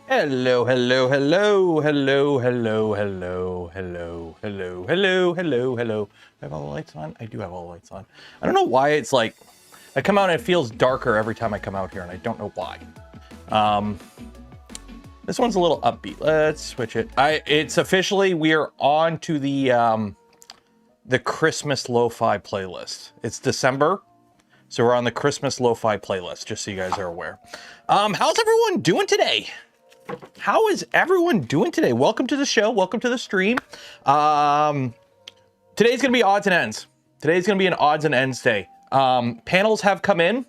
Hello, hello, hello, hello, hello, hello, hello, hello, hello, hello, hello. Do I have all the lights on? I do have all the lights on. I don't know why it's like, I come out and it feels darker every time I come out here, and I don't know why. This one's a little upbeat. Let's switch it. It's officially, we are on to the Christmas lo-fi playlist. It's December, so we're on the Christmas lo-fi playlist, just so you guys are aware. How's everyone doing today? How is everyone doing today? Welcome to the show. Welcome to the stream. Today's gonna be odds and ends. Today's gonna be an odds and ends day. Panels have come in,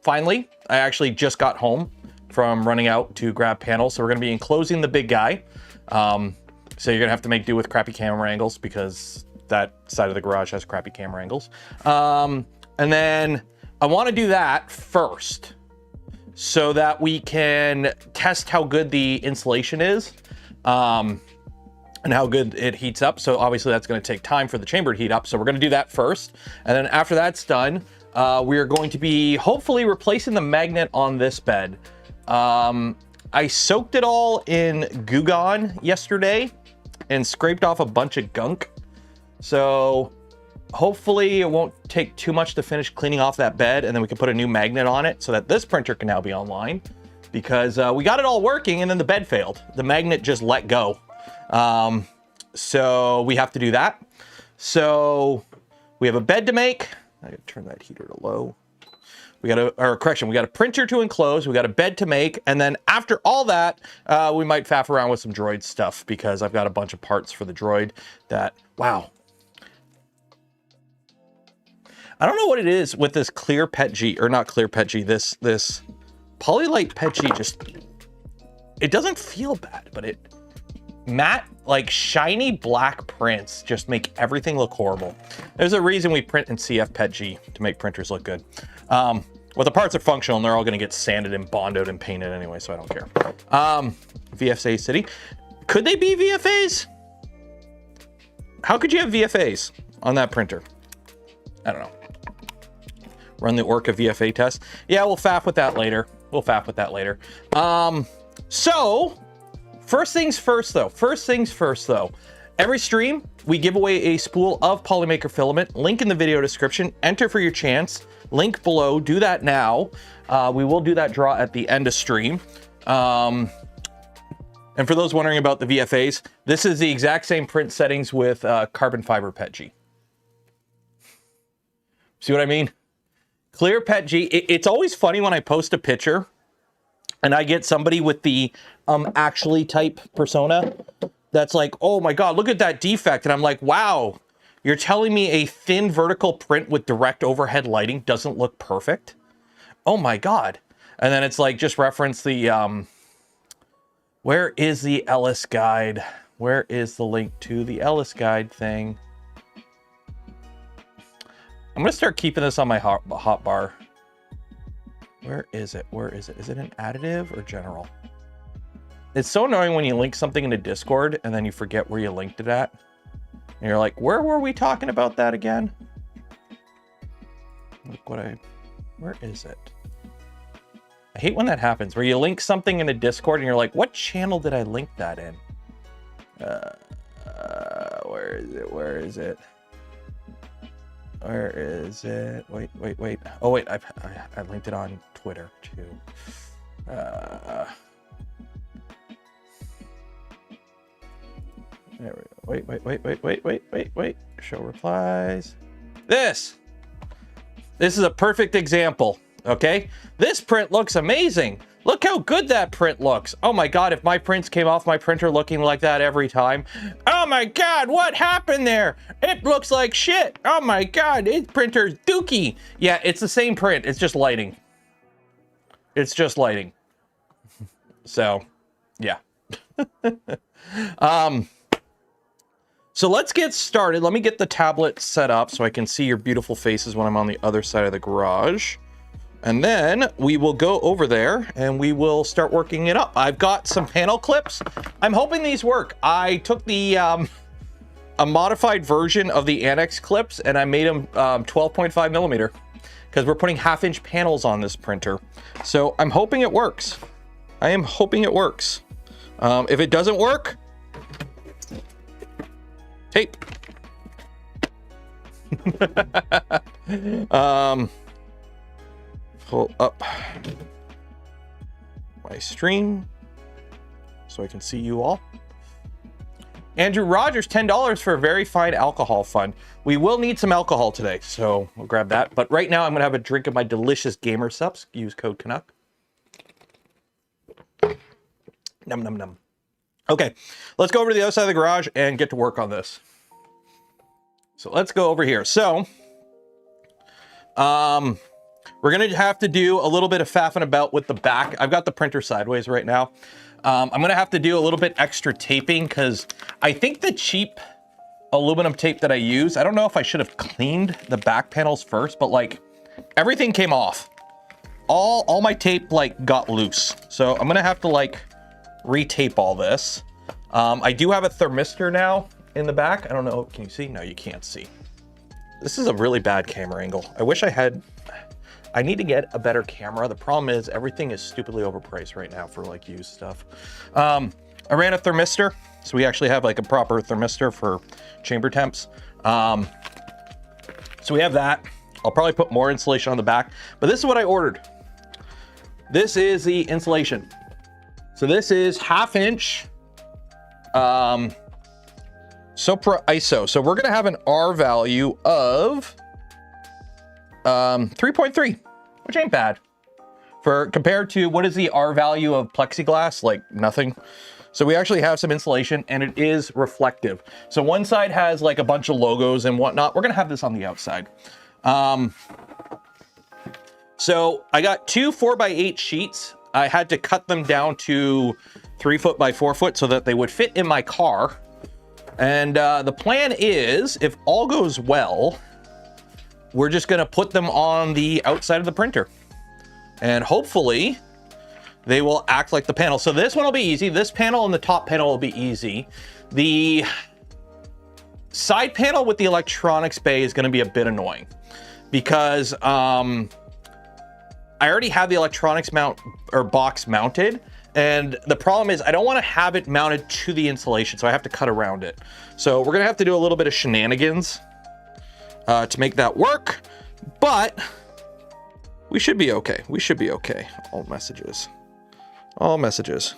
finally. I actually just got home from running out to grab panels, so we're gonna be enclosing the big guy. So you're gonna have to make do with crappy camera angles because that side of the garage has crappy camera angles. And then I wanna do that first, so that we can test how good the insulation is and how good it heats up. So obviously that's gonna take time for the chamber to heat up. So we're gonna do that first. And then after that's done, we are going to be hopefully replacing the magnet on this bed. I soaked it all in Goo Gone yesterday and scraped off a bunch of gunk. So hopefully it won't take too much to finish cleaning off that bed, and then we can put a new magnet on it so that this printer can now be online, because we got it all working and then the bed failed. The magnet just let go. So we have to do that. So we have a bed to make. I gotta turn that heater to low. We got a printer to enclose, we got a bed to make, and then after all that, we might faff around with some droid stuff, because I've got a bunch of parts for the droid that, wow. I don't know what it is with this clear PETG, or not clear PETG, this Polylite PETG, just, it doesn't feel bad, but it, matte, like shiny black prints just make everything look horrible. There's a reason we print in CF PETG, to make printers look good. Well, the parts are functional and they're all gonna get sanded and bonded and painted anyway, so I don't care. VFA City, could they be VFAs? How could you have VFAs on that printer? I don't know. Run the Orca VFA test. Yeah, we'll faff with that later. So, first things first though. Every stream, we give away a spool of Polymaker filament. Link in the video description. Enter for your chance. Link below. Do that now. We will do that draw at the end of stream. And for those wondering about the VFAs, this is the exact same print settings with carbon fiber PETG. See what I mean? Clear PETG. It's always funny when I post a picture and I get somebody with the actually type persona that's like, oh my God, look at that defect. And I'm like, wow, you're telling me a thin vertical print with direct overhead lighting doesn't look perfect? Oh my God. And then it's like, just reference the, where is the Ellis guide? Where is the link to the Ellis guide thing? I'm gonna start keeping this on my hot bar. Where is it? Where is it? Is it an additive or general? It's so annoying when you link something into Discord and then you forget where you linked it at. And you're like, where were we talking about that again? Look what where is it? I hate when that happens, where you link something into Discord and you're like, what channel did I link that in? Where is it? Where is it? Where is it? Wait. Oh wait, I linked it on Twitter too. There we go. Wait. Show replies. This is a perfect example, okay? This print looks amazing. Look how good that print looks. Oh my God, if my prints came off my printer looking like that every time. Oh my God, what happened there? It looks like shit. Oh my God, this printer's dookie. Yeah, it's the same print, it's just lighting. It's just lighting. So, yeah. So let's get started. Let me get the tablet set up so I can see your beautiful faces when I'm on the other side of the garage. And then we will go over there and we will start working it up. I've got some panel clips. I'm hoping these work. I took the a modified version of the annex clips and I made them 12.5 millimeter because we're putting 1/2-inch panels on this printer. So I'm hoping it works. I am hoping it works. If it doesn't work, tape. Pull up my stream so I can see you all. Andrew Rogers, $10 for a very fine alcohol fund. We will need some alcohol today, so we'll grab that. But right now, I'm going to have a drink of my delicious Gamer Sups. Use code Canuck. Num, num, num. Okay, let's go over to the other side of the garage and get to work on this. So let's go over here. So, we're going to have to do a little bit of faffing about with the back. I've got the printer sideways right now. I'm going to have to do a little bit extra taping because I think the cheap aluminum tape that I use, I don't know if I should have cleaned the back panels first, but like everything came off. All my tape like got loose. So I'm going to have to like retape all this. I do have a thermistor now in the back. I don't know. Can you see? No, you can't see. This is a really bad camera angle. I wish I had... I need to get a better camera. The problem is everything is stupidly overpriced right now for like used stuff. I ran a thermistor. So we actually have like a proper thermistor for chamber temps. So we have that. I'll probably put more insulation on the back, but this is what I ordered. This is the insulation. So this is 1/2 inch Sopra ISO. So we're gonna have an R value of 3.3, which ain't bad. For compared to what is the R value of plexiglass? Like nothing. So we actually have some insulation and it is reflective. So one side has like a bunch of logos and whatnot. We're gonna have this on the outside. So I got 2 4x8 sheets. I had to cut them down to 3 foot by 4 foot so that they would fit in my car. And the plan is, if all goes well, we're just gonna put them on the outside of the printer. And hopefully they will act like the panel. So this one will be easy. This panel and the top panel will be easy. The side panel with the electronics bay is gonna be a bit annoying because I already have the electronics mount or box mounted. And the problem is I don't want to have it mounted to the insulation, so I have to cut around it. So we're gonna have to do a little bit of shenanigans to make that work, but we should be okay. We should be okay. All messages. All messages.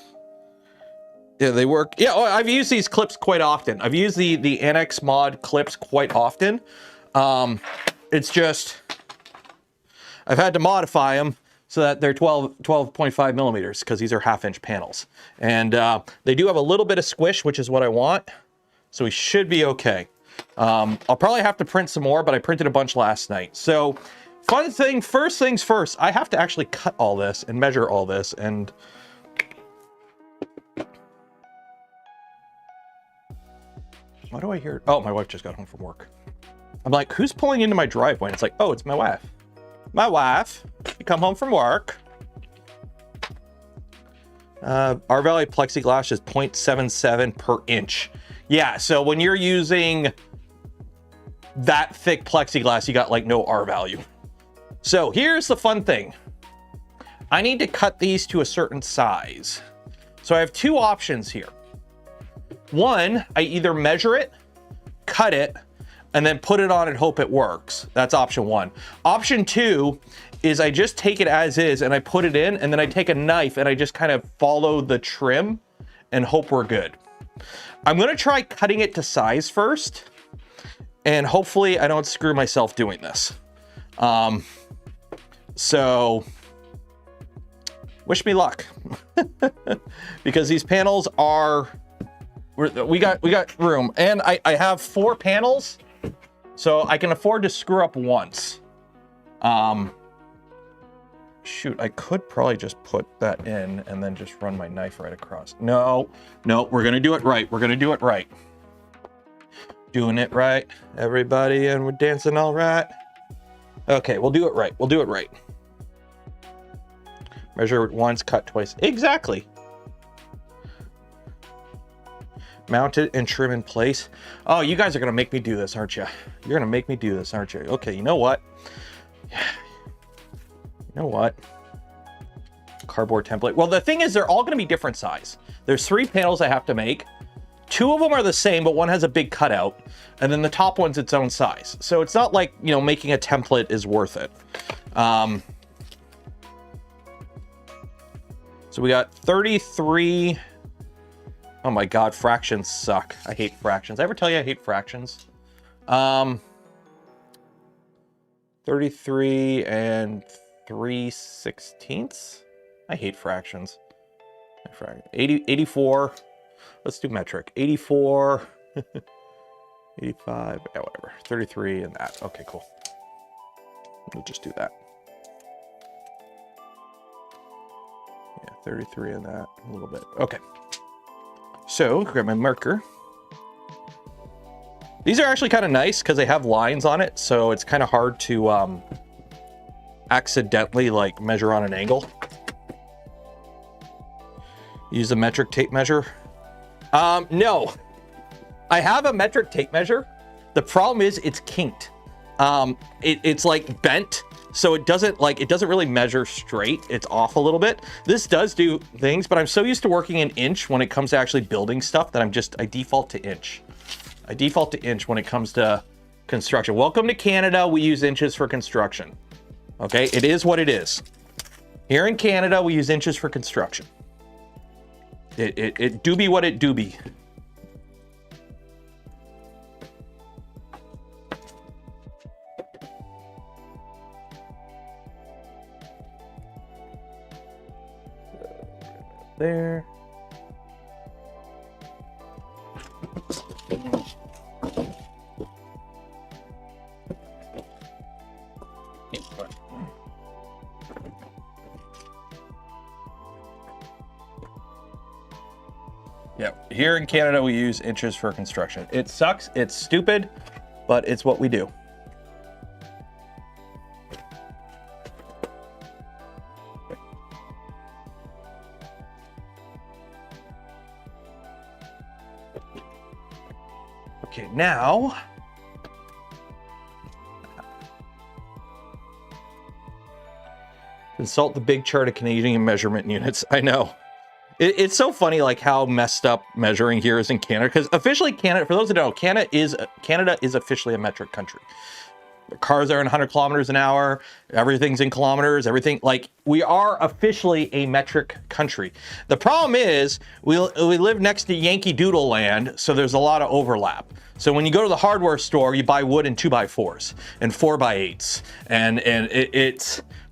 Yeah, they work. Yeah, oh, I've used these clips quite often. I've used the Annex mod clips quite often. It's just, I've had to modify them so that they're 12.5 millimeters because these are 1/2 inch panels. And they do have a little bit of squish, which is what I want. So we should be okay. I'll probably have to print some more, but I printed a bunch last night. So fun thing, first things first, I have to actually cut all this and measure all this. And why do I hear? Oh, my wife just got home from work. I'm like, who's pulling into my driveway? And it's like, oh, it's my wife. My wife, you come home from work. R value plexiglass is 0.77 per inch. Yeah, so when you're using that thick plexiglass, you got like no R value. So here's the fun thing. I need to cut these to a certain size. So I have 2 options here. One, I either measure it, cut it, and then put it on and hope it works. That's option 1. Option 2 is I just take it as is and I put it in, and then I take a knife and I just kind of follow the trim and hope we're good. I'm gonna try cutting it to size first, and hopefully I don't screw myself doing this. So wish me luck. Because these panels are, we got room, and I have 4 panels, so I can afford to screw up once. Shoot, I could probably just put that in and then just run my knife right across. No, we're gonna do it right. We're gonna do it right. Doing it right, everybody, and we're dancing all right. Okay, we'll do it right. We'll do it right. Measure it once, cut twice. Exactly. Mount it and trim in place. Oh, you guys are gonna make me do this, aren't you? You're gonna make me do this, aren't you? Okay, you know what? You know what? cardboard template. Well, the thing is, they're all going to be different size. There's 3 panels I have to make. 2 of them are the same, but one has a big cutout, and then the top one's its own size. So it's not like, you know, making a template is worth it. So we got 33. Oh my God, fractions suck. I hate fractions. Did I ever tell you I hate fractions? 33 and 3/16. I hate fractions. 84. Let's do metric. 84. 85. Yeah, whatever. 33 and that. Okay, cool. We'll just do that. Yeah, 33 and that. A little bit. Okay. So, grab my marker. These are actually kind of nice because they have lines on it, so it's kind of hard to accidentally like measure on an angle. Use a metric tape measure. No, I have a metric tape measure. The problem is it's kinked. It's like bent, so it doesn't really measure straight. It's off a little bit. This does do things, but I'm so used to working in inch when it comes to actually building stuff that I default to inch. I default to inch when it comes to construction. Welcome to Canada. We use inches for construction. Okay, it is what it is. Here in Canada, we use inches for construction. It do be what it do be. There. Yeah, here in Canada, we use inches for construction. It sucks, it's stupid, but it's what we do. Okay, now, consult the big chart of Canadian measurement units. I know. It's so funny, like how messed up measuring here is in Canada, because officially Canada, for those that don't know, Canada is officially a metric country. The cars are in 100 kilometers an hour. Everything's in kilometers. Everything, like, we are officially a metric country. The problem is we live next to Yankee Doodle land, so there's a lot of overlap. So when you go to the hardware store, you buy wood in 2x4s and 4x8s, and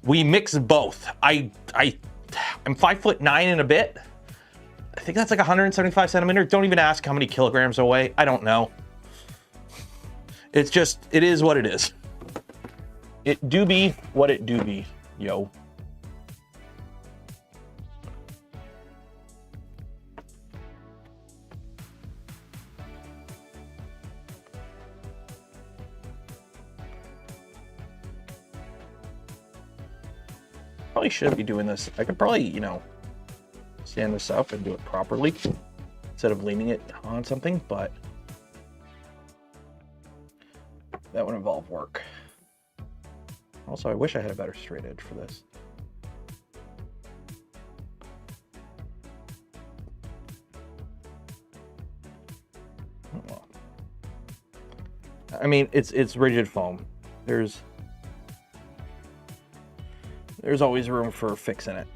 we mix both. I'm 5'9" and a bit. I think that's like 175 centimeters. Don't even ask how many kilograms I weigh. I don't know. It's just, it is what it is. It do be what it do be, yo. Probably should be doing this. I could probably, you know, stand this up and do it properly instead of leaning it on something, but that would involve work. Also, I wish I had a better straight edge for this. Oh, well. I mean, it's rigid foam. There's always room for fixing it.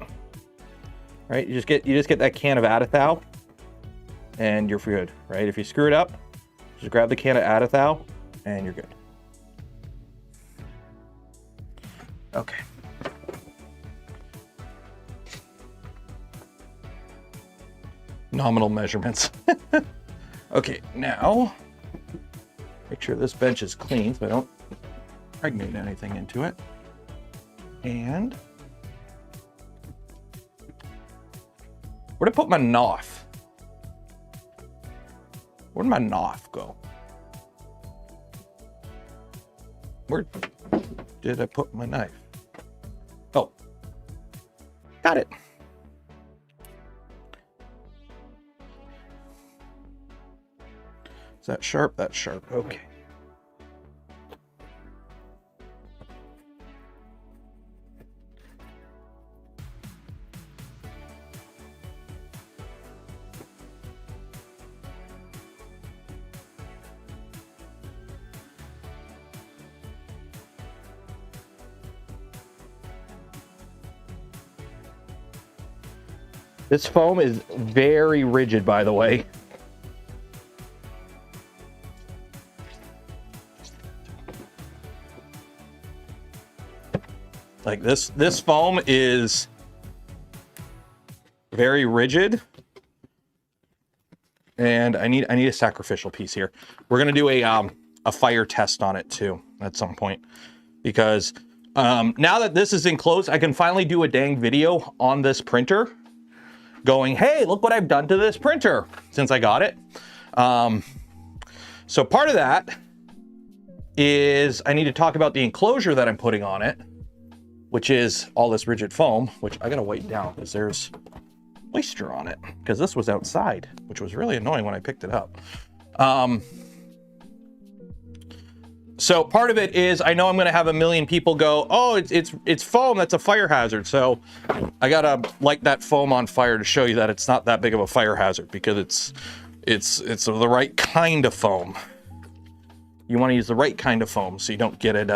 Right? You just get that can of Adithau and you're good, right? If you screw it up, just grab the can of Adithau and you're good. Okay. Nominal measurements. Okay, now make sure this bench is clean so I don't pregnate anything into it. And where'd I put my knife? Where'd my knife go? Where did I put my knife? Oh, got it. Is that sharp? That's sharp. Okay. This foam is very rigid, by the way. Like this foam is very rigid. And I need a sacrificial piece here. We're gonna do a fire test on it too at some point, because now that this is enclosed, I can finally do a dang video on this printer going, hey, look what I've done to this printer since I got it. So part of that is I need to talk about the enclosure that I'm putting on it, which is all this rigid foam, which I gotta wipe down because there's moisture on it, because this was outside, which was really annoying when I picked it up. So part of it is I know I'm gonna have a million people go, oh, it's foam, that's a fire hazard. So I gotta light that foam on fire to show you that it's not that big of a fire hazard, because it's the right kind of foam. You want to use the right kind of foam so you don't get it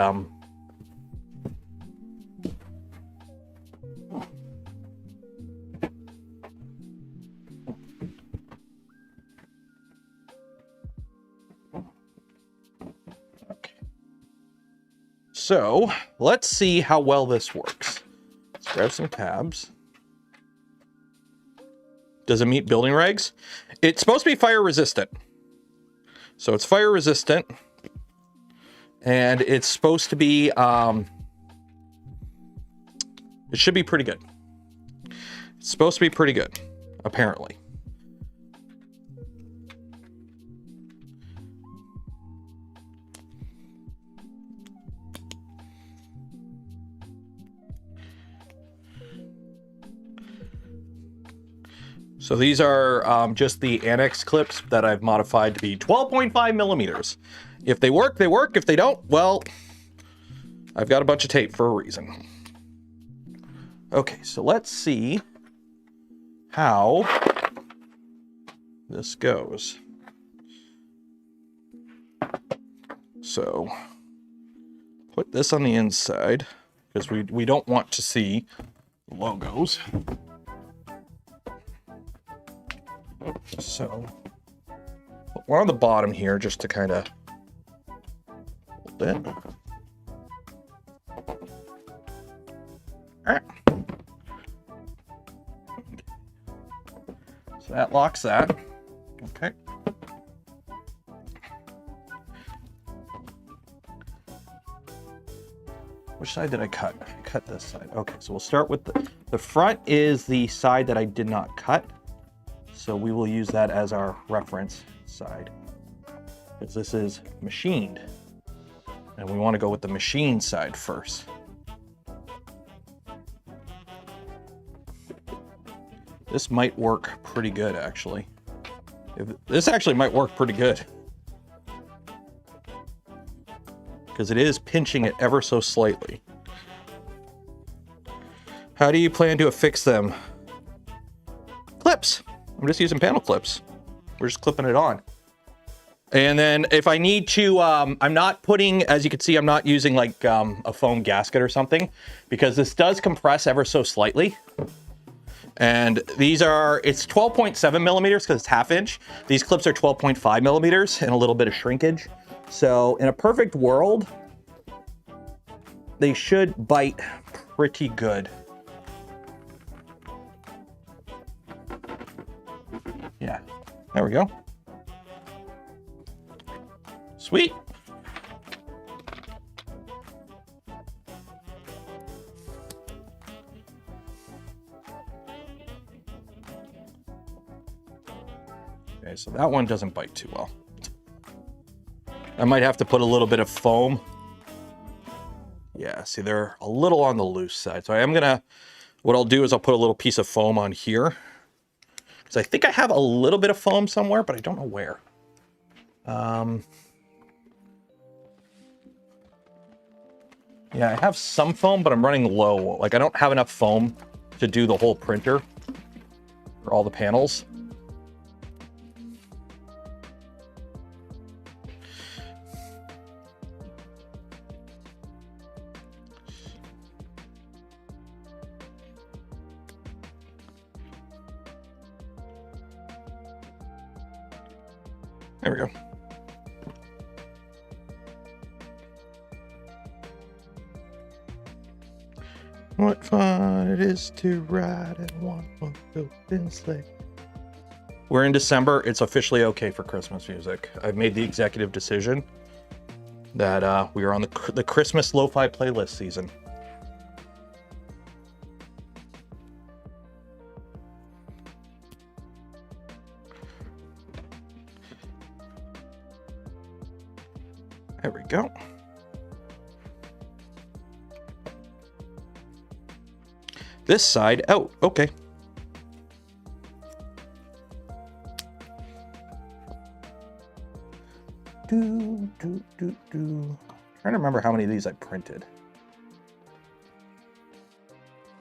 So let's see how well this works. Let's grab some tabs. Does it meet building regs? It's supposed to be fire resistant. So it's fire resistant. And it's supposed to be, it should be pretty good. It's supposed to be pretty good, apparently. So these are just the annex clips that I've modified to be 12.5 millimeters. If they work, they work. If they don't, well, I've got a bunch of tape for a reason. Okay, so let's see how this goes. So put this on the inside because we don't want to see logos. So put one on the bottom here just to kind of hold it. All right. So that locks that. Okay. Which side did I cut? I cut this side. Okay, so we'll start with the front is the side that I did not cut. So we will use that as our reference side, because this is machined. And we want to go with the machine side first. This might work pretty good, actually. This actually might work pretty good, because it is pinching it ever so slightly. How do you plan to affix them? Clips. I'm just using panel clips. We're just clipping it on. And then if I need to, I'm not putting, as you can see, I'm not using like a foam gasket or something, because this does compress ever so slightly. And these are, it's 12.7 millimeters because it's 1/2 inch. These clips are 12.5 millimeters and a little bit of shrinkage. So in a perfect world, they should bite pretty good. Yeah, there we go. Sweet. Okay, so that one doesn't bite too well. I might have to put a little bit of foam. Yeah, see, they're a little on the loose side. So I am gonna, what I'll do is I'll put a little piece of foam on here. Because I think I have a little bit of foam somewhere, but I don't know where. Yeah, I have some foam, but I'm running low. Like, I don't have enough foam to do the whole printer for all the panels. There we go. What fun it is to ride in one open sleigh. We're in December. It's officially okay for Christmas music. I've made the executive decision that we are on the Christmas lo-fi playlist season. There we go. This side out. Okay. Trying to remember how many of these I printed.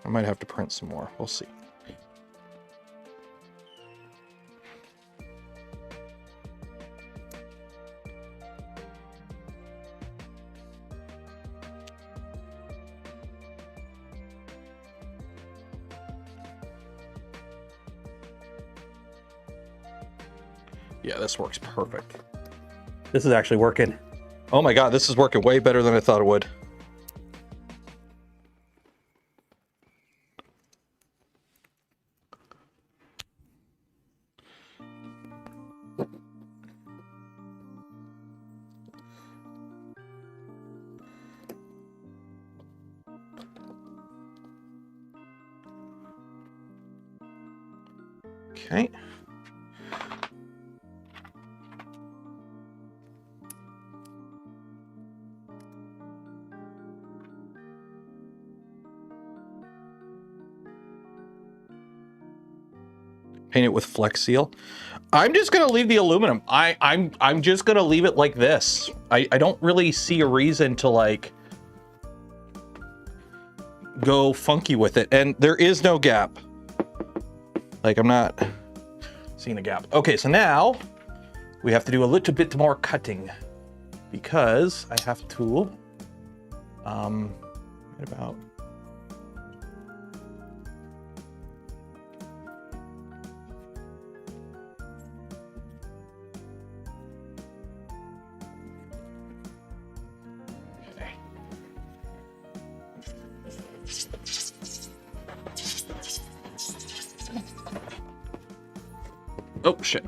I might have to print some more. We'll see. Yeah, this works perfect. This is actually working. Oh my God, this is working way better than I thought it would. Okay. Paint it with Flex Seal. I'm just gonna leave the aluminum. I'm just gonna leave it like this. I don't really see a reason to like go funky with it. And there is no gap. Like I'm not seeing a gap. Okay, so now we have to do a little bit more cutting because I have to about oh, shit.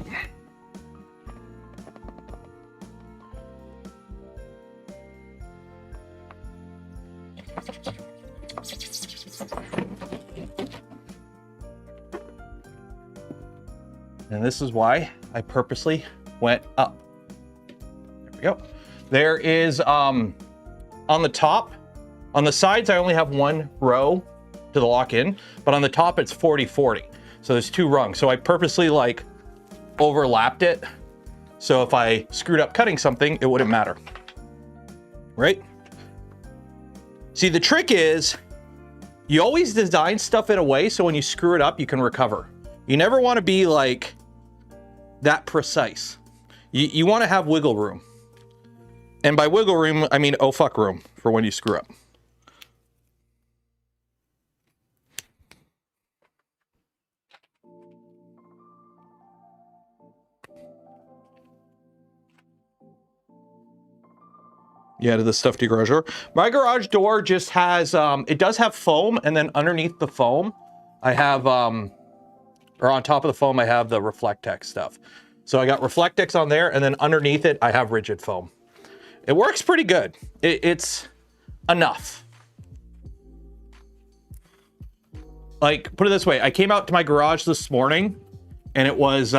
And this is why I purposely went up. There we go. There is, on the top, on the sides, I only have one row to the lock in, but on the top it's 40-40. So there's two rungs. So I purposely like overlapped it. So if I screwed up cutting something, it wouldn't matter, right? See, the trick is you always design stuff in a way so when you screw it up, you can recover. You never want to be like that precise. You want to have wiggle room. And by wiggle room, I mean, oh fuck room for when you screw up. Yeah, to the stuff to your garage door. My garage door just has, it does have foam, and then underneath the foam, I have, or on top of the foam, I have the Reflectex stuff. So I got Reflectex on there, and then underneath it, I have rigid foam. It works pretty good. It's enough. Like, put it this way, I came out to my garage this morning, and it was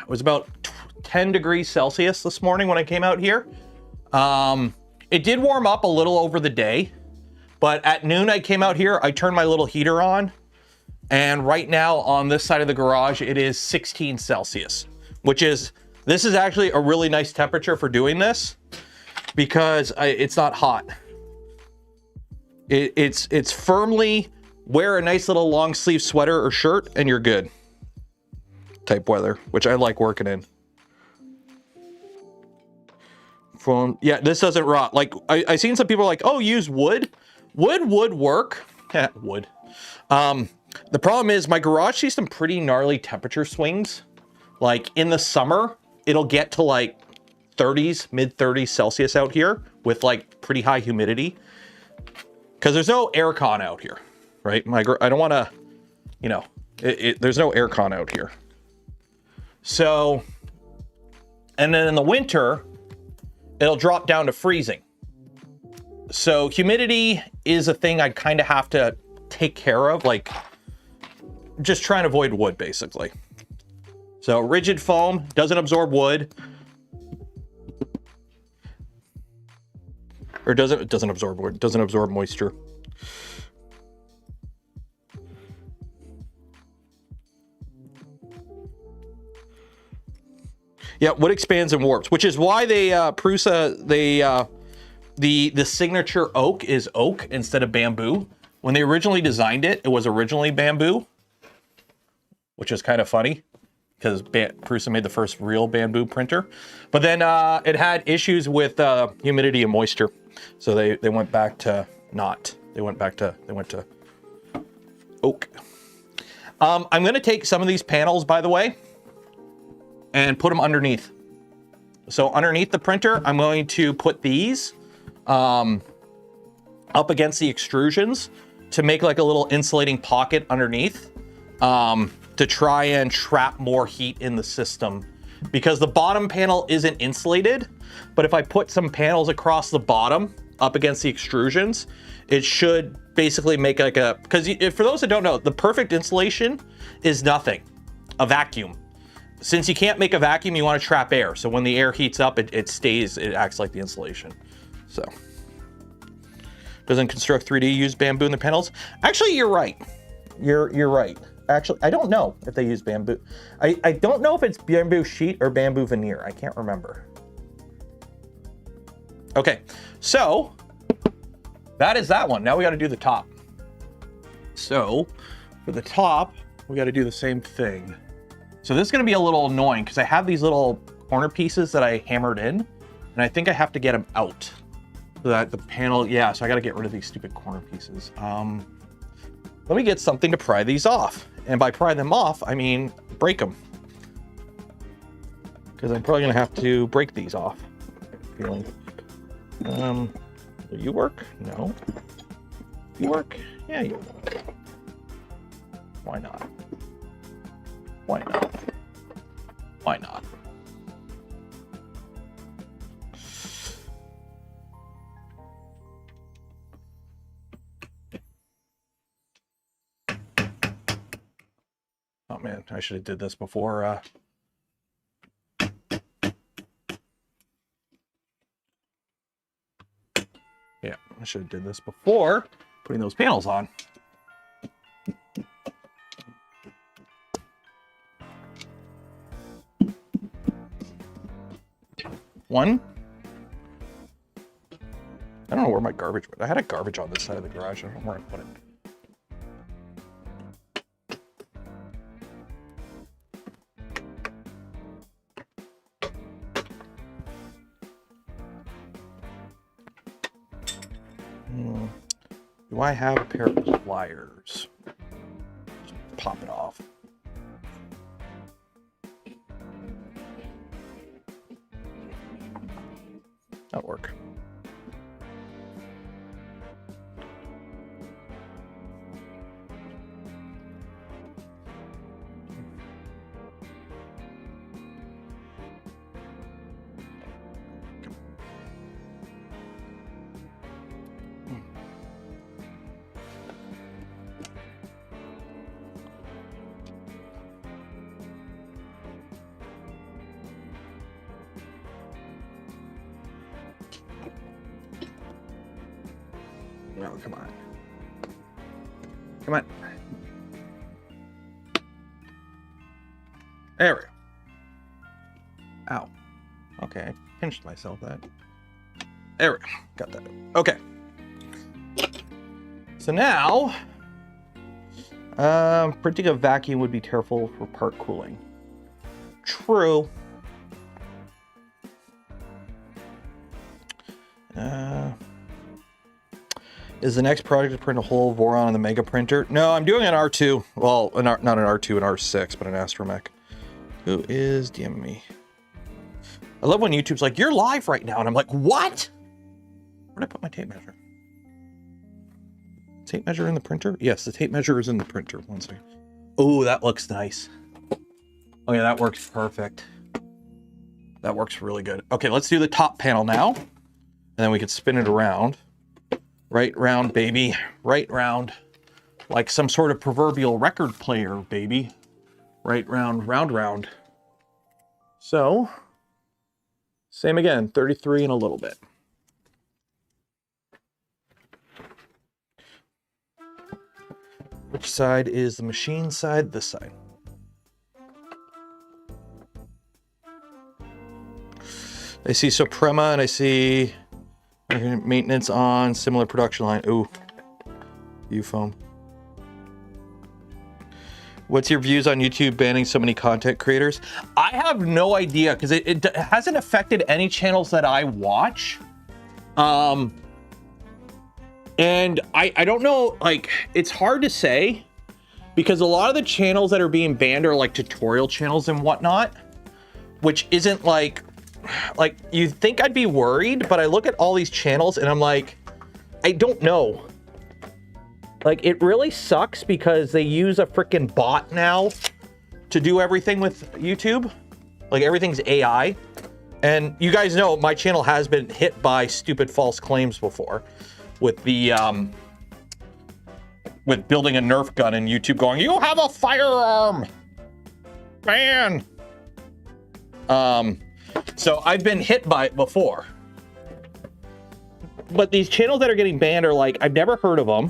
about 10 degrees Celsius this morning when I came out here. It did warm up a little over the day, but at noon I came out here, I turned my little heater on, and right now on this side of the garage, it is 16 Celsius, which is, this is actually a really nice temperature for doing this because it's not hot. It's firmly, wear a nice little long sleeve sweater or shirt and you're good type weather, which I like working in. Yeah, this doesn't rot. Like, I seen some people like, oh, use wood. Wood would work. Yeah, wood. The problem is my garage sees some pretty gnarly temperature swings. Like in the summer, it'll get to like 30s, mid 30s Celsius out here with like pretty high humidity. Because there's no aircon out here, right? I don't want to, you know, there's no aircon out here. So, and then in the winter, it'll drop down to freezing. So humidity is a thing I kind of have to take care of, like just trying to avoid wood basically. So rigid foam doesn't absorb wood. Or it doesn't absorb wood, doesn't absorb moisture. Yeah, wood expands and warps, which is why they Prusa the signature oak is oak instead of bamboo. When they originally designed it, it was originally bamboo, which is kind of funny because Prusa made the first real bamboo printer. But then it had issues with humidity and moisture, so they went back to they went to oak. I'm going to take some of these panels, by the way, and put them underneath. So underneath the printer, I'm going to put these up against the extrusions to make like a little insulating pocket underneath to try and trap more heat in the system. Because the bottom panel isn't insulated, but if I put some panels across the bottom up against the extrusions, it should basically make like because for those that don't know, the perfect insulation is nothing, a vacuum. Since you can't make a vacuum, you want to trap air. So when the air heats up, it acts like the insulation. So, doesn't Construct 3D use bamboo in the panels? Actually, you're right. You're right. Actually, I don't know if they use bamboo. I don't know if it's bamboo sheet or bamboo veneer. I can't remember. Okay, so that is that one. Now we got to do the top. So for the top, we got to do the same thing. So this is going to be a little annoying because I have these little corner pieces that I hammered in, and I think I have to get them out so that the panel, yeah, so I got to get rid of these stupid corner pieces. Let me get something to pry these off. And by pry them off, I mean break them. Because I'm probably going to have to break these off. Will you work? No. You work? Yeah, you work. Why not? Why not? Why not? Oh man, I should have did this before. Yeah, I should have did this before putting those panels on. One. I don't know where my garbage went. I had a garbage on this side of the garage. I don't know where I put it. Do I have a pair of pliers? Just pop it off. That'll work. No, come on. Come on. There we go. Ow. Okay, I pinched myself that. There we go. Got that. Okay. So now, printing a vacuum would be terrible for part cooling. True. Is the next project to print a whole Voron on the Mega Printer? No, I'm doing an R2. Well, not an R2, an R6, but an Astromech. Who is DMing me? I love when YouTube's like, you're live right now. And I'm like, what? Where'd I put my tape measure? Tape measure in the printer? Yes, the tape measure is in the printer. One second. Oh, that looks nice. Oh yeah, that works perfect. That works really good. Okay, let's do the top panel now. And then we can spin it around. Right round, baby. Right round. Like some sort of proverbial record player, baby. Right round, round, round. So, same again, 33 and a little bit. Which side is the machine side? This side. I see Suprema and I see maintenance on similar production line. Ooh, U-foam. What's your views on YouTube banning so many content creators? I have no idea because it hasn't affected any channels that I watch. And I don't know, like, it's hard to say because a lot of the channels that are being banned are like tutorial channels and whatnot, which isn't like you'd think I'd be worried, but I look at all these channels and I'm like, I don't know. Like, it really sucks because they use a freaking bot now to do everything with YouTube. Like, everything's AI. And you guys know my channel has been hit by stupid false claims before with the, with building a Nerf gun and YouTube going, you have a firearm, man. So I've been hit by it before. But these channels that are getting banned are like, I've never heard of them.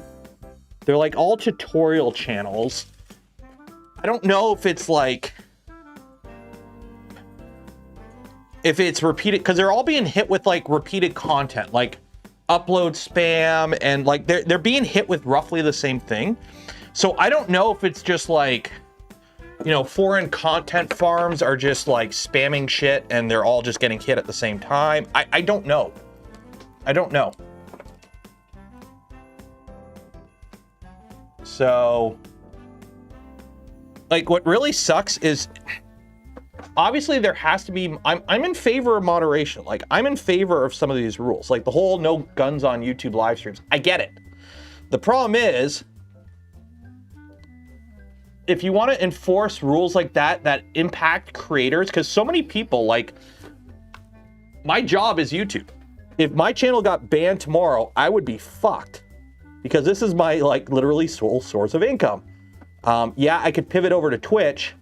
They're like all tutorial channels. I don't know if it's like, if it's repeated, because they're all being hit with like repeated content, like upload spam, and like they're being hit with roughly the same thing. So I don't know if it's just like, you know, foreign content farms are just like spamming shit and they're all just getting hit at the same time. I don't know. I don't know. So, like, what really sucks is, obviously there has to be, I'm in favor of moderation. Like, I'm in favor of some of these rules. Like the whole no guns on YouTube live streams. I get it. The problem is, if you want to enforce rules like that, that impact creators, because so many people, like, my job is YouTube. If my channel got banned tomorrow, I would be fucked. Because this is my, like, literally sole source of income. Yeah, I could pivot over to Twitch,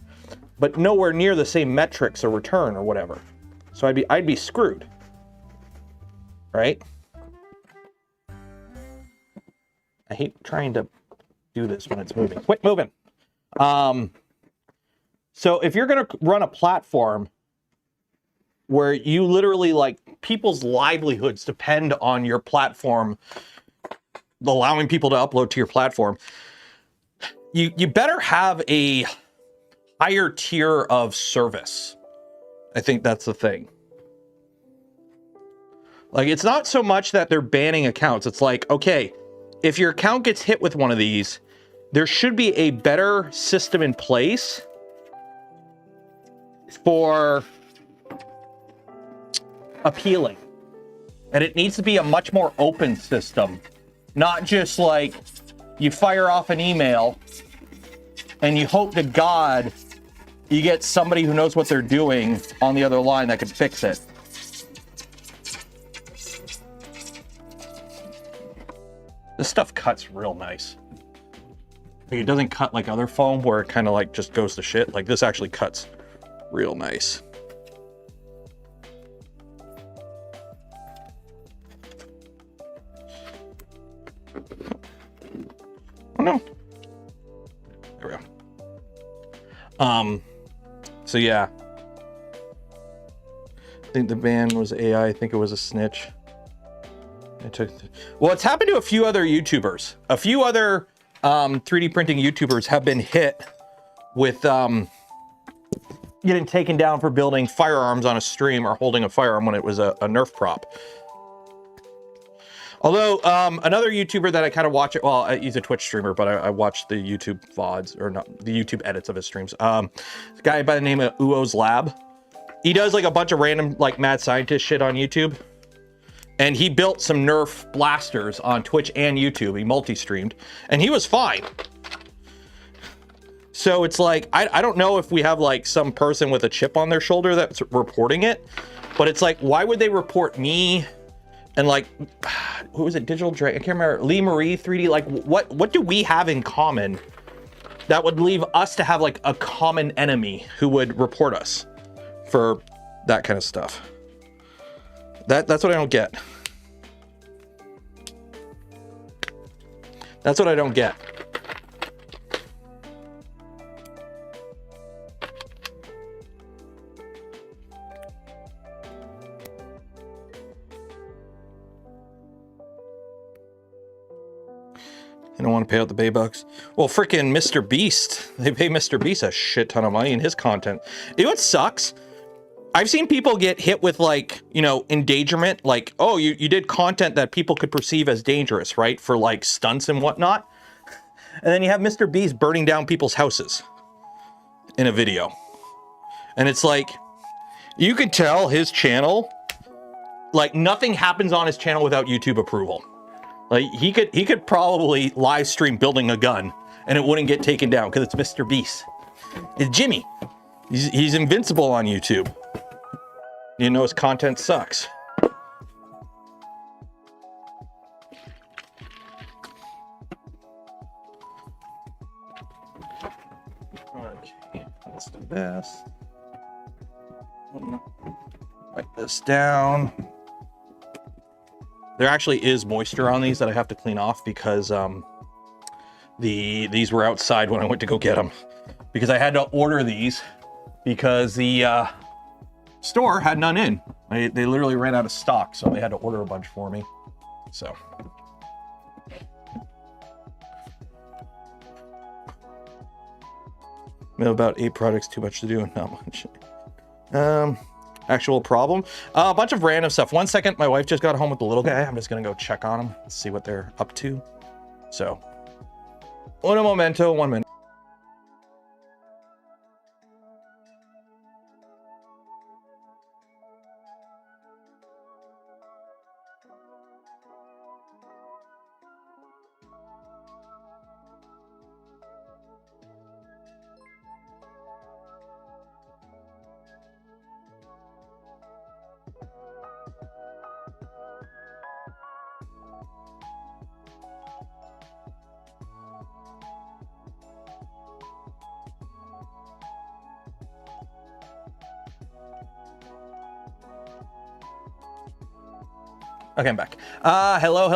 but nowhere near the same metrics or return or whatever. So I'd be screwed. Right? I hate trying to do this when it's moving. Quit moving. So if you're gonna run a platform where you literally, like, people's livelihoods depend on your platform, allowing people to upload to your platform, you better have a higher tier of service. I think that's the thing. Like, it's not so much that they're banning accounts. It's like, okay, if your account gets hit with one of these, there should be a better system in place for appealing. And it needs to be a much more open system. Not just like you fire off an email and you hope to God you get somebody who knows what they're doing on the other line that can fix it. This stuff cuts real nice. Like, it doesn't cut like other foam where it kind of like just goes to shit. Like, this actually cuts real nice. Oh no. There we go. So yeah. I think the ban was AI. I think it was a snitch. Well, it's happened to a few other YouTubers. A few other 3D printing YouTubers have been hit with getting taken down for building firearms on a stream or holding a firearm when it was a Nerf prop. Although another YouTuber that I kind of watch it, well, he's a Twitch streamer, but I watch the YouTube VODs, or not the YouTube edits of his streams. A guy by the name of Uo's Lab. He does like a bunch of random like mad scientist shit on YouTube. And he built some Nerf blasters on Twitch and YouTube. He multi-streamed, and he was fine. So it's like, I don't know if we have like some person with a chip on their shoulder that's reporting it, but it's like, why would they report me? And like, who was it? Digital Drake? I can't remember. Lee Marie 3D. Like, what do we have in common that would leave us to have like a common enemy who would report us for that kind of stuff? That's what I don't get. That's what I don't get. They don't want to pay out the Baybucks. Well, freaking Mr. Beast. They pay Mr. Beast a shit ton of money in his content. You know what sucks? I've seen people get hit with like, you know, endangerment. Like, oh, you did content that people could perceive as dangerous, right? For like stunts and whatnot. And then you have Mr. Beast burning down people's houses in a video. And it's like, you could tell his channel, like nothing happens on his channel without YouTube approval. Like he could probably live stream building a gun and it wouldn't get taken down because it's Mr. Beast. It's Jimmy. He's invincible on YouTube. You know his content sucks. Okay, let's do this. Write this down. There actually is moisture on these that I have to clean off because these were outside when I went to go get them. Because I had to order these because the store had none in. They literally ran out of stock, so they had to order a bunch for me. So. We have about 8 products, too much to do and not much. Actual problem. A bunch of random stuff. 1 second, my wife just got home with the little guy. I'm just gonna go check on him, see what they're up to. So, un momento, 1 minute. Okay, I'm back. Hello.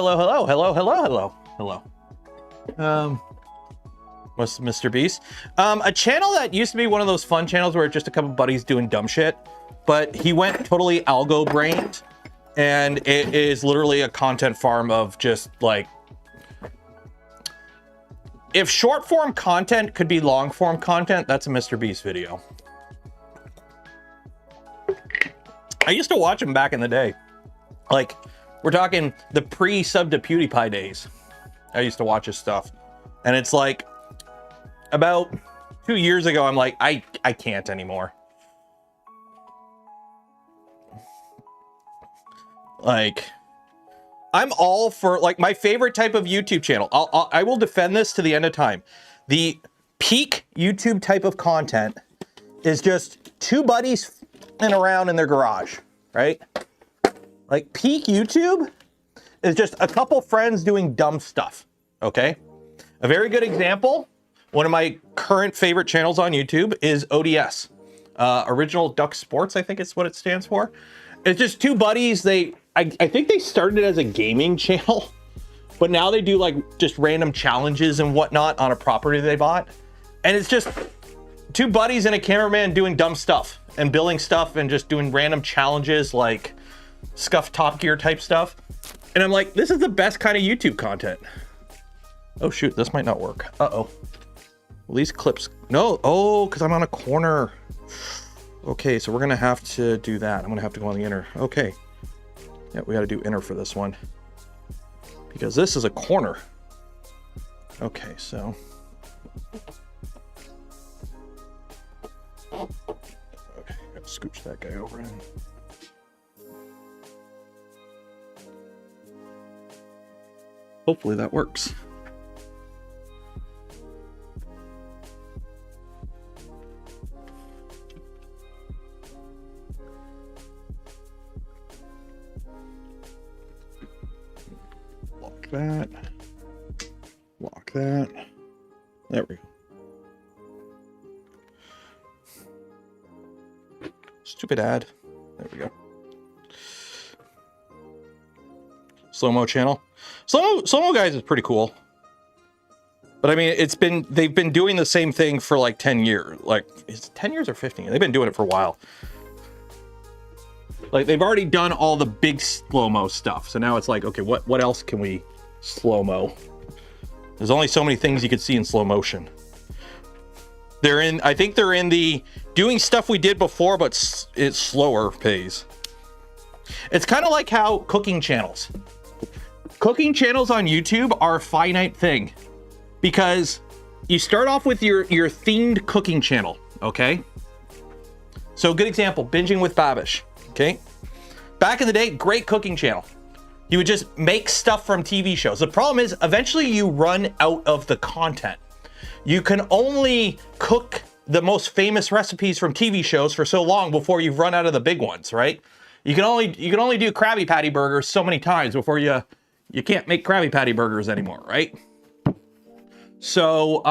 What's Mr. Beast? A channel that used to be one of those fun channels where it's just a couple buddies doing dumb shit, but he went totally algo brained, and it is literally a content farm of just like, if short form content could be long form content, that's a Mr. Beast video. I used to watch him back in the day. Like, we're talking the pre-sub to PewDiePie days. I used to watch his stuff. And it's like, about 2 years ago, I'm like, I can't anymore. Like, I'm all for, like, my favorite type of YouTube channel. I will defend this to the end of time. The peak YouTube type of content is just 2 buddies f***ing around in their garage, right? Like, peak YouTube is just a couple friends doing dumb stuff, okay? A very good example, one of my current favorite channels on YouTube is ODS. Original Duck Sports, I think it's what it stands for. It's just 2 buddies. I think they started as a gaming channel, but now they do like just random challenges and whatnot on a property they bought. And it's just 2 buddies and a cameraman doing dumb stuff and building stuff and just doing random challenges like scuffed Top Gear type stuff. And I'm like, this is the best kind of YouTube content. Oh shoot, this might not work. Uh-oh. Well, these clips, no, oh, because I'm on a corner. Okay, so we're gonna have to do that. I'm gonna have to go on the inner. Okay. Yeah, we gotta do inner for this one. because this is a corner. Okay, so. Okay, gotta scooch that guy over in. Hopefully that works. Lock that. Lock that. There we go. Stupid ad. There we go. Slow-mo channel. Slow-mo guys is pretty cool. But I mean, they've been doing the same thing for like 10 years. Like, it's 10 years or 15 years? They've been doing it for a while. Like, they've already done all the big slow-mo stuff. So now it's like, okay, what else can we slow-mo? There's only so many things you could see in slow motion. I think they're in the doing stuff we did before, but it's slower pace. It's kind of like how cooking channels on YouTube are a finite thing, because you start off with your themed cooking channel. Okay. So good example, Binging with Babish. Okay. Back in the day, great cooking channel. You would just make stuff from TV shows. The problem is eventually you run out of the content. You can only cook the most famous recipes from TV shows for so long before you've run out of the big ones, right? You can only do Krabby Patty burgers so many times before you can't make Krabby Patty burgers anymore, right? So,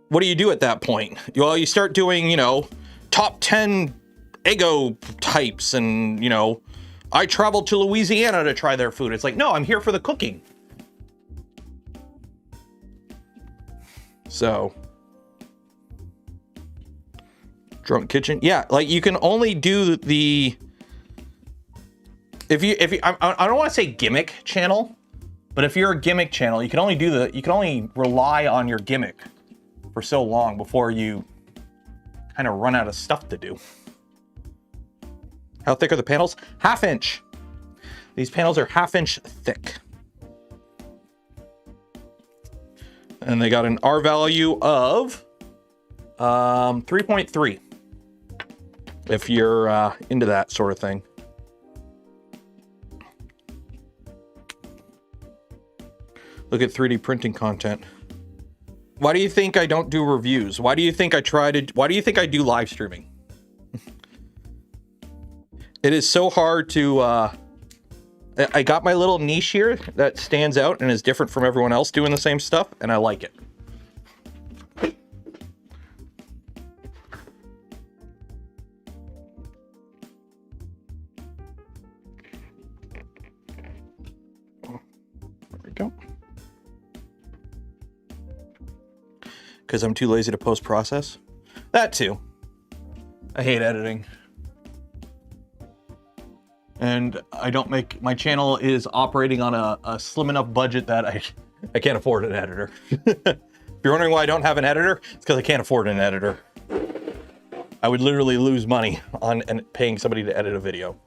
what do you do at that point? Well, you start doing, you know, top 10 Eggo types, and, you know, I traveled to Louisiana to try their food. It's like, no, I'm here for the cooking. So, Drunk Kitchen. Yeah, like you can only do the, if you I don't want to say gimmick channel, but if you're a gimmick channel, you can only rely on your gimmick for so long before you kind of run out of stuff to do. How thick are the panels? 1/2 inch. These panels are 1/2 inch thick. And they got an R value of 3.3. If you're into that sort of thing. Look at 3D printing content. Why do you think I don't do reviews? Why do you think I do live streaming? It is so hard to, I got my little niche here that stands out and is different from everyone else doing the same stuff, and I like it. There we go. Because I'm too lazy to post-process? That too. I hate editing. And I don't make, my channel is operating on a slim enough budget that I can't afford an editor. If you're wondering why I don't have an editor, it's because I can't afford an editor. I would literally lose money on paying somebody to edit a video.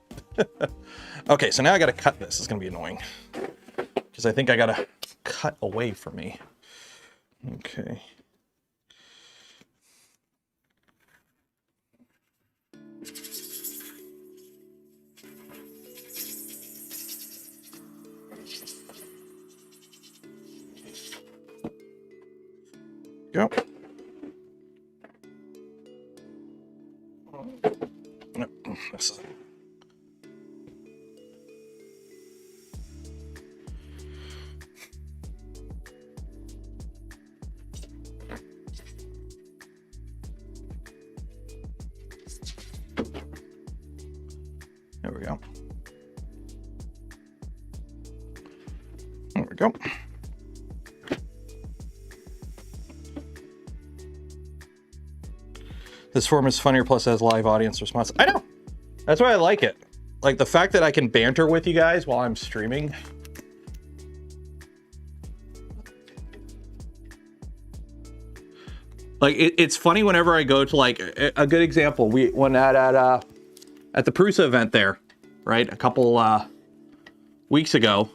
Okay, so now I gotta cut this. It's gonna be annoying. Because I think I gotta cut away from me. Okay. Go. No, this is... There we go. There we go. This form is funnier, plus has live audience response. I know. That's why I like it. Like the fact that I can banter with you guys while I'm streaming. Like it's funny whenever I go to like a good example. We went at the Prusa event there, right? A couple weeks ago.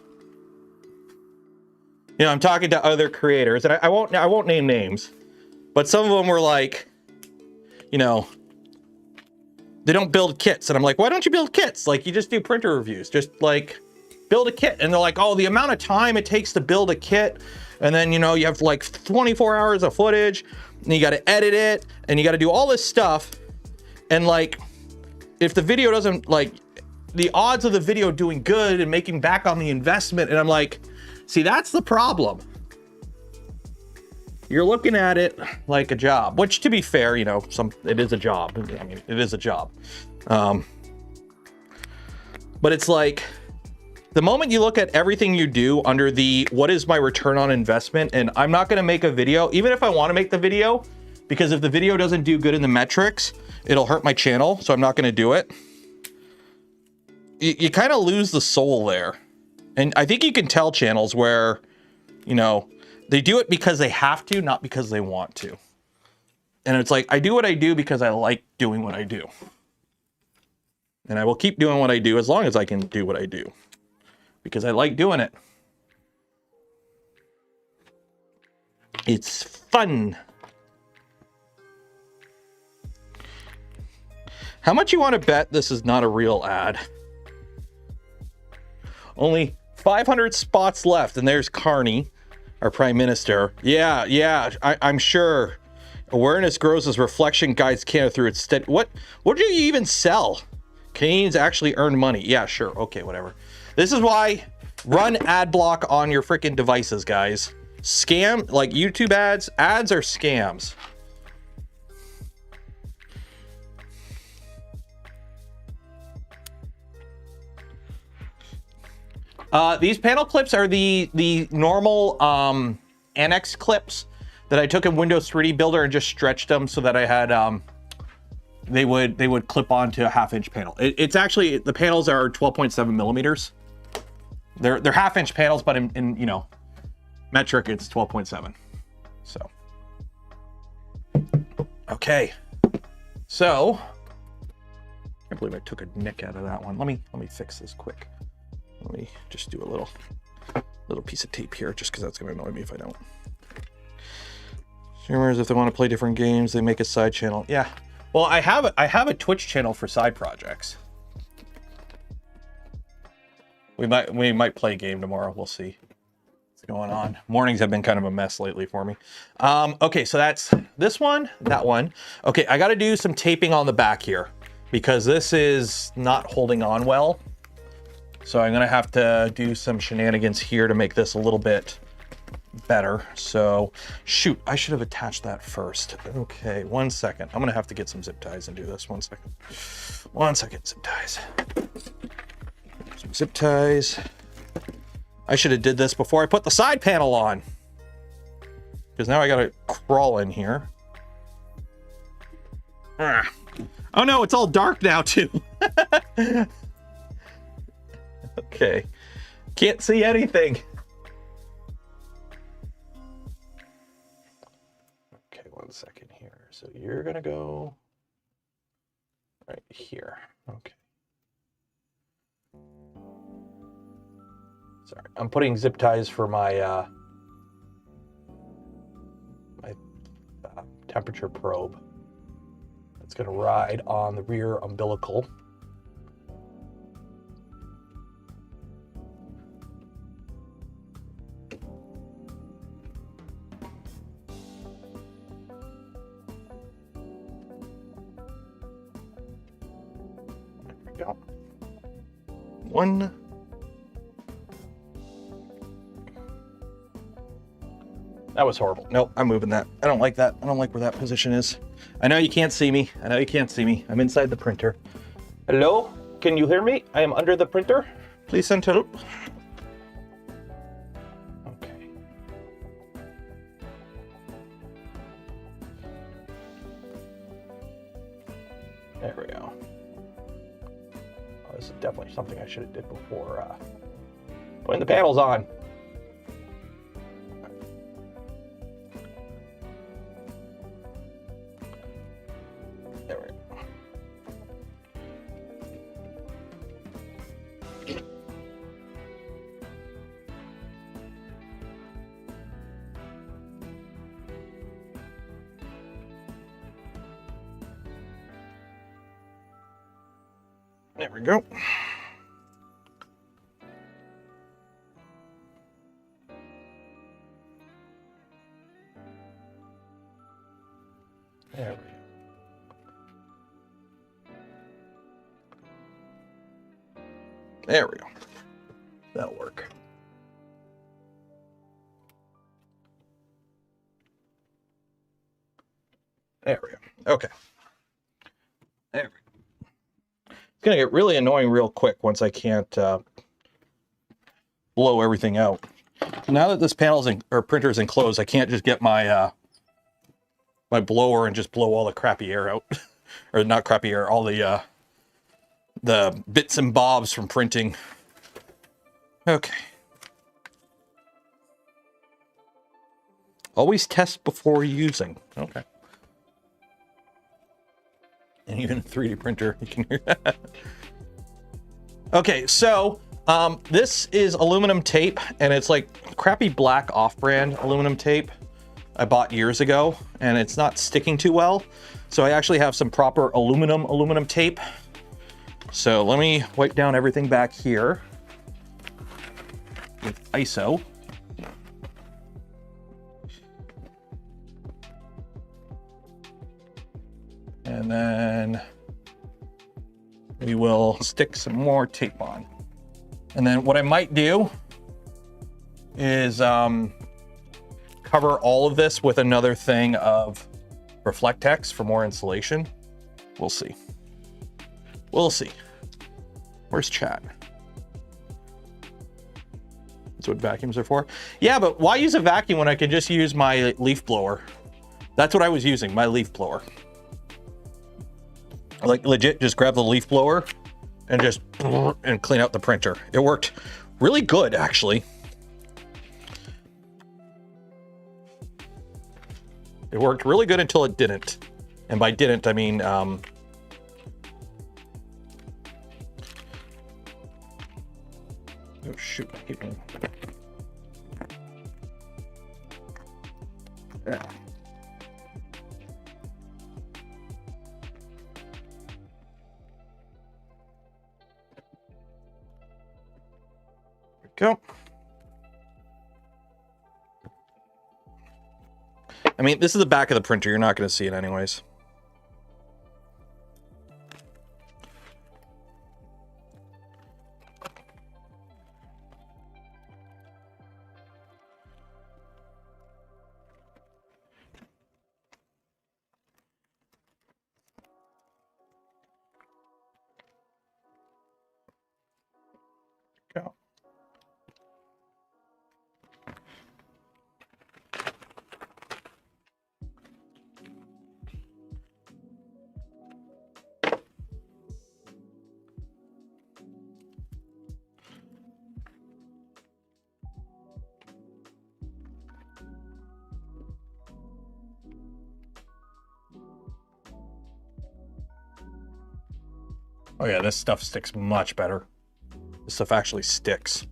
You know, I'm talking to other creators, and I won't name names, but some of them were like, you know, they don't build kits, and I'm like, why don't you build kits? Like, you just do printer reviews, just like build a kit. And they're like, oh, the amount of time it takes to build a kit, and then, you know, you have like 24 hours of footage, and you got to edit it, and you got to do all this stuff, and like, if the video doesn't, like, the odds of the video doing good and making back on the investment, and I'm like, see, that's the problem. You're looking at it like a job, which, to be fair, you know, it is a job. I mean, it is a job. But it's like, the moment you look at everything you do under the, what is my return on investment? And I'm not going to make a video, even if I want to make the video, because if the video doesn't do good in the metrics, it'll hurt my channel. So I'm not going to do it. You kind of lose the soul there. And I think you can tell channels where, you know, they do it because they have to, not because they want to. And it's like, I do what I do because I like doing what I do. And I will keep doing what I do as long as I can do what I do. Because I like doing it. It's fun. How much you want to bet this is not a real ad? Only 500 spots left, and there's Carney, our Prime Minister. Yeah, I'm sure. Awareness grows as reflection guides Canada through its steady. What do you even sell? Canadians actually earn money. Yeah, sure. Okay, whatever. This is why run ad block on your freaking devices, guys. Scam, like YouTube ads are scams. These panel clips are the normal annex clips that I took in Windows 3D Builder and just stretched them so that I had they would clip onto a 1/2-inch panel. It's actually, the panels are 12.7 millimeters. They're 1/2-inch panels, but in you know, metric it's 12.7. So okay, so I can't believe I took a nick out of that one. Let me fix this quick. Let me just do a little piece of tape here, just because that's going to annoy me if I don't. Streamers, if they want to play different games, they make a side channel. Yeah. Well, I have a Twitch channel for side projects. We might play a game tomorrow. We'll see what's going on. Mornings have been kind of a mess lately for me. Okay, so that's this one, that one. Okay, I got to do some taping on the back here because this is not holding on well. So I'm gonna have to do some shenanigans here to make this a little bit better. So shoot, I should have attached that first. Okay, 1 second. I'm gonna have to get some zip ties and do this. 1 second. 1 second, zip ties. Some zip ties. I should have did this before I put the side panel on, because now I gotta crawl in here. Oh no, it's all dark now too. Okay, can't see anything. Okay, 1 second here. So you're gonna go right here. Okay. Sorry, I'm putting zip ties for my temperature probe. It's gonna ride on the rear umbilical. Go. One. That was horrible. Nope, I'm moving that. I don't like that. I don't like where that position is. I know you can't see me. I know you can't see me. I'm inside the printer. Hello? Can you hear me? I am under the printer. Please enter. Okay. There we go. This is definitely something I should have did before putting the panels on. There we go. There we go. There we go. There we go. That'll work. There we go. Okay. There we go. It's going to get really annoying real quick once I can't blow everything out. Now that this panel's or printer's enclosed, I can't just get my my blower and just blow all the crappy air out. Or not crappy air, all the bits and bobs from printing. Okay. Always test before using. Okay. And even a 3D printer, you can hear that. Okay, so this is aluminum tape, and it's like crappy black off-brand aluminum tape I bought years ago, and it's not sticking too well. So I actually have some proper aluminum tape. So let me wipe down everything back here with ISO. And then we will stick some more tape on. And then what I might do is cover all of this with another thing of Reflectex for more insulation. We'll see. We'll see. Where's chat? That's what vacuums are for. Yeah, but why use a vacuum when I can just use my leaf blower? That's what I was using, my leaf blower. Like legit, just grab the leaf blower and just and clean out the printer. It worked really good, actually. It worked really good until it didn't. And by didn't, I mean, oh shoot, I keep doing. Yeah. Go. I mean, this is the back of the printer. You're not going to see it anyways. Go. Oh yeah, this stuff sticks much better. This stuff actually sticks.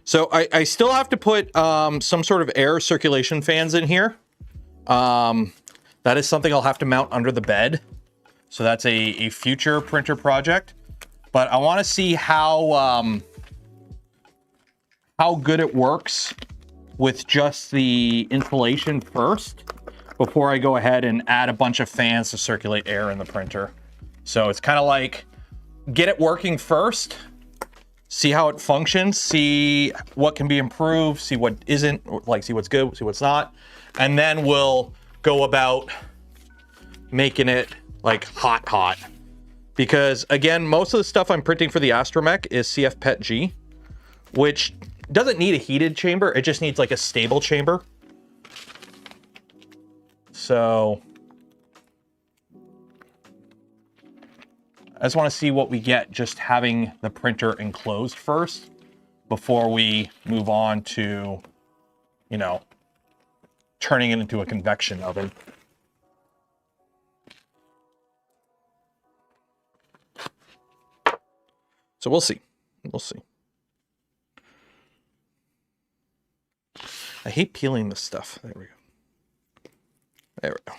So I still have to put some sort of air circulation fans in here. That is something I'll have to mount under the bed. So that's a future printer project. But I want to see how good it works with just the insulation first before I go ahead and add a bunch of fans to circulate air in the printer. So it's kind of like get it working first, see how it functions, see what can be improved, see what isn't, like see what's good, see what's not, and then we'll go about making it like hot. Because again, most of the stuff I'm printing for the Astromech is CF PET G, which doesn't need a heated chamber, it just needs like a stable chamber. So I just want to see what we get just having the printer enclosed first before we move on to, you know, turning it into a convection oven. So we'll see. We'll see. I hate peeling this stuff. There we go. There we go.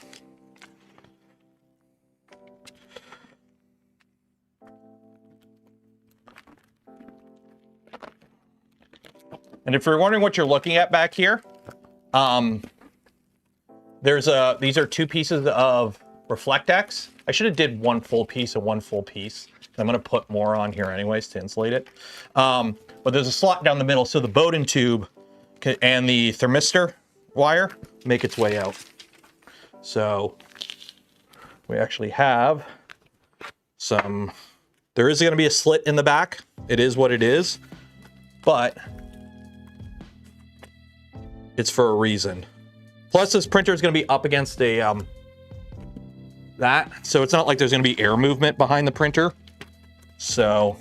And if you're wondering what you're looking at back here, these are 2 pieces of Reflectex. I should have did 1 full piece and 1 full piece. I'm going to put more on here anyways to insulate it. But there's a slot down the middle, so the Bowden tube and the thermistor wire make its way out. So we actually have some, there is going to be a slit in the back. It is what it is, but it's for a reason. Plus this printer is going to be up against a, so it's not like there's going to be air movement behind the printer. So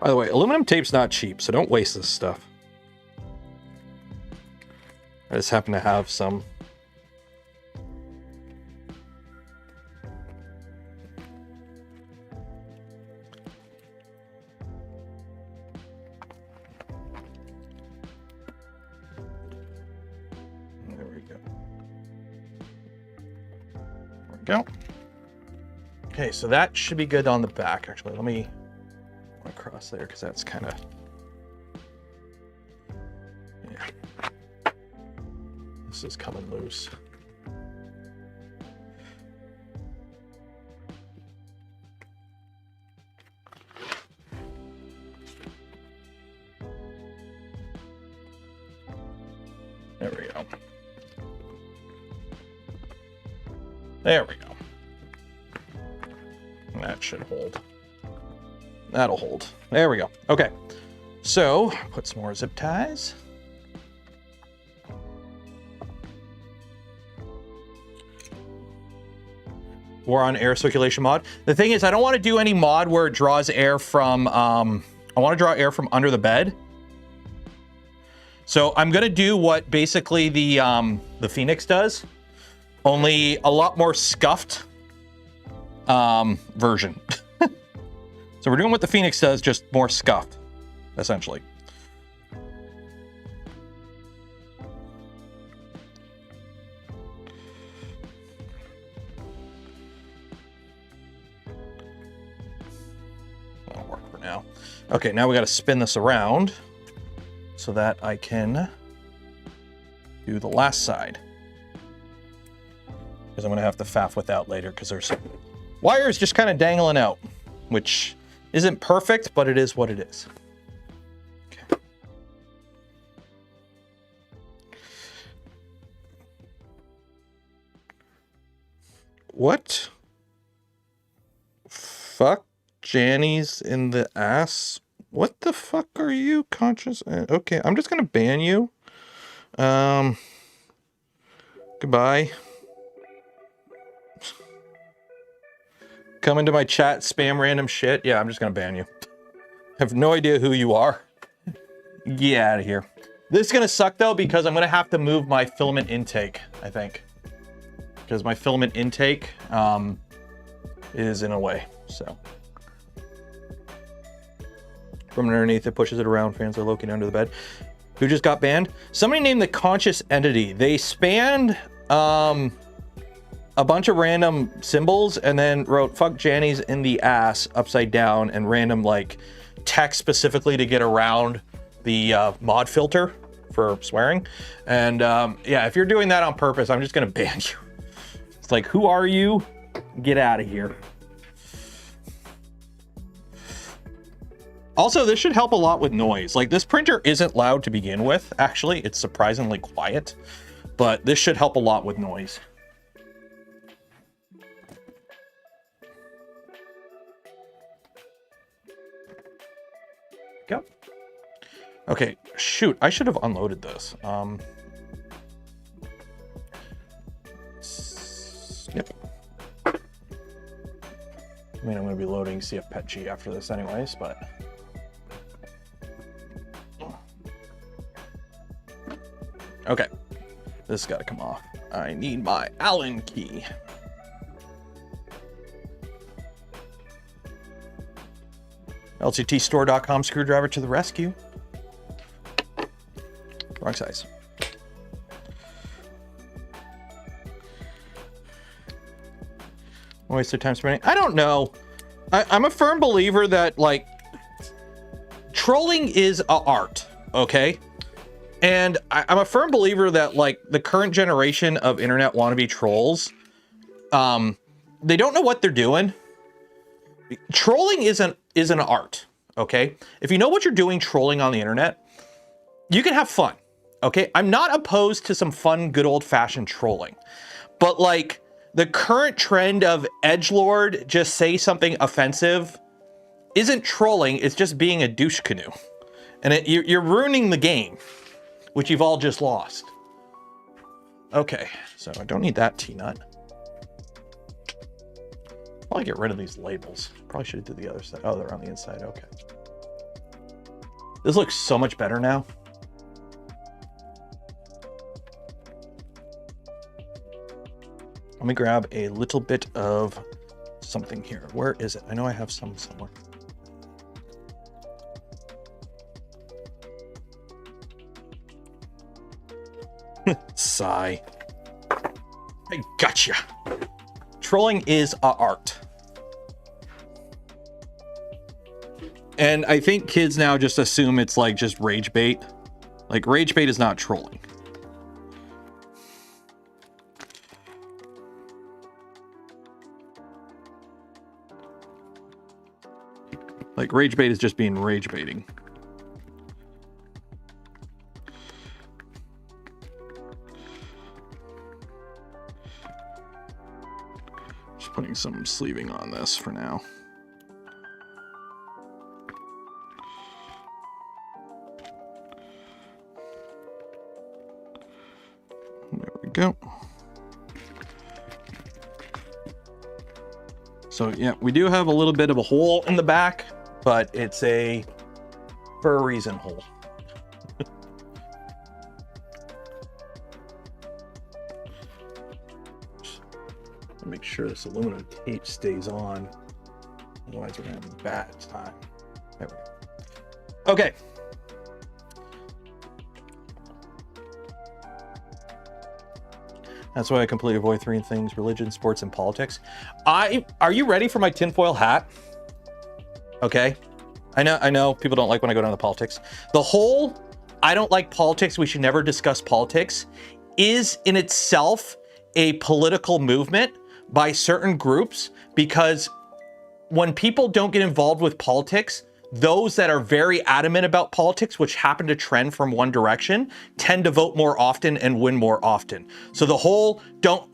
by the way, aluminum tape's not cheap, so don't waste this stuff. I just happen to have some. There we go. There we go. Okay, so that should be good on the back. Actually, let me across there because that's kind of, yeah. This is coming loose. There we go. There we go. That should hold. That'll hold. There we go. Okay. So, put some more zip ties. We're on air circulation mod. The thing is, I don't want to do any mod where it draws air from, I want to draw air from under the bed. So I'm going to do what basically the Phoenix does, only a lot more scuffed version. So we're doing what the Phoenix does, just more scuffed, essentially. That'll work for now. Okay, now we got to spin this around so that I can do the last side. Because I'm going to have to faff with that later because there's wires just kind of dangling out, which isn't perfect, but it is what it is. Okay. What? Fuck Janny's in the ass? What the fuck are you, conscious? Okay, I'm just gonna ban you. Goodbye. Come into my chat, spam random shit. Yeah, I'm just gonna ban you. I have no idea who you are. Get out of here. This is gonna suck though, because I'm gonna have to move my filament intake, I think. Because my filament intake is in a way, so. From underneath, it pushes it around. Fans are located under the bed. Who just got banned? Somebody named the Conscious Entity. They spanned a bunch of random symbols and then wrote "fuck Janny's in the ass" upside down and random like text specifically to get around the mod filter for swearing. And yeah, if you're doing that on purpose, I'm just gonna ban you. It's like, who are you? Get out of here. Also, this should help a lot with noise. Like, this printer isn't loud to begin with, actually. It's surprisingly quiet, but this should help a lot with noise. Go. Okay, shoot, I should have unloaded this. Yep. I mean, I'm going to be loading CFPetG after this anyways, but... Okay. This has got to come off. I need my Allen key. LCTstore.com screwdriver to the rescue. Wrong size. Waste of time spending. I don't know. I'm a firm believer that, like, trolling is a art, okay? And I'm a firm believer that, like, the current generation of internet wannabe trolls, they don't know what they're doing. Trolling is an art, okay? If you know what you're doing trolling on the internet, you can have fun, okay? I'm not opposed to some fun, good old-fashioned trolling. But, like, the current trend of edgelord, just say something offensive, isn't trolling, it's just being a douche canoe. And you're ruining the game, which you've all just lost. Okay, so I don't need that T-nut. Probably get rid of these labels. Probably should have did the other side. Oh, they're on the inside, okay. This looks so much better now. Let me grab a little bit of something here. Where is it? I know I have some somewhere. Sigh. I gotcha. Trolling is a art. And I think kids now just assume it's like just rage bait. Like, rage bait is not trolling. Like, rage bait is just being rage baiting. Just putting some sleeving on this for now. There we go. So yeah, we do have a little bit of a hole in the back, but it's for a reason hole. Make sure this aluminum tape stays on, otherwise we're gonna have a bad time. There we go. Okay. That's why I completely avoid three things: religion, sports, and politics. Are you ready for my tinfoil hat? Okay. I know people don't like when I go down to politics. The whole, I don't like politics, we should never discuss politics, is in itself a political movement by certain groups, because when people don't get involved with politics, those that are very adamant about politics, which happen to trend from one direction, tend to vote more often and win more often. So the whole,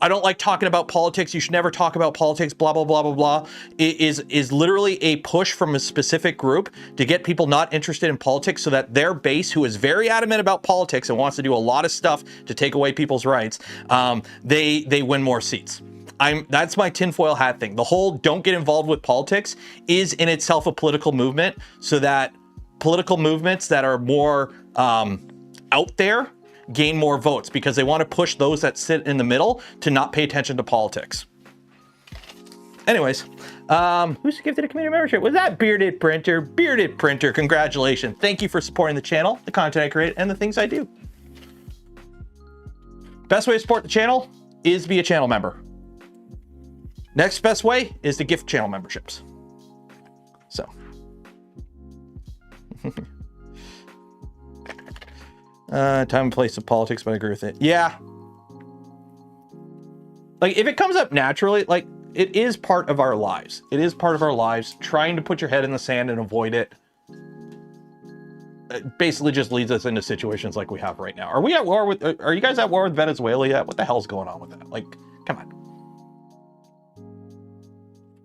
I don't like talking about politics, you should never talk about politics, blah, blah, blah, blah, blah, is literally a push from a specific group to get people not interested in politics, so that their base, who is very adamant about politics and wants to do a lot of stuff to take away people's rights, they win more seats. That's my tinfoil hat thing. The whole don't get involved with politics is in itself a political movement, so that political movements that are more out there gain more votes, because they want to push those that sit in the middle to not pay attention to politics. Anyways, who's gifted a community membership? Was that Bearded Printer? Bearded Printer, congratulations. Thank you for supporting the channel, the content I create, and the things I do. Best way to support the channel is be a channel member. Next best way is to gift channel memberships. So. Time and place of politics, but I agree with it. Yeah. Like, if it comes up naturally, like, it is part of our lives. It is part of our lives. Trying to put your head in the sand and avoid it, it basically just leads us into situations like we have right now. Are we at war with, are you guys at war with Venezuela yet? What the hell's going on with that? Like, come on.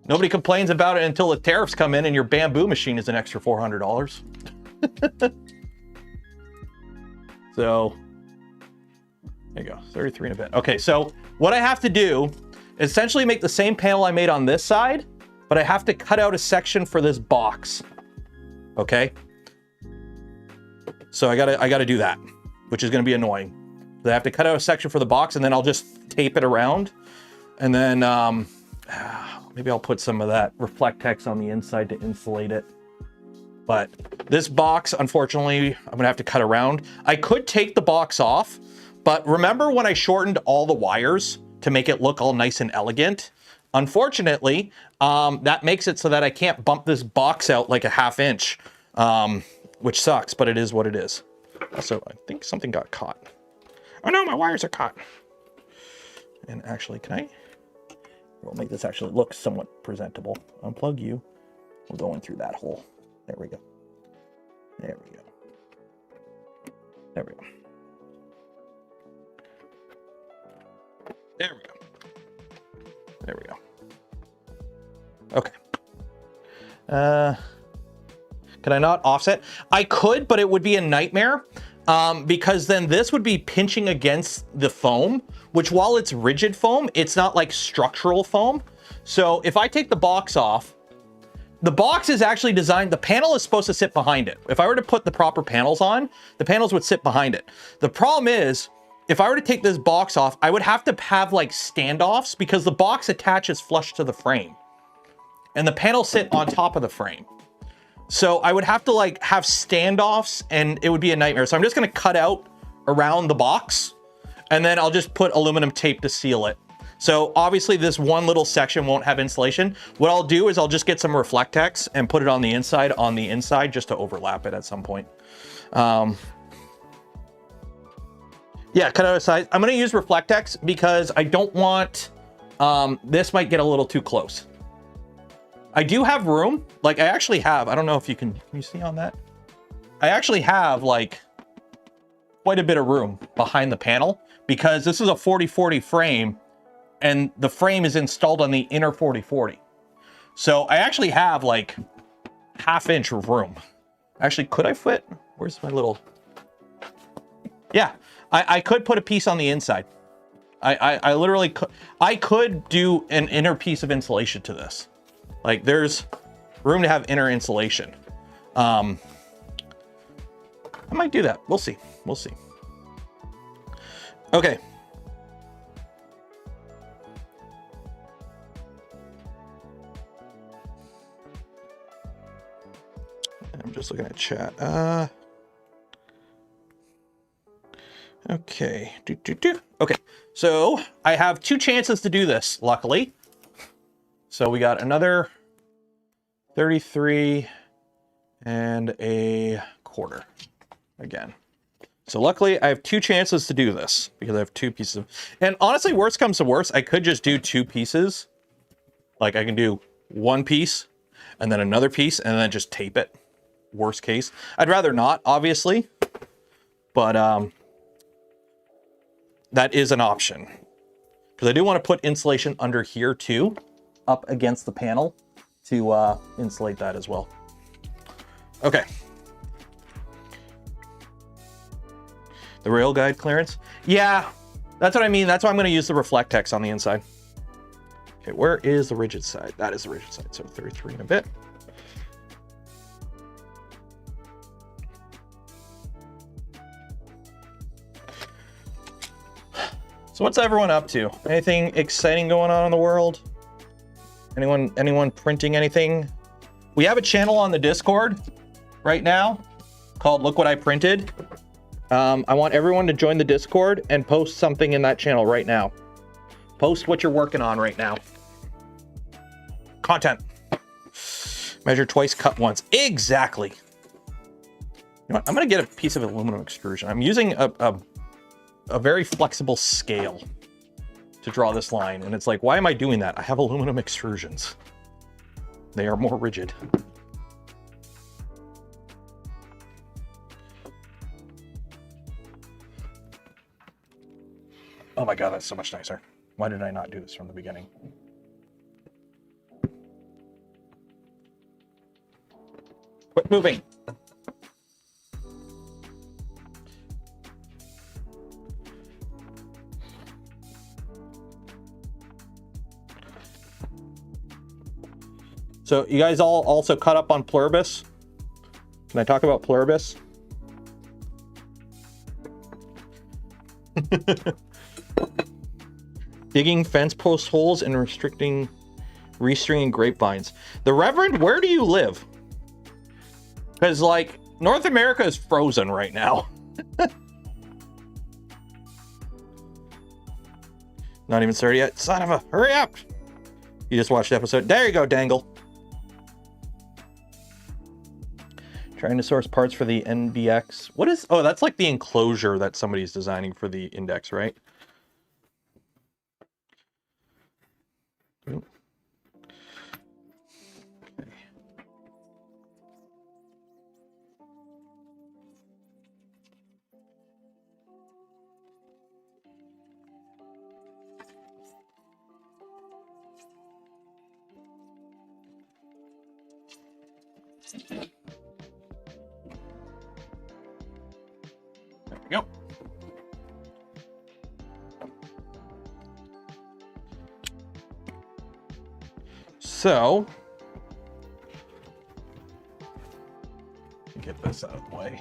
Nobody complains about it until the tariffs come in and your bamboo machine is an extra $400. So, there you go, 33 and a bit. Okay, so what I have to do is essentially make the same panel I made on this side, but I have to cut out a section for this box. Okay? So I gotta do that, which is gonna be annoying, I have to cut out a section for the box, and then I'll just tape it around. And then maybe I'll put some of that Reflectex on the inside to insulate it. But this box, unfortunately, I'm gonna have to cut around. I could take the box off, but remember when I shortened all the wires to make it look all nice and elegant? Unfortunately, that makes it so that I can't bump this box out like a 1/2 inch, which sucks, but it is what it is. Also, I think something got caught. Oh no, my wires are caught. And actually, we'll make this actually look somewhat presentable. Unplug you. We'll go in through that hole. There we go. There we go. There we go. There we go. There we go. Okay. Can I not offset? I could, but it would be a nightmare because then this would be pinching against the foam, which while it's rigid foam, it's not like structural foam. So if I take the box off, the box is actually designed, the panel is supposed to sit behind it. If I were to put the proper panels on, the panels would sit behind it. The problem is, if I were to take this box off, I would have to have like standoffs because the box attaches flush to the frame and the panels sit on top of the frame. So I would have to like have standoffs and it would be a nightmare. So I'm just gonna cut out around the box and then I'll just put aluminum tape to seal it. So obviously this one little section won't have insulation. What I'll do is I'll just get some Reflectex and put it on the inside just to overlap it at some point. Yeah, cut out a size. I'm gonna use Reflectex because I don't want, this might get a little too close. I do have room, like I actually have, I don't know if you can you see on that? I actually have like quite a bit of room behind the panel because this is a 40/40 frame and the frame is installed on the inner 40/40. So I actually have like 1/2 inch of room. Actually, could I fit? Where's my little, yeah, I could put a piece on the inside. I literally could, I could do an inner piece of insulation to this. Like there's room to have inner insulation. I might do that. We'll see. We'll see. Okay. I'm just looking at chat. Okay. Okay. So I have 2 chances to do this, luckily. So we got another 33 and a quarter again. So luckily I have 2 chances to do this because I have 2 pieces of, and honestly, worst comes to worst, I could just do 2 pieces. Like I can do 1 piece and then another piece and then just tape it. Worst case. I'd rather not, obviously, but that is an option because I do want to put insulation under here too, up against the panel to insulate that as well. Okay. The rail guide clearance. Yeah, that's what I mean. That's why I'm going to use the Reflectex on the inside. Okay, where is the rigid side? That is the rigid side. So 33 and a bit. So what's everyone up to? Anything exciting going on in the world? Anyone printing anything? We have a channel on the Discord right now called Look What I Printed. I want everyone to join the Discord and post something in that channel right now. Post what you're working on right now. Content. Measure twice, cut once. Exactly. You know what? I'm gonna get a piece of aluminum extrusion. I'm using a very flexible scale to draw this line. And it's like, why am I doing that? I have aluminum extrusions. They are more rigid. Oh my God, that's so much nicer. Why did I not do this from the beginning? Quit moving. So you guys all also cut up on Pluribus? Can I talk about Pluribus? Digging fence post holes and restringing grapevines. The Reverend, where do you live? Because, like, North America is frozen right now. Not even started yet. Son of a, hurry up. You just watched the episode. There you go, Dangle. Trying to source parts for the NBX. What is, oh, that's like the enclosure that somebody's designing for the index, right? Ooh. Okay. There we go. So, get this out of the way.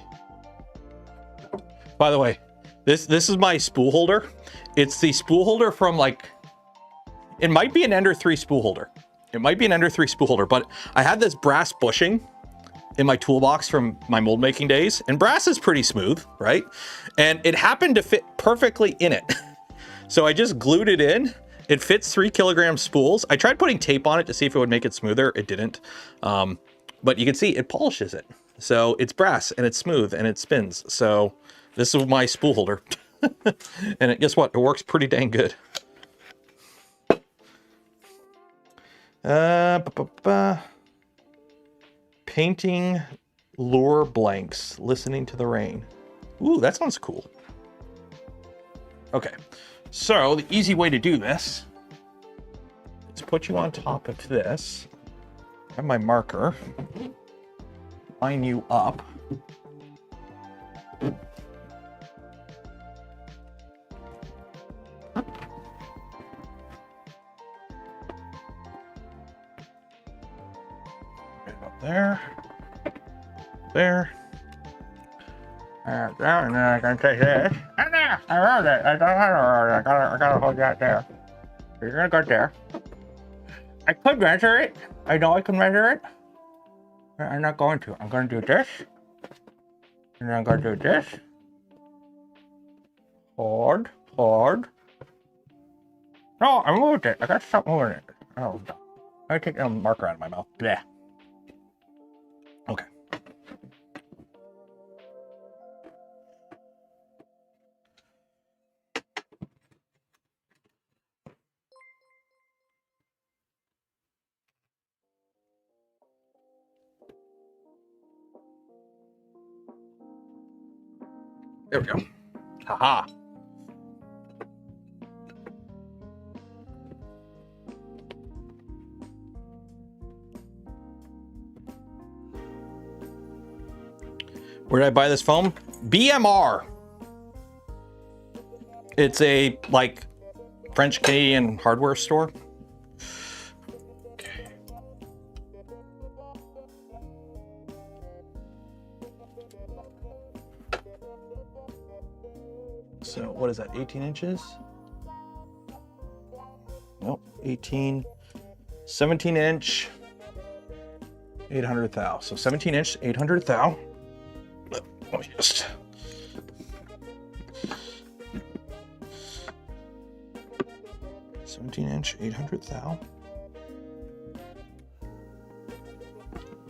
By the way, this is my spool holder. It's the spool holder from, like, it might be an Ender 3 spool holder. It might be an Ender 3 spool holder, but I had this brass bushing in my toolbox from my mold making days, and brass is pretty smooth, right? And it happened to fit perfectly in it. So I just glued it in. It fits 3 kilogram spools. I tried putting tape on it to see if it would make it smoother. It didn't. But you can see it polishes it. So it's brass and it's smooth and it spins. So this is my spool holder. And guess what? It works pretty dang good. Painting lure blanks, listening to the rain. Ooh, that sounds cool. Okay, so the easy way to do this is put you on top of this. I have my marker. Line you up. There, there, and then I can take this. And there, I wrote it. I gotta hold that there. You're gonna go there. I could measure it. I know I can measure it. But I'm not going to. I'm gonna do this, and then I'm gonna do this. Hold, hold. No, I moved it. I got to stop moving it. Oh, no. I take a marker out of my mouth. Bleh. Okay. There we go. Haha. Where did I buy this foam? BMR. It's a, like, French Canadian hardware store. Okay. So what is that, 18 inches? Nope, 18, 17 inch, 800 thou. So 17 inch, 800 thou. Let me just. (17-inch, 800 thou).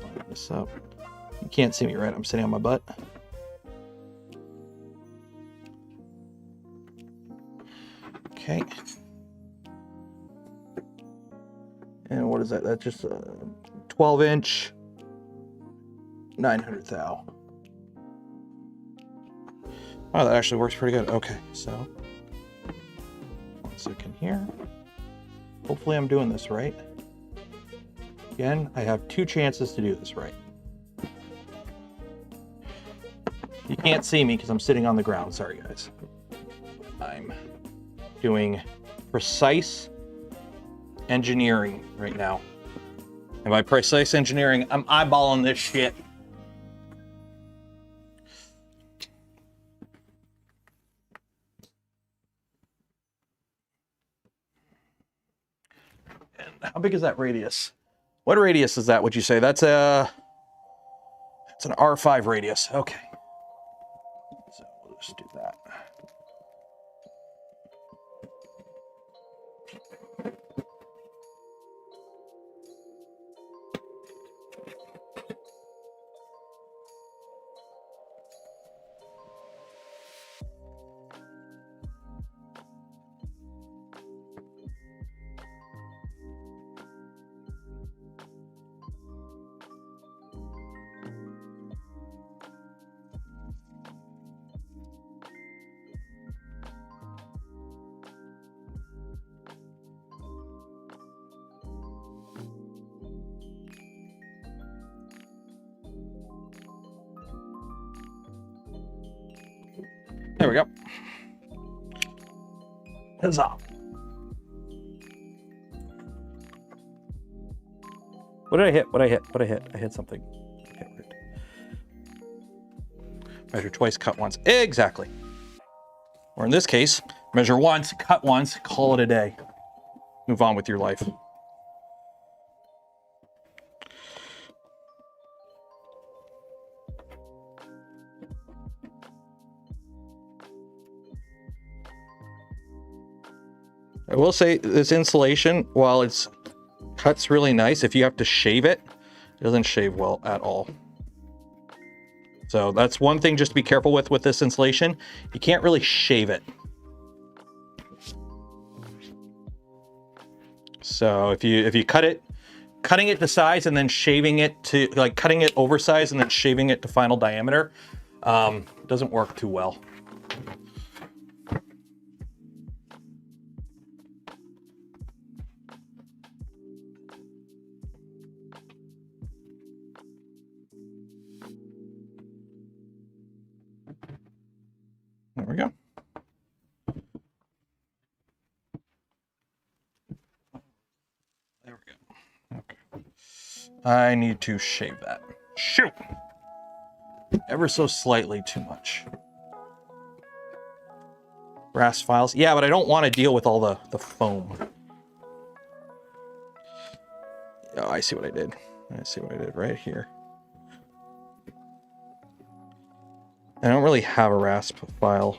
Line this up. You can't see me, right? I'm sitting on my butt. Okay. And what is that? That's just a 12-inch, 900 thou. Oh, that actually works pretty good. Okay, so 1 second here. Hopefully I'm doing this right. Again, I have 2 chances to do this right. You can't see me because I'm sitting on the ground. Sorry, guys. I'm doing precise engineering right now. And by precise engineering, I'm eyeballing this shit. How big is that radius? What radius is that, would you say? That's an R5 radius. Okay. So we'll just do that. There we go. Huzzah. What did I hit? What did I hit? What did I hit? I hit something. Okay, right. Measure twice, cut once. Exactly. Or in this case, measure once, cut once, call it a day. Move on with your life. I will say this insulation, while it's cuts really nice, if you have to shave it, it doesn't shave well at all. So that's one thing just to be careful with this insulation. You can't really shave it. So if you cutting it to size and then shaving it to, like cutting it oversized and then shaving it to final diameter, doesn't work too well. There we go. There we go. Okay. I need to shave that. Shoot! Ever so slightly too much. Brass files. Yeah, but I don't want to deal with all the foam. Oh, I see what I did. I see what I did right here. I don't really have a rasp file.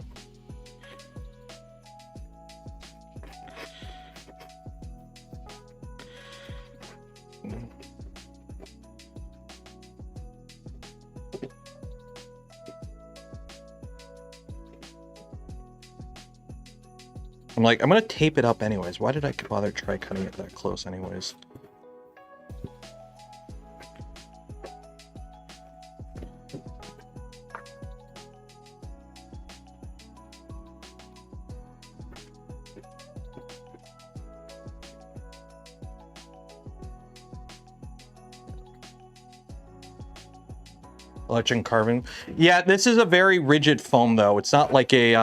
I'm like, I'm gonna tape it up anyways. Why did I bother try cutting it that close anyways? Electric carving. Yeah, this is a very rigid foam though. It's not like a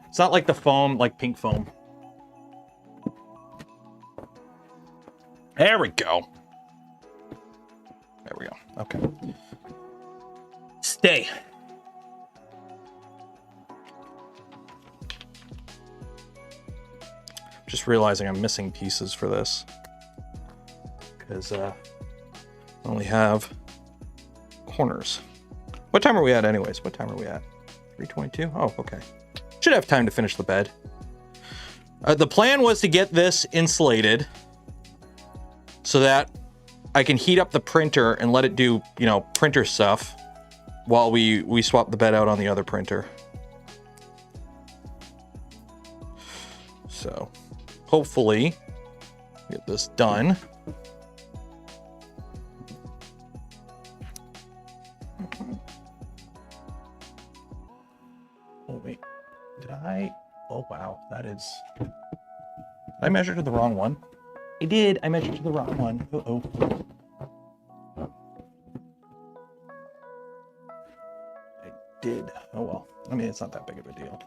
it's not like the foam, like pink foam. There we go. There we go. Okay. Stay. Just realizing I'm missing pieces for this. Because I only have corners. What time are we at anyways? What time are we at? 3:22? Oh, okay. Should have time to finish the bed. The plan was to get this insulated so that I can heat up the printer and let it do, you know, printer stuff while we swap the bed out on the other printer. So hopefully get this done. Oh wait, did I? Oh wow, that is. Did I measure to the wrong one? I did. I measured to the wrong one. Uh-oh. I did. Oh well. I mean, it's not that big of a deal.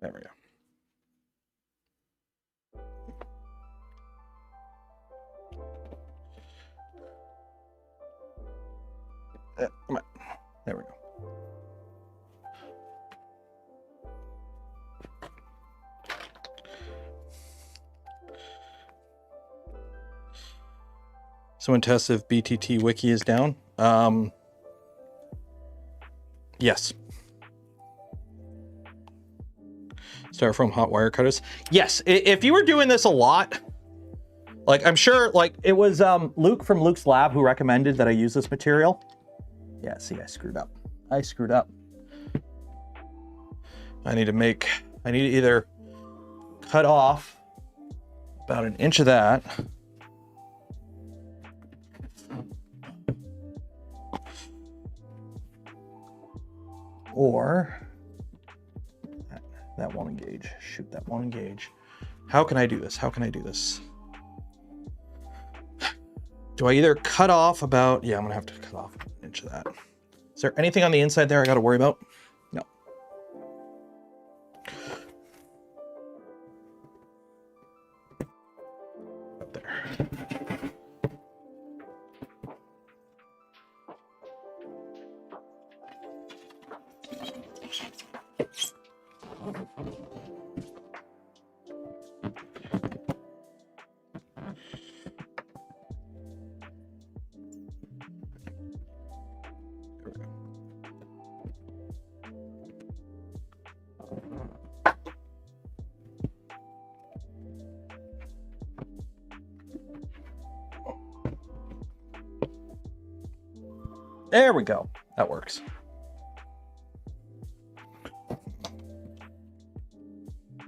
There we go. Come on. Someone tests if BTT wiki is down. Yes. Styrofoam hot wire cutters. Yes, if you were doing this a lot, like I'm sure, like it was Luke from Luke's Lab who recommended that I use this material. Yeah, see, I screwed up. I screwed up. I need to either cut off about 1 inch of that. Or that won't engage. Shoot, that won't engage. How can I do this? How can I do this? Do I either cut off about, yeah, I'm gonna have to cut off 1 inch of that. Is there anything on the inside there I gotta worry about? No. Up there. There we go. That works.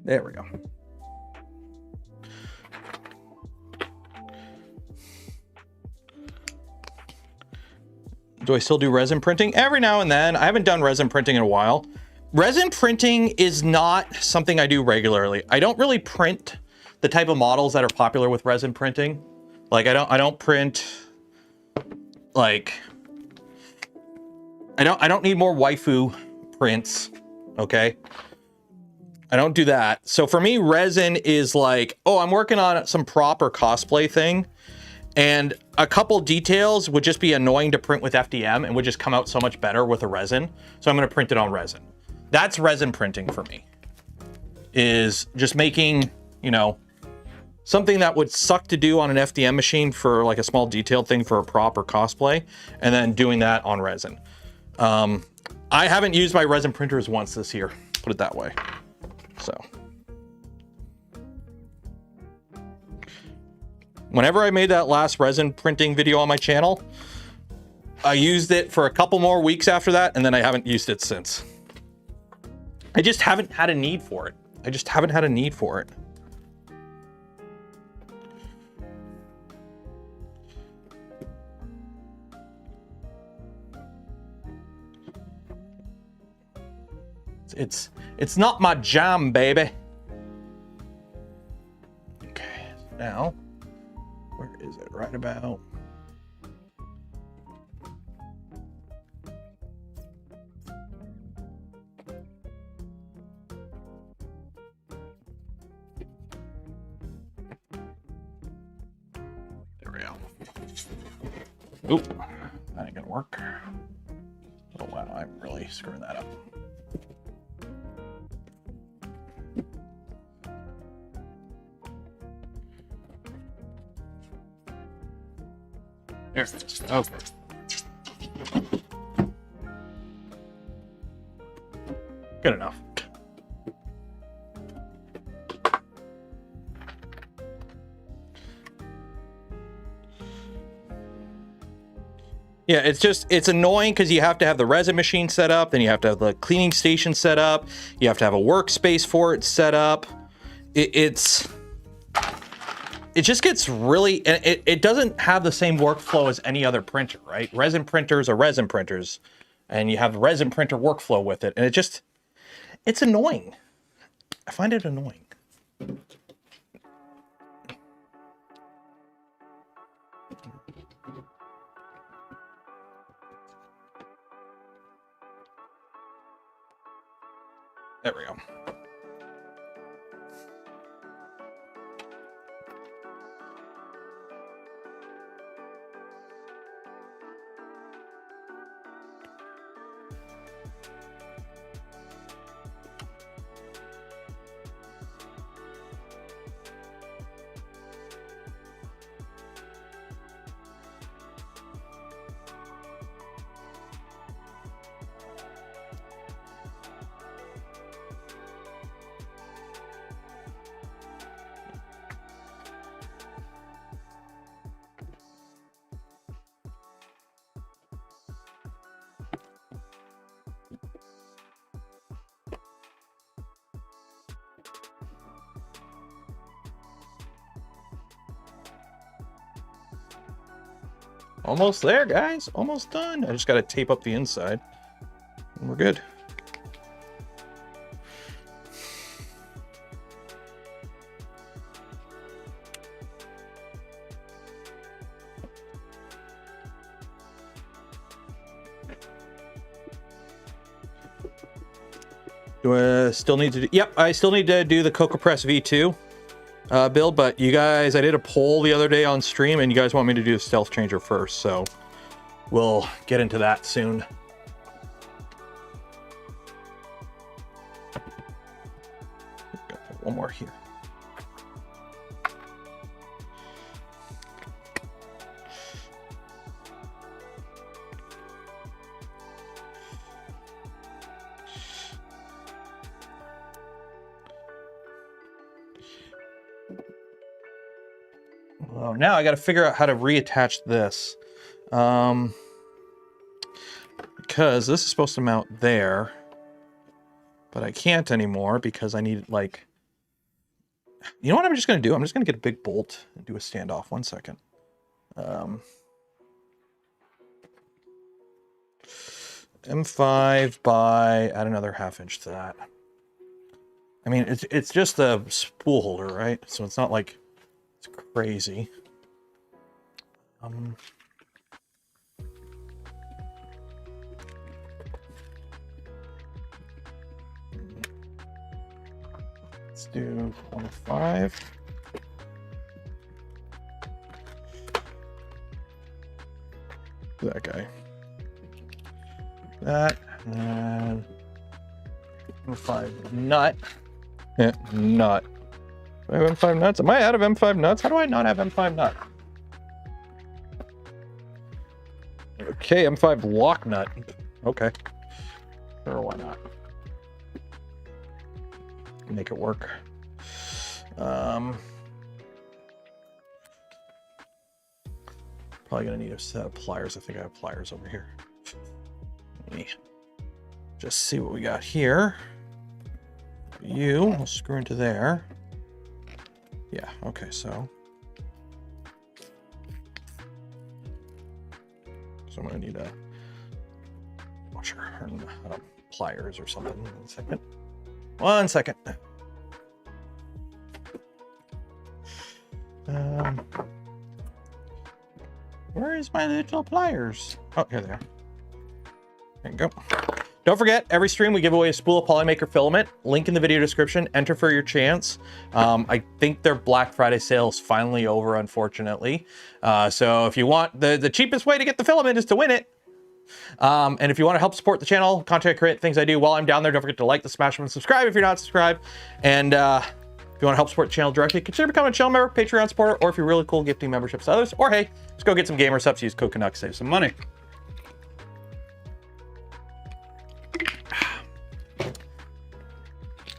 There we go. Do I still do resin printing? Every now and then. I haven't done resin printing in a while. Resin printing is not something I do regularly. I don't really print the type of models that are popular with resin printing. Like I don't print like I don't need more waifu prints, okay? I don't do that. So for me, resin is like, oh, I'm working on some prop or cosplay thing, and a couple details would just be annoying to print with FDM and would just come out so much better with a resin. So I'm gonna print it on resin. That's resin printing for me, is just making, you know, something that would suck to do on an FDM machine for like a small detailed thing for a prop or cosplay, and then doing that on resin. I haven't used my resin printers once this year, put it that way. So whenever I made that last resin printing video on my channel, I used it for a couple more weeks after that, and then I haven't used it since. I just haven't had a need for it. I just haven't had a need for it. It's not my jam, baby. Okay, now, where is it? Right about. There we go. Oop, that ain't gonna work. Oh wow, I'm really screwing that up. There. Okay. Good enough. Yeah, it's annoying because you have to have the resin machine set up, then you have to have the cleaning station set up, you have to have a workspace for it set up. It just gets really, it doesn't have the same workflow as any other printer, right? Resin printers are resin printers, and you have the resin printer workflow with it, and it's annoying. I find it annoying. There we go. Almost there, guys. Almost done. I just got to tape up the inside. And we're good. Do I still need to do... Yep, I still need to do the CocoaPress V2 build, but you guys, I did a poll the other day on stream, and you guys want me to do the Stealth Changer first, so we'll get into that soon. One more here. Oh, now I got to figure out how to reattach this. Because this is supposed to mount there, but I can't anymore because I need, like, you know what I'm just going to do? I'm just going to get a big bolt and do a standoff. 1 second. M5 by, add another 1/2 inch to that. I mean, it's just a spool holder, right? So it's not like it's crazy. Let's do 25. That guy. That, and 5 nut. Yeah, nut. Do I have M5 nuts? Am I out of M5 nuts? How do I not have M5 nut? Okay, M5 lock nut. Okay. Sure, why not? Make it work. Probably gonna need a set of pliers. I think I have pliers over here. Let me just see what we got here. We'll screw into there. Yeah, okay, so I'm gonna need a washer and pliers or something. 1 second. 1 second. Where is my little pliers? Oh, here they are. There you go. Don't forget, every stream we give away a spool of Polymaker filament. Link in the video description. Enter for your chance. I think their Black Friday sale is finally over, unfortunately. So if you want, the cheapest way to get the filament is to win it. And if you want to help support the channel, content create things I do while I'm down there, don't forget to like the smash button, subscribe if you're not subscribed. And if you want to help support the channel directly, consider becoming a channel member, Patreon supporter, or if you're really cool, gifting memberships to others. Or hey, just go get some gamer subs, use code Canuck, save some money.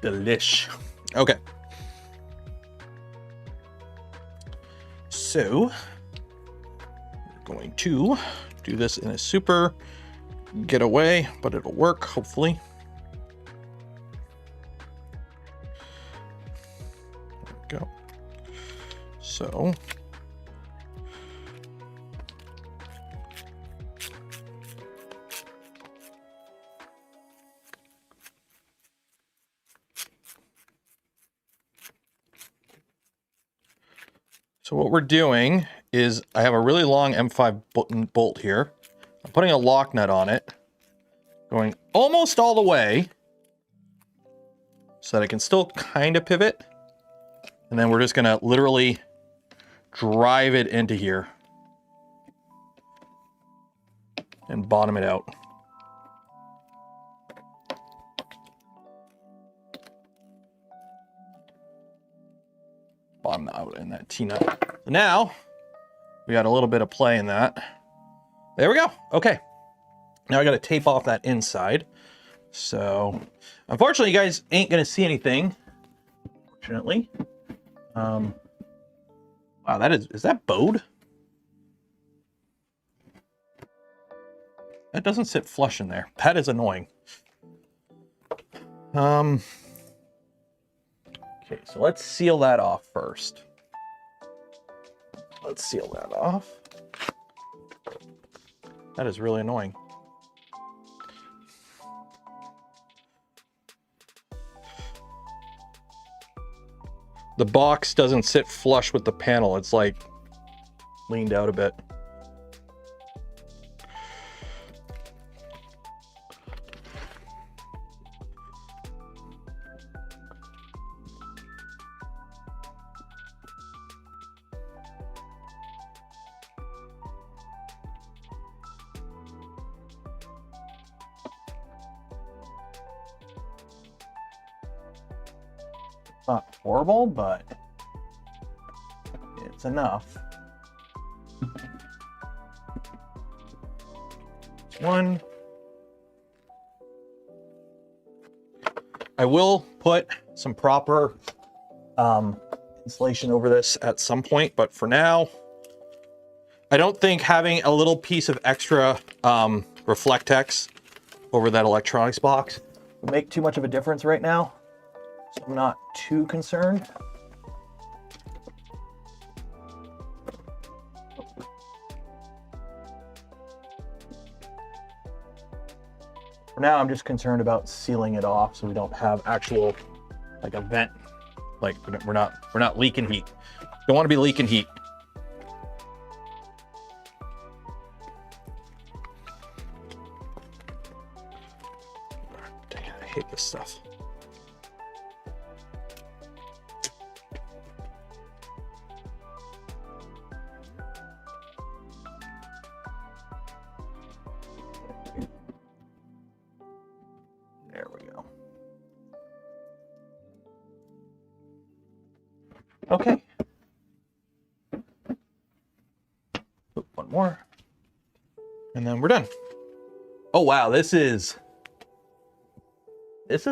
Delish. Okay. So we're going to do this in a super getaway, but it'll work, hopefully. There we go. So what we're doing is I have a really long M5 bolt here. I'm putting a lock nut on it, going almost all the way so that I can still kind of pivot. And then we're just gonna literally drive it into here and bottom it out. Bottom out in that T-nut. So now we got a little bit of play in that. There we go. Okay. Now I got to tape off that inside. So unfortunately, you guys ain't going to see anything. Fortunately. Wow, that is that bowed? That doesn't sit flush in there. That is annoying. Okay, so let's seal that off first. Let's seal that off. That is really annoying. The box doesn't sit flush with the panel. It's like leaned out a bit. Not horrible, but it's enough. One. I will put some proper insulation over this at some point, but for now, I don't think having a little piece of extra Reflectex over that electronics box would make too much of a difference right now. So I'm not too concerned. For now, I'm just concerned about sealing it off so we don't have actual, like a vent. Like we're not leaking heat. Don't want to be leaking heat. Dang it, I hate this stuff. There we go. Okay. One more. And then we're done. Oh wow, this is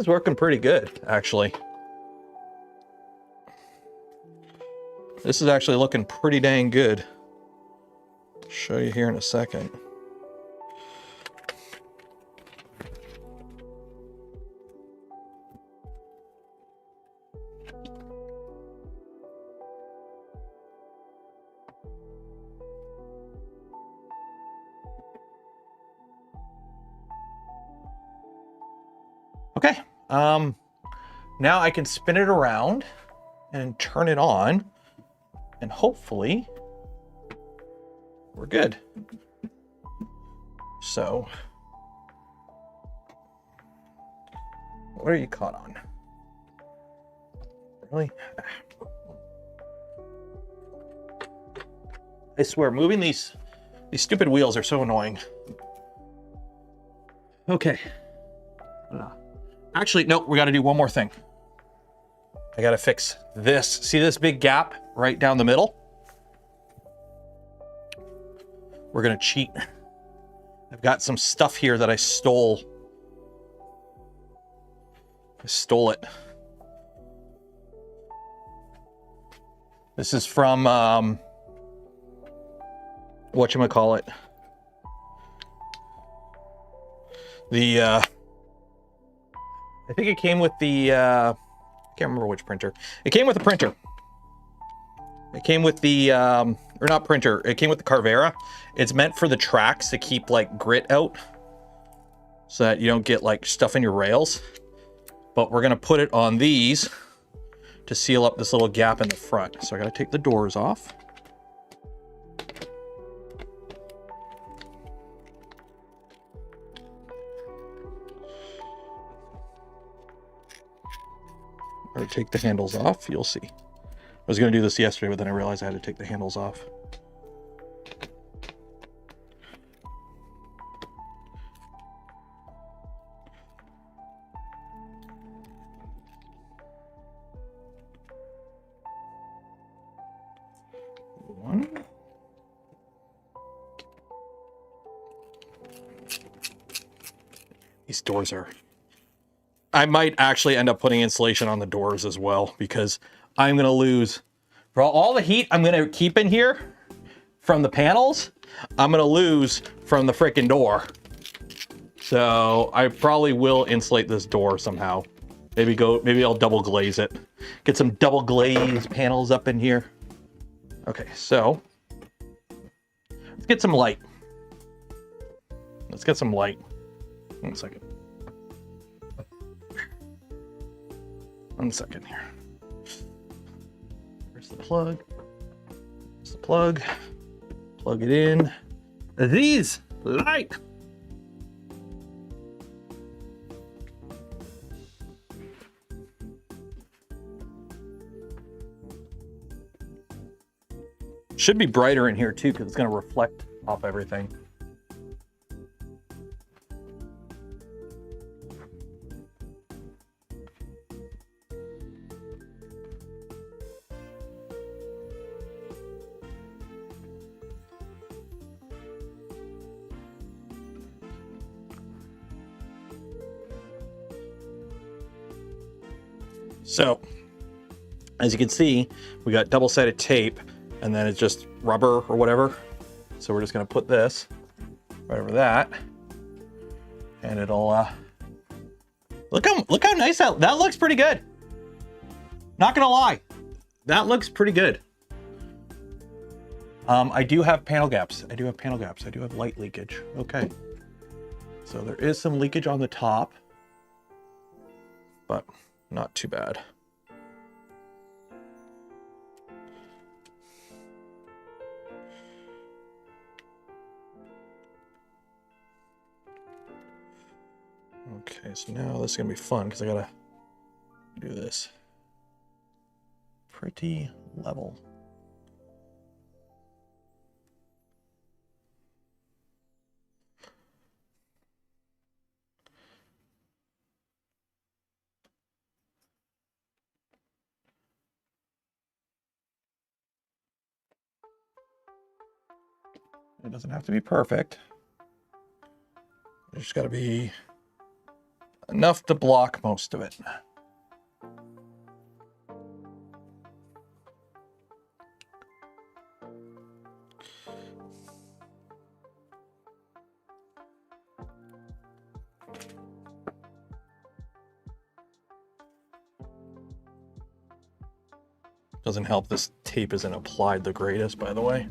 working pretty good, actually. This is actually looking pretty dang good. I'll show you here in a second. Okay, now I can spin it around and turn it on, and hopefully we're good. So, what are you caught on? Really? I swear, moving these stupid wheels are so annoying. Okay. Actually, no, we got to do one more thing. I got to fix this. See this big gap right down the middle? We're going to cheat. I've got some stuff here that I stole. I stole it. This is from, whatchamacallit. I think it came with the, I can't remember which printer. It came with the printer. It came with the, or not printer, it came with the Carvera. It's meant for the tracks to keep like grit out so that you don't get like stuff in your rails. But we're gonna put it on these to seal up this little gap in the front. So I gotta take the doors off. Or take the handles off, you'll see. I was gonna do this yesterday, but then I realized I had to take the handles off. One. These doors are... I might actually end up putting insulation on the doors as well, because I'm going to lose, for all the heat I'm going to keep in here from the panels, I'm going to lose from the frickin' door. So I probably will insulate this door somehow. Maybe I'll double glaze it. Get some double glazed panels up in here. Okay, so let's get some light. Let's get some light. 1 second. 1 second here. Where's the plug? There's the plug. Plug it in. These light. Should be brighter in here too, because it's going to reflect off everything. So, as you can see, we got double-sided tape, and then it's just rubber or whatever. So we're just gonna put this right over that, and it'll look how nice that looks. Pretty good. Not gonna lie, that looks pretty good. I do have panel gaps. I do have light leakage. Okay, so there is some leakage on the top, but not too bad. Okay, so now this is gonna be fun because I gotta do this pretty level. It doesn't have to be perfect. It's just gotta be enough to block most of it. Doesn't help this tape isn't applied the greatest, by the way.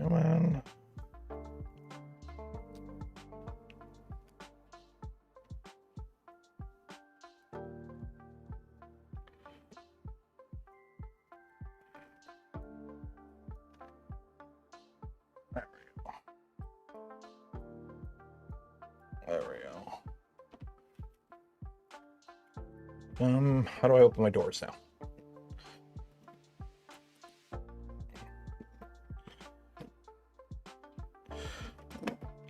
Come on. There we go. How do I open my doors now?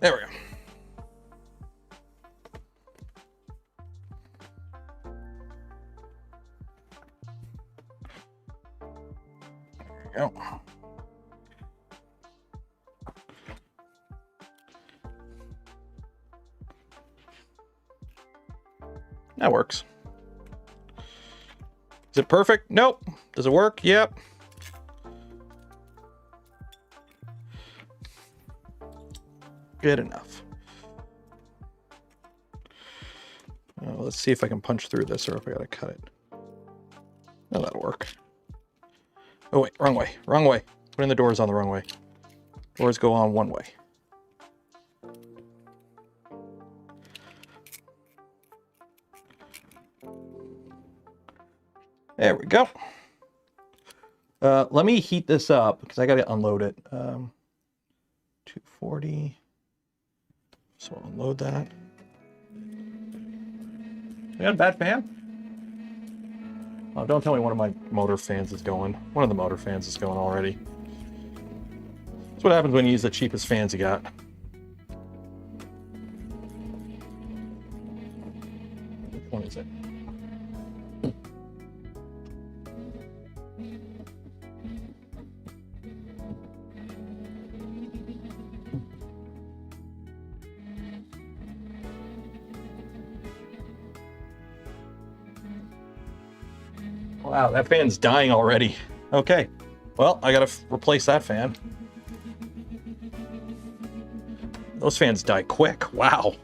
There we go. There we go. That works. Is it perfect? Nope. Does it work? Yep. Good enough. Let's see if I can punch through this or if I gotta cut it. No, that'll work. Oh wait, wrong way, wrong way. Putting the doors on the wrong way. Doors go on one way. There we go. Let me heat this up because I gotta unload it. 240. So I'll unload that. You got a bad fan? Oh, don't tell me one of my motor fans is going. One of the motor fans is going already. That's what happens when you use the cheapest fans you got. Which one is it? Wow, that fan's dying already. Okay, well, I gotta replace that fan. Those fans die quick. Wow.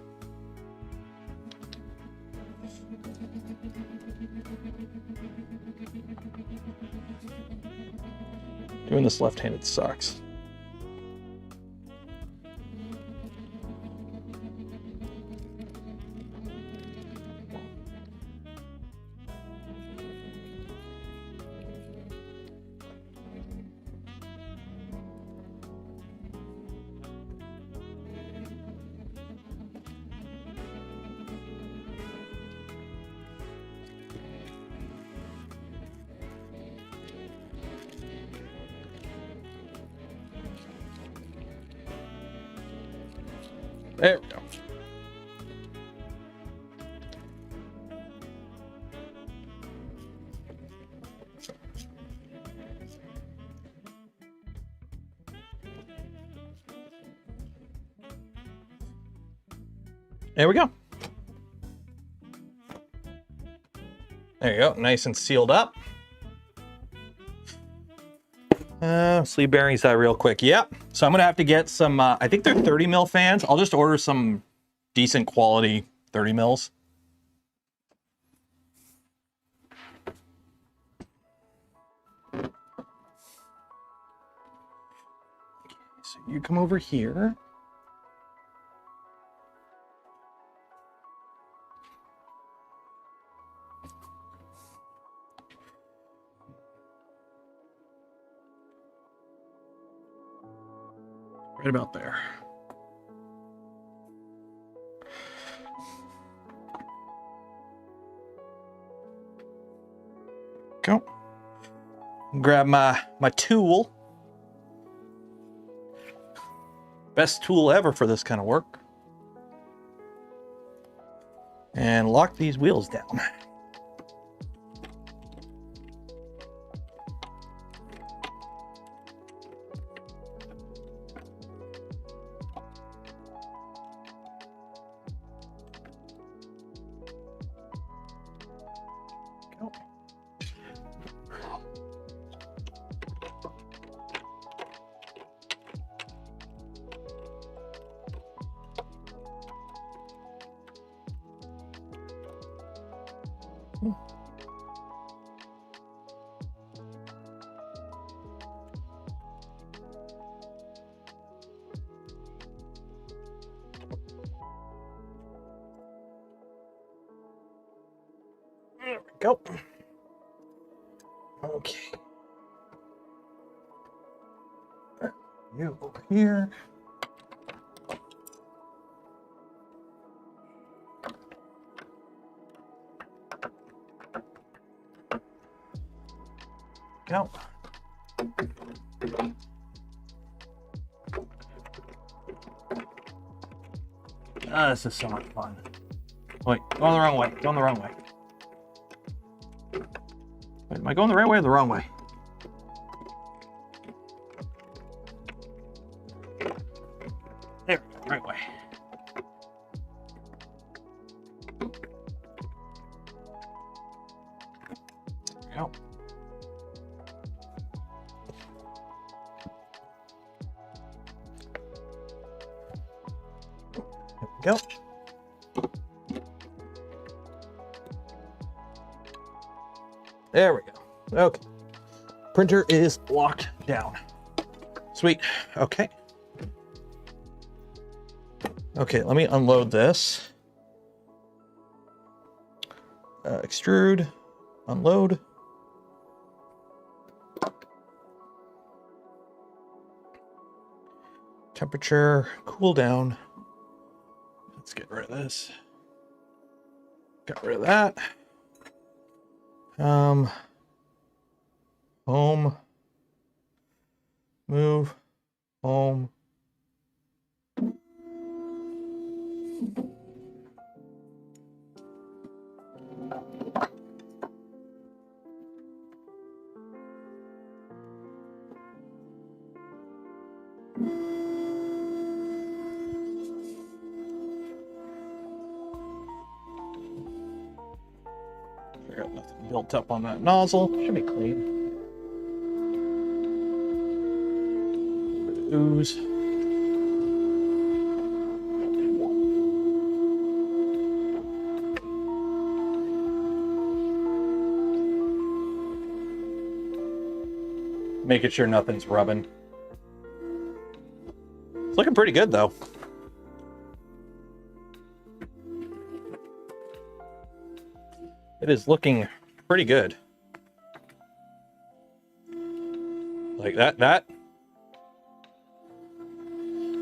Doing this left-handed sucks. There we go. There we go. There you go, nice and sealed up. Sleeve bearings real quick. Yep. So I'm gonna have to get some. I think they're 30 mil fans. I'll just order some decent quality 30 mils. So you come over here. Right about there. Go. Grab my tool. Best tool ever for this kind of work. And lock these wheels down. There we go. Okay. You over here. Go. This is so much fun. Wait, going the wrong way. Going the wrong way. Wait, am I going the right way or the wrong way? There we go, right way. There we go. There we go. There we go. Okay. Printer is locked down. Sweet. Okay. Okay, let me unload this. Extrude, unload. Temperature, cool down. Let's get rid of this. Got rid of that. Home, move, home. I got nothing built up on that nozzle. Should be clean. Ooze. making sure nothing's rubbing. It's looking pretty good though. It is looking pretty good. Like that.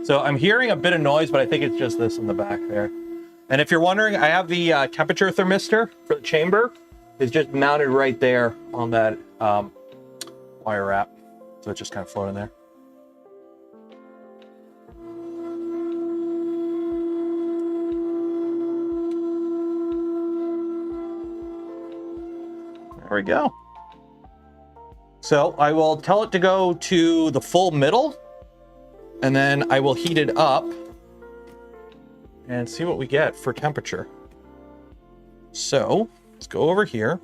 So I'm hearing a bit of noise, but I think it's just this in the back there. And if you're wondering, I have the temperature thermistor for the chamber. It's just mounted right there on that wire wrap. So it's just kind of floating there. There we go. So I will tell it to go to the full middle, and then I will heat it up and see what we get for temperature. So let's go over here.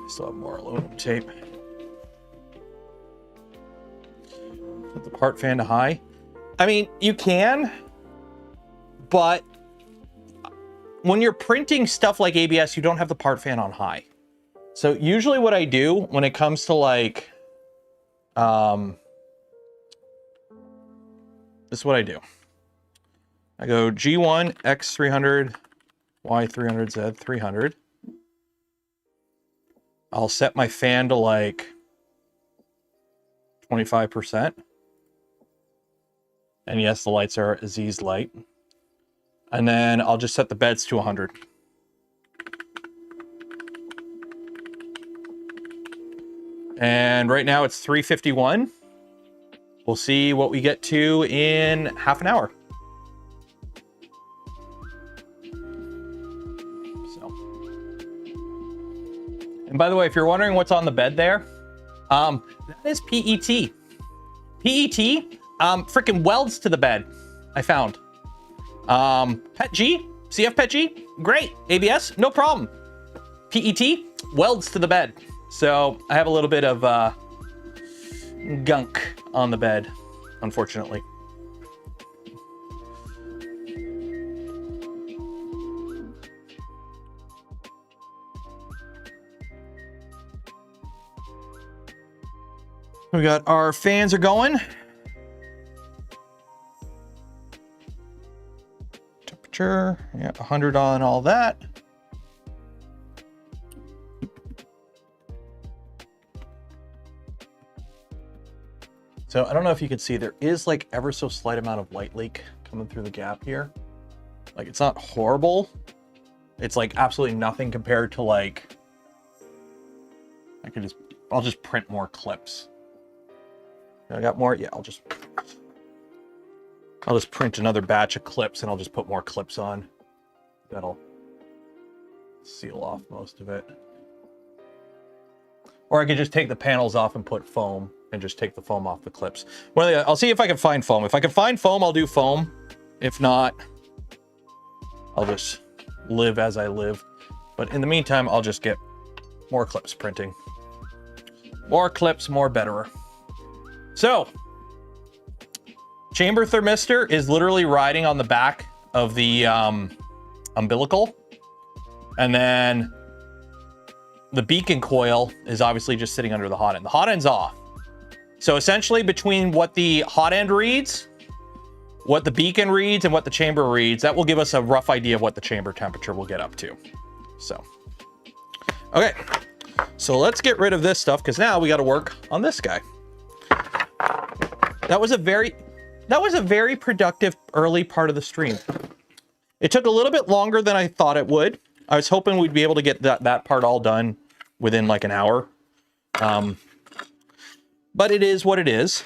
Still have more aluminum tape. Put the part fan to high. I mean, you can, but when you're printing stuff like ABS, you don't have the part fan on high. So usually what I do when it comes to like, this is what I do. I go G1, X300, Y300, Z300. I'll set my fan to like 25%. And yes, the lights are Aziz light. And then I'll just set the beds to 100. And right now it's 351. We'll see what we get to in half an hour. So. And by the way, if you're wondering what's on the bed there, that is PET. PET, freaking welds to the bed, I found. PET G, CF PET G, great. ABS, no problem. PET, welds to the bed. So I have a little bit of gunk on the bed, unfortunately. We got our fans are going. Temperature, yeah, 100 on all that. So I don't know if you can see, there is like ever so slight amount of light leak coming through the gap here. Like it's not horrible. It's like absolutely nothing compared to like, I'll just print more clips. I got more, yeah, I'll just print another batch of clips and I'll just put more clips on. That'll seal off most of it. Or I could just take the panels off and put foam and just take the foam off the clips. Well, I'll see if I can find foam. If I can find foam, I'll do foam. If not, I'll just live as I live. But in the meantime, I'll just get more clips printing. More clips, more betterer. So, chamber thermistor is literally riding on the back of the umbilical. And then the beacon coil is obviously just sitting under the hot end. The hot end's off. So essentially between what the hot end reads, what the beacon reads, and what the chamber reads, that will give us a rough idea of what the chamber temperature will get up to. So, okay. So let's get rid of this stuff because now we got to work on this guy. That was a very productive early part of the stream. It took a little bit longer than I thought it would. I was hoping we'd be able to get that part all done within like an hour. But it is what it is.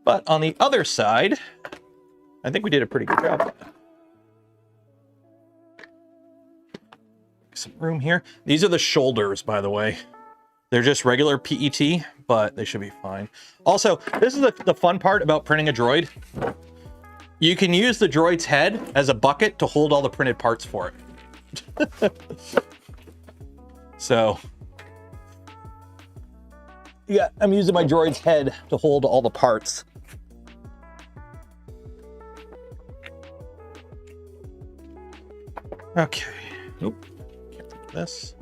But on the other side, I think we did a pretty good job. Some room here. These are the shoulders, by the way. They're just regular PET, but they should be fine. Also, this is the fun part about printing a droid. You can use the droid's head as a bucket to hold all the printed parts for it. So, yeah, I'm using my droid's head to hold all the parts Okay. Nope. Can't do this.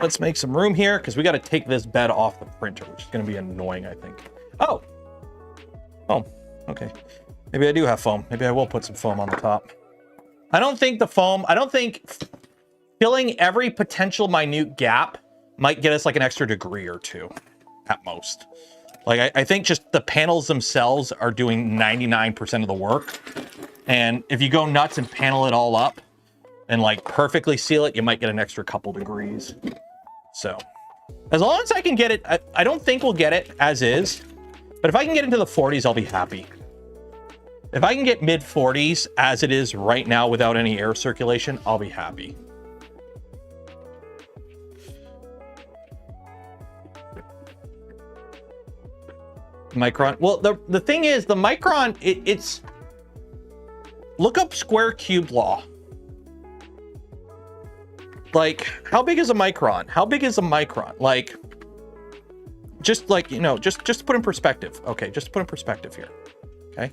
Let's make some room here because we got to take this bed off the printer, which is going to be annoying, I think. Oh. Oh, okay. Maybe I do have foam. Maybe I will put some foam on the top. I don't think filling every potential minute gap might get us like an extra degree or two at most. Like, I think just the panels themselves are doing 99% of the work. And if you go nuts and panel it all up and like perfectly seal it, you might get an extra couple degrees. So as long as I can get it, I don't think we'll get it as is, but if I can get into the 40s, I'll be happy. If I can get mid 40s as it is right now without any air circulation, I'll be happy. Micron. Well, the thing is, the micron, it's... Look up square cube law. Like, how big is a micron? How big is a micron? Like, just like, you know, just to put in perspective. Okay, just to put in perspective here. Okay.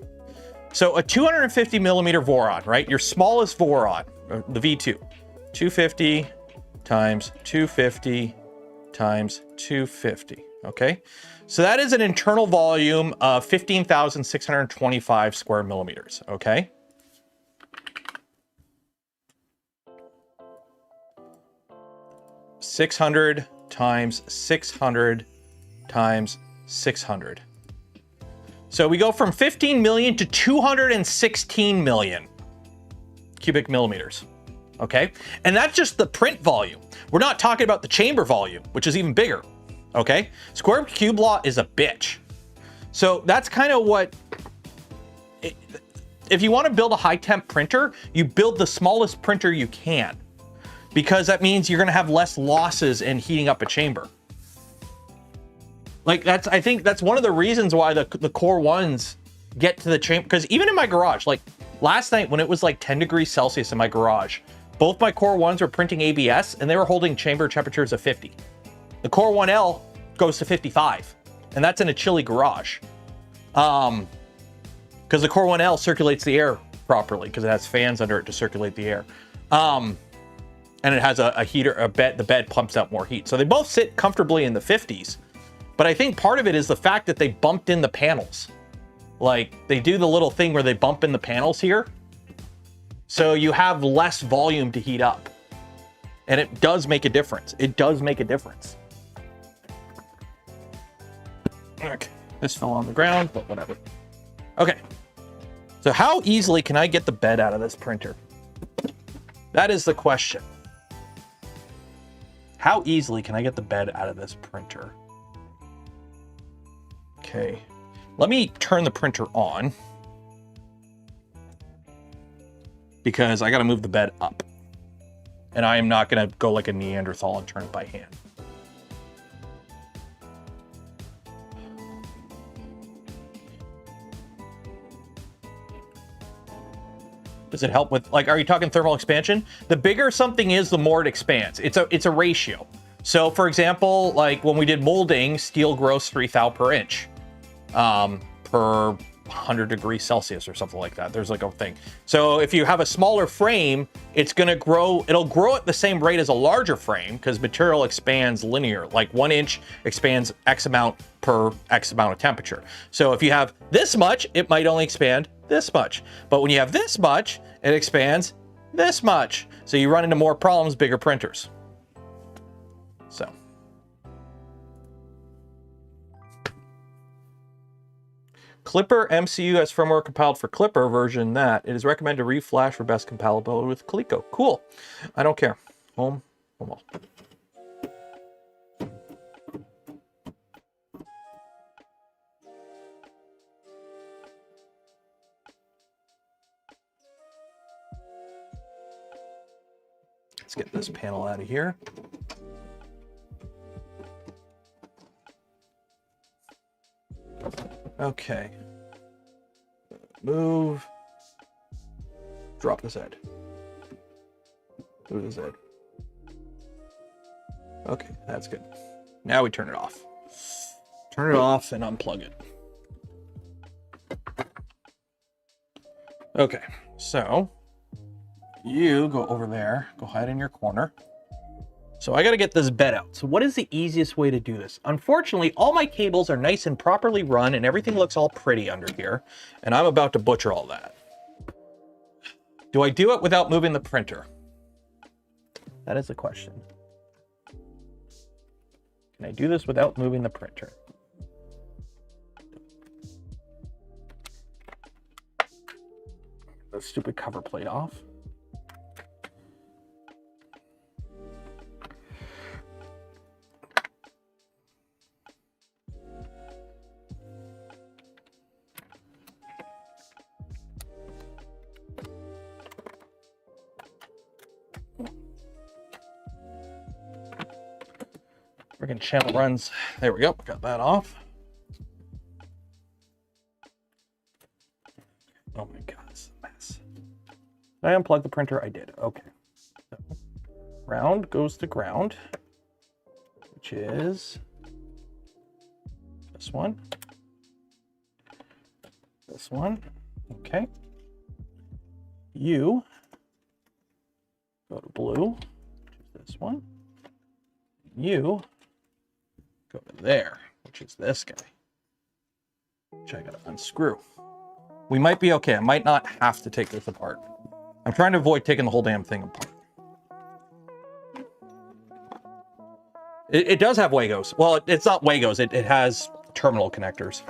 So a 250 millimeter Voron, right? Your smallest Voron, the V2. 250 times 250 times 250. Okay. So that is an internal volume of 15,625 square millimeters. Okay. $600 times 600 times 600. So we go from 15 million to 216 million cubic millimeters. Okay. And that's just the print volume. We're not talking about the chamber volume, which is even bigger. Okay. Square cube law is a bitch. So that's kind of what, if you want to build a high temp printer, you build the smallest printer you can, because that means you're going to have less losses in heating up a chamber. Like I think that's one of the reasons why the Core 1s get to the chamber. Because even in my garage, like last night when it was like 10 degrees Celsius in my garage, both my Core 1s were printing ABS and they were holding chamber temperatures of 50. The Core 1L goes to 55, and that's in a chilly garage. Because the Core 1L circulates the air properly because it has fans under it to circulate the air. And it has a heater, the bed pumps out more heat. So they both sit comfortably in the 50s. But I think part of it is the fact that they bumped in the panels. Like, they do the little thing where they bump in the panels here. So you have less volume to heat up. And it does make a difference. It does make a difference. Okay, this fell on the ground, but whatever. Okay, so how easily can I get the bed out of this printer? That is the question. How easily can I get the bed out of this printer? Okay, let me turn the printer on because I got to move the bed up. And I am not going to go like a Neanderthal and turn it by hand. Does it help with, like, are you talking thermal expansion? The bigger something is, the more it expands. It's a ratio. So for example, like when we did molding, steel grows 3 thou per inch per 100 degrees Celsius or something like that. There's like a thing. So if you have a smaller frame, it's going to grow, it'll grow at the same rate as a larger frame because material expands linear. Like 1 inch expands X amount per X amount of temperature. So if you have this much, it might only expand this much. But when you have this much, it expands this much. So you run into more problems, bigger printers. So. Clipper MCU has firmware compiled for Clipper version that it is recommended to reflash for best compatibility with Coleco. Cool. I don't care. Home all. Let's get this panel out of here. Okay. Move. Drop this head. Move this head. Okay, that's good. Now we turn it off. Turn it off and unplug it. Okay, so you go over there, go hide in your corner. So I got to get this bed out. So what is the easiest way to do this? Unfortunately, all my cables are nice and properly run and everything looks all pretty under here. And I'm about to butcher all that. Do I do it without moving the printer? That is the question. Can I do this without moving the printer? The stupid cover plate off. Freaking channel runs. There we go. Got that off. Oh my god, this is a mess. Did I unplug the printer? I did. Okay. So, ground goes to ground, which is this one. This one. Okay. You go to blue, which is this one. You go to there, which is this guy, which I gotta unscrew. We might be okay. I might not have to take this apart. I'm trying to avoid taking the whole damn thing apart. It does have Wagos. Well, it's not Wagos. It has terminal connectors.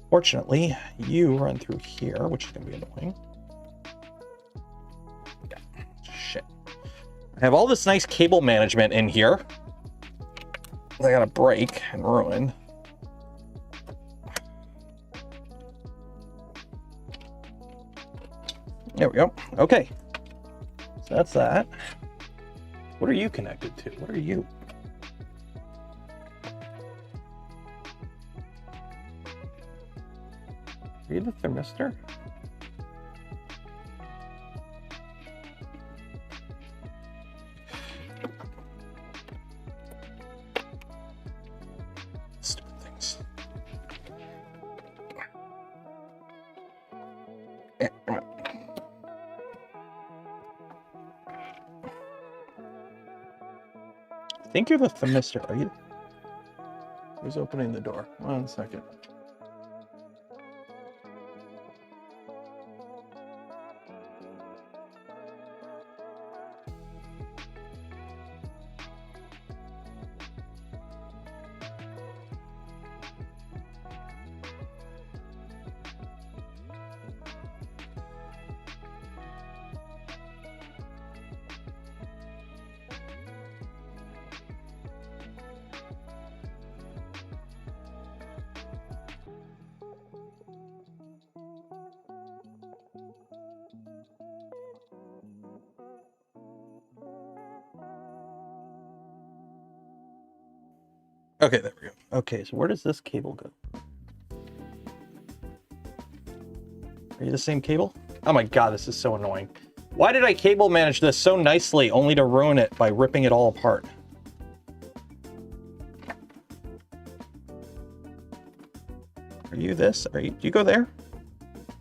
Fortunately, you run through here, which is going to be annoying. Yeah. Shit. I have all this nice cable management in here that I got to break and ruin. There we go. Okay. So that's that. What are you connected to? What are you? Are you the thermistor? Stupid things. Come on. I think you're the thermistor. Are you? Who's opening the door? 1 second. Okay, there we go. Okay, so where does this cable go? Are you the same cable? Oh my god, this is so annoying. Why did I cable manage this so nicely only to ruin it by ripping it all apart? Are you this? Do you go there?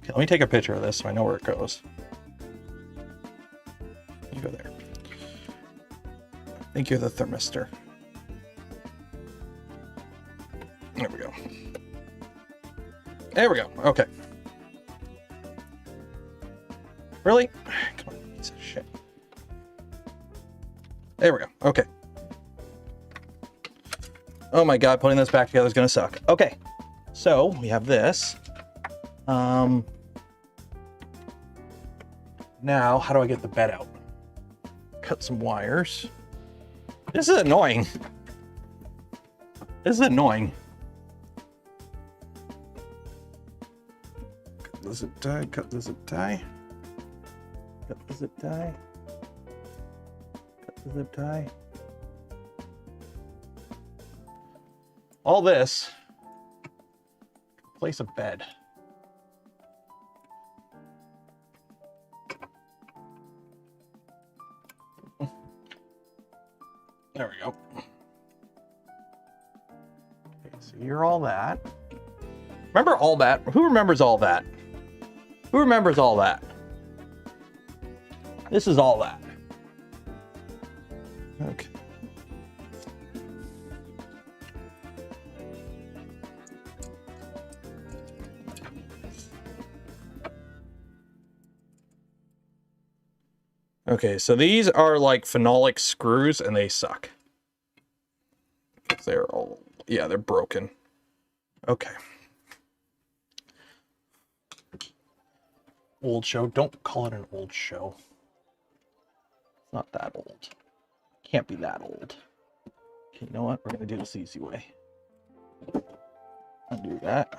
Okay, let me take a picture of this so I know where it goes. You go there. I think you're the thermistor. There we go. There we go. Okay. Really? Come on, piece of shit. There we go. Okay. Oh my god, putting this back together is gonna suck. Okay. So we have this. Now, how do I get the bed out? Cut some wires. This is annoying. This is annoying. Cut the zip tie, cut the zip tie. Cut the zip tie. Cut the zip tie. All this. Place a bed. There we go. Okay, so you're all that. Remember all that? Who remembers all that? Who remembers all that? This is all that. Okay. Okay, so these are like phenolic screws and they suck. They're all, yeah, they're broken. Okay. Old show. Don't call it an old show. It's not that old. Can't be that old. Okay, you know what? We're going to do this the easy way. Undo that.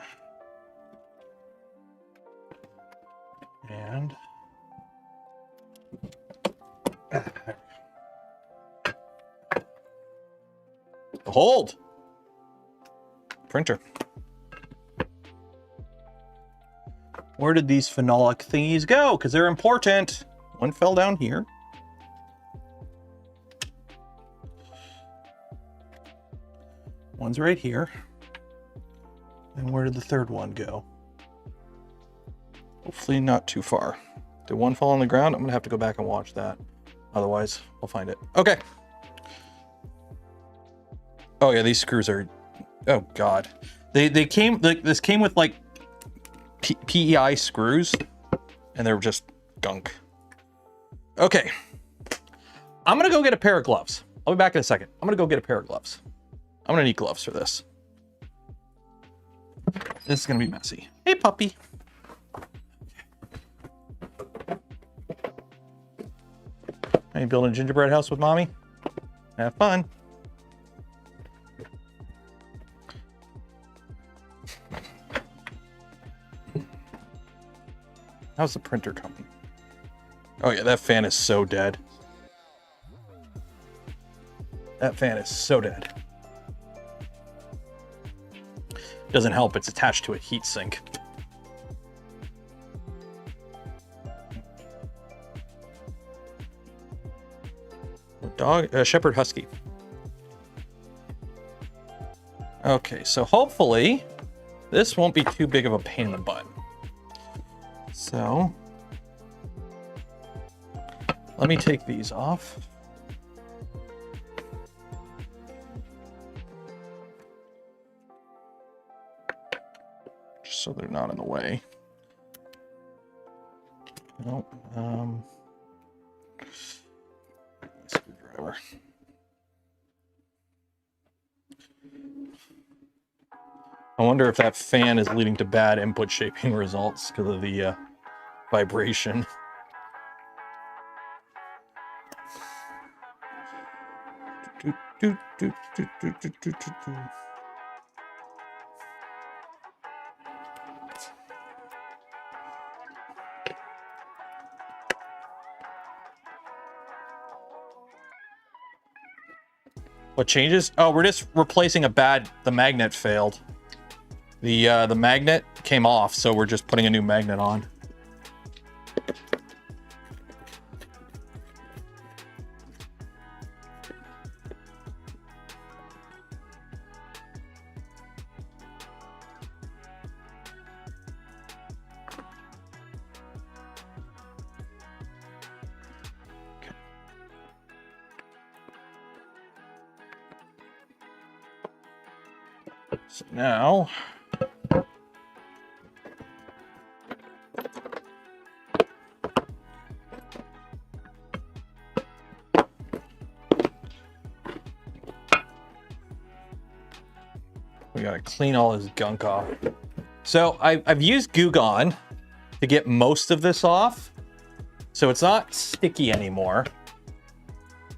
And... hold! Printer. Where did these phenolic thingies go? Because they're important. One fell down here. One's right here. And where did the third one go? Hopefully not too far. Did one fall on the ground? I'm gonna have to go back and watch that. Otherwise, we'll find it. Okay. Oh yeah, these screws are, oh God. They came, like, this came with like PEI screws and they're just gunk. Okay. I'm gonna go get a pair of gloves. I'll be back in a second. I'm gonna go get a pair of gloves. I'm gonna need gloves for this. This is gonna be messy. Hey, puppy. Are you building a gingerbread house with mommy? Have fun. How's the printer coming? Oh yeah, that fan is so dead. That fan is so dead. Doesn't help, it's attached to a heat sink. Dog, Shepherd Husky. Okay, so hopefully this won't be too big of a pain in the butt. So let me take these off. Just so they're not in the way. Nope. Screwdriver. I wonder if that fan is leading to bad input shaping results because of the vibration. What changes? Oh, we're just replacing the magnet failed. The magnet came off, so we're just putting a new magnet on. So now, we gotta clean all this gunk off. So I've used Goo Gone to get most of this off, so it's not sticky anymore.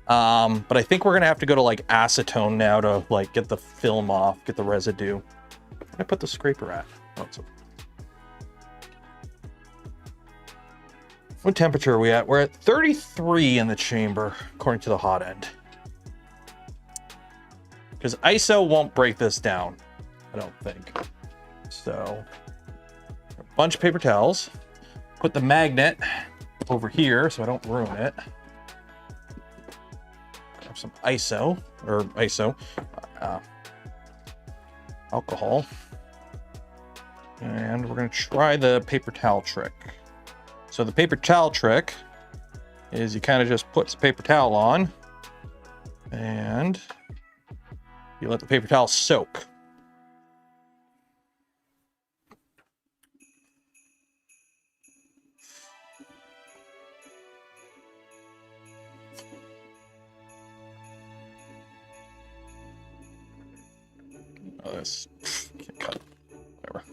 But I think we're gonna have to go to like acetone now to like get the film off, get the residue. Where did I put the scraper at? Oh, it's over. What temperature are we at? We're at 33 in the chamber, according to the hot end. Because ISO won't break this down, I don't think. So, a bunch of paper towels. Put the magnet over here so I don't ruin it. have some ISO, alcohol. And we're gonna try the paper towel trick. So the paper towel trick is you kind of just put the paper towel on and you let the paper towel soak. Oh, this can't cut it. Whatever.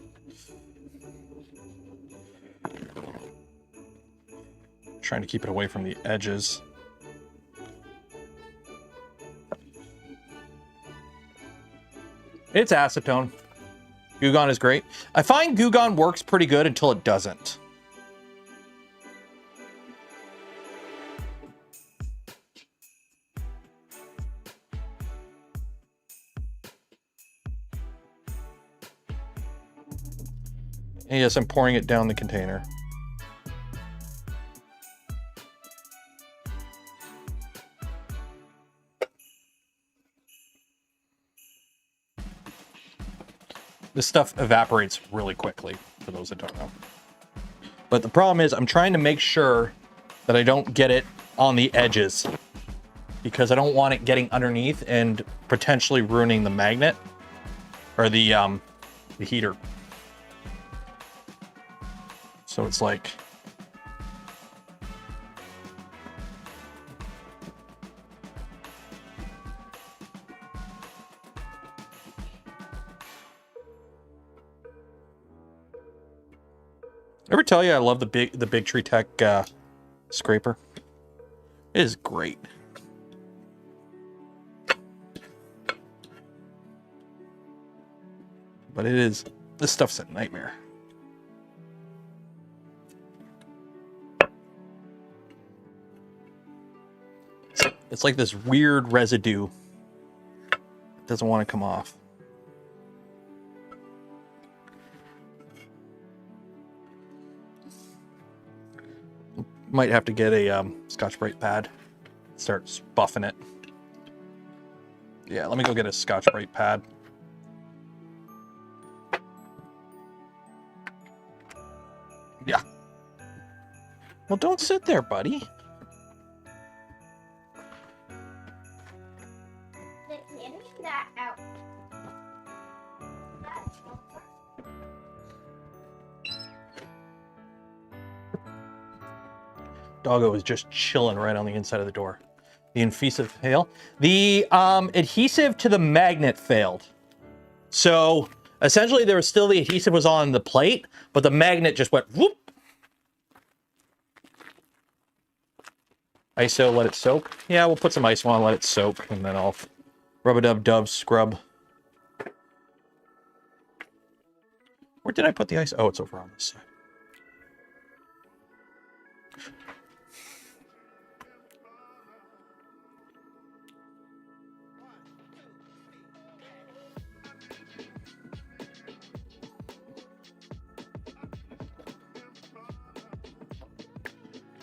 Trying to keep it away from the edges. It's acetone. Goo Gone is great. I find Goo Gone works pretty good until it doesn't. And yes, I'm pouring it down the container. This stuff evaporates really quickly, for those that don't know. But the problem is I'm trying to make sure that I don't get it on the edges because I don't want it getting underneath and potentially ruining the magnet or the heater. So it's like, ever tell you I love the Big Tree Tech scraper? It is great. But this stuff's a nightmare. It's like this weird residue that doesn't want to come off. Might have to get a Scotch-Brite pad. Start buffing it. Yeah, let me go get a Scotch-Brite pad. Yeah. Well, don't sit there, buddy. That out. Doggo is just chilling right on the inside of the door. The adhesive failed. The adhesive to the magnet failed. So essentially there was still the adhesive was on the plate, but the magnet just went whoop. ISO, let it soak. Yeah, we'll put some ice on, let it soak, and then I'll rub-a-dub-dub scrub. Where did I put the ice? Oh, it's over on this side.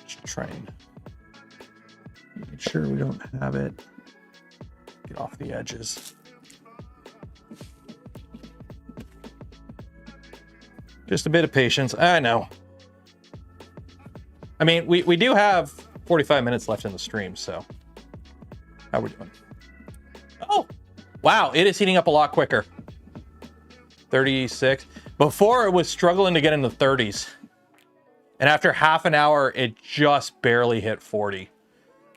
Just try and make sure we don't have it get off the edges. Just a bit of patience. I know. I mean, we do have 45 minutes left in the stream, so how are we doing? Oh, wow, it is heating up a lot quicker. 36. Before, it was struggling to get in the 30s. And after half an hour, it just barely hit 40.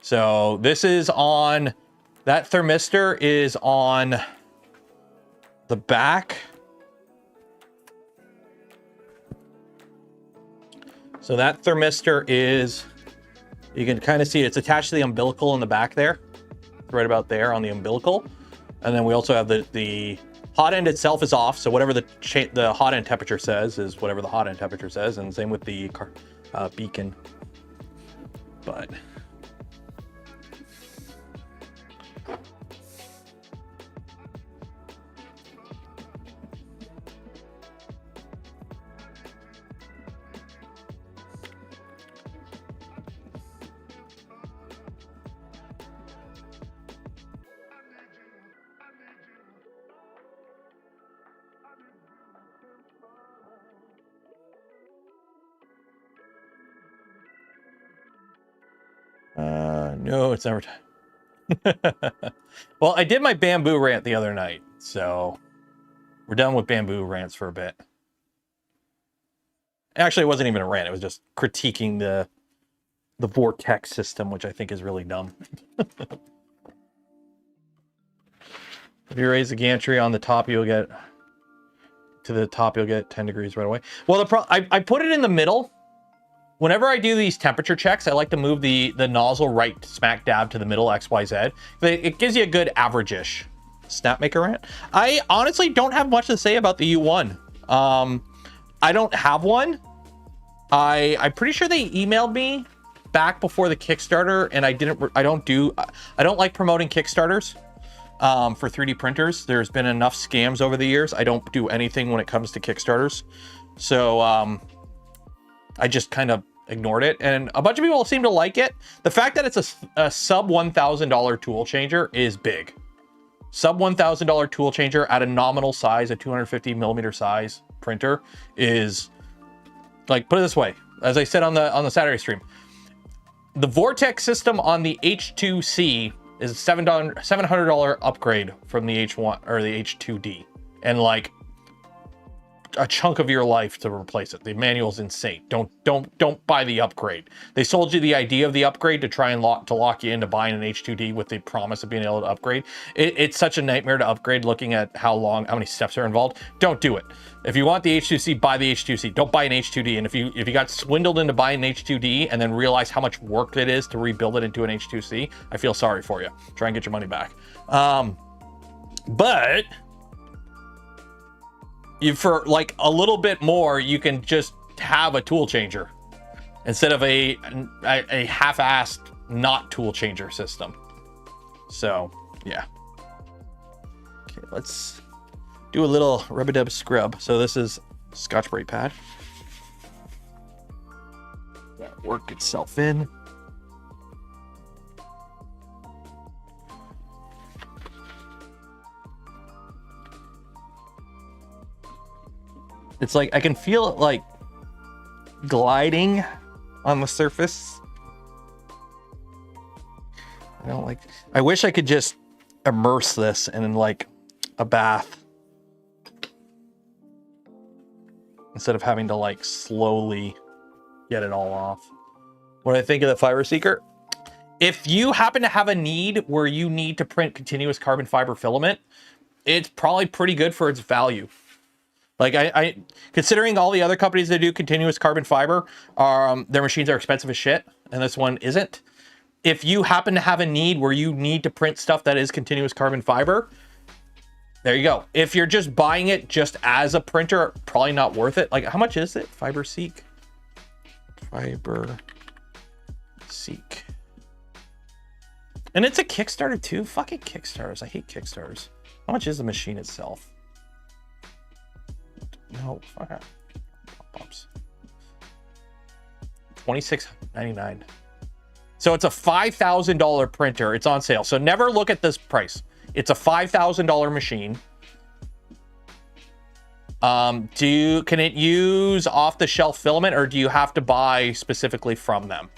So this is on, that thermistor is on the back. So that thermistor is, you can kind of see it's attached to the umbilical in the back there. It's right about there on the umbilical. And then we also have the hot end itself is off. So whatever the hot end temperature says is whatever the hot end temperature says. And same with the beacon. But No, it's never time. Well, I did my bamboo rant the other night, so we're done with bamboo rants for a bit. Actually, it wasn't even a rant. It was just critiquing the vortex system, which I think is really dumb. If you raise the gantry on the top, you'll get 10 degrees right away. Well, I put it in the middle. Whenever I do these temperature checks, I like to move the nozzle right smack dab to the middle, XYZ. It gives you a good average-ish snapmaker rant. I honestly don't have much to say about the U1. I don't have one. I'm pretty sure they emailed me back before the Kickstarter, and I don't like promoting Kickstarters for 3D printers. There's been enough scams over the years. I don't do anything when it comes to Kickstarters. So I just kind of ignored it, and a bunch of people seem to like it. The fact that it's a sub $1,000 tool changer is big. Sub $1,000 tool changer at a nominal size, a 250 millimeter size printer is, like, put it this way, as I said on the Saturday stream, the Vortex system on the H2C is a $700 upgrade from the H1 or the H2D, and like a chunk of your life to replace it. The manual's insane. Don't buy the upgrade. They sold you the idea of the upgrade to try and lock you into buying an H2D with the promise of being able to upgrade. It's such a nightmare to upgrade, looking at how many steps are involved. Don't do it. If you want the H2C, buy the H2C. Don't buy an H2D. And if you got swindled into buying an H2D and then realize how much work it is to rebuild it into an H2C, I feel sorry for you. Try and get your money back. But for like a little bit more, you can just have a tool changer instead of a half-assed not tool changer system. So yeah. Okay, let's do a little rub-a-dub scrub. So this is Scotch-Brite pad. Work itself in. It's like I can feel it like gliding on the surface. I wish I could just immerse this in like a bath instead of having to like slowly get it all off. What I think of the Fiber Seeker, if you happen to have a need where you need to print continuous carbon fiber filament, it's probably pretty good for its value. Like I considering all the other companies that do continuous carbon fiber, their machines are expensive as shit, and this one isn't. If you happen to have a need where you need to print stuff that is continuous carbon fiber, there you go. If you're just buying it just as a printer, probably not worth it. Like, how much is it? Fiber Seek. And it's a Kickstarter too. Fucking Kickstarters. I hate Kickstarters. How much is the machine itself? No, fuck it. Pop-ups. $26.99. So it's a $5,000 printer. It's on sale. So never look at this price. It's a $5,000 machine. Can it use off-the-shelf filament, or do you have to buy specifically from them?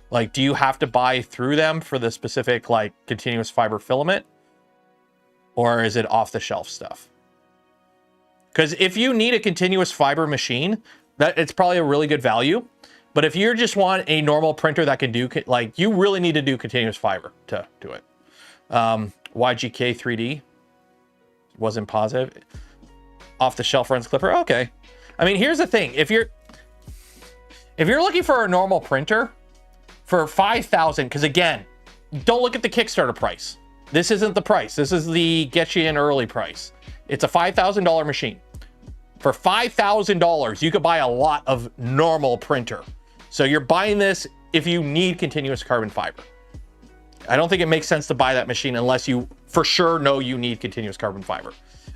Like, do you have to buy through them for the specific like continuous fiber filament, or is it off-the-shelf stuff? Because if you need a continuous fiber machine, it's probably a really good value. But if you just want a normal printer that can do, like, you really need to do continuous fiber to do it. YGK 3D wasn't positive. Off the shelf runs Clipper. Okay. I mean, here's the thing. If you're looking for a normal printer for $5,000, because again, don't look at the Kickstarter price. This isn't the price. This is the get you in early price. It's a $5,000 machine. For $5,000, you could buy a lot of normal printer. So you're buying this if you need continuous carbon fiber. I don't think it makes sense to buy that machine unless you for sure know you need continuous carbon fiber.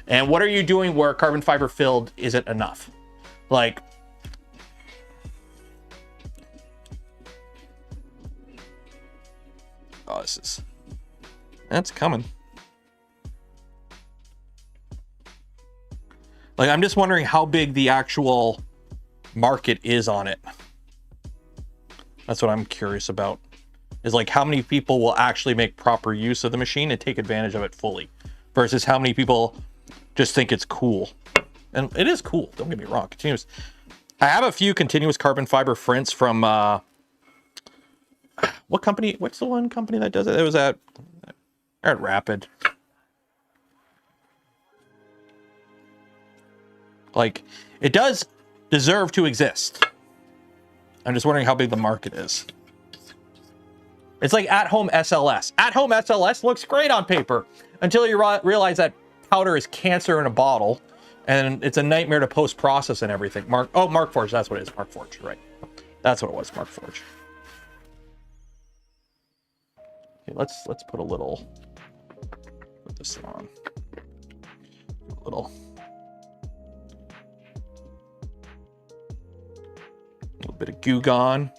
And what are you doing where carbon fiber filled isn't enough? Like, oh, that's coming. Like, I'm just wondering how big the actual market is on it. That's what I'm curious about. Is like how many people will actually make proper use of the machine and take advantage of it fully, versus how many people just think it's cool. And it is cool. Don't get me wrong. Continuous. I have a few continuous carbon fiber fronts from what company? What's the one company that does it? It was at Rapid. Like, it does deserve to exist. I'm just wondering how big the market is. It's like at-home SLS. At-home SLS looks great on paper until you realize that powder is cancer in a bottle, and it's a nightmare to post-process and everything. Markforged, that's what it is. Markforged, right? That's what it was. Markforged. Okay, let's put a little. Put this on. A little bit of goo gone.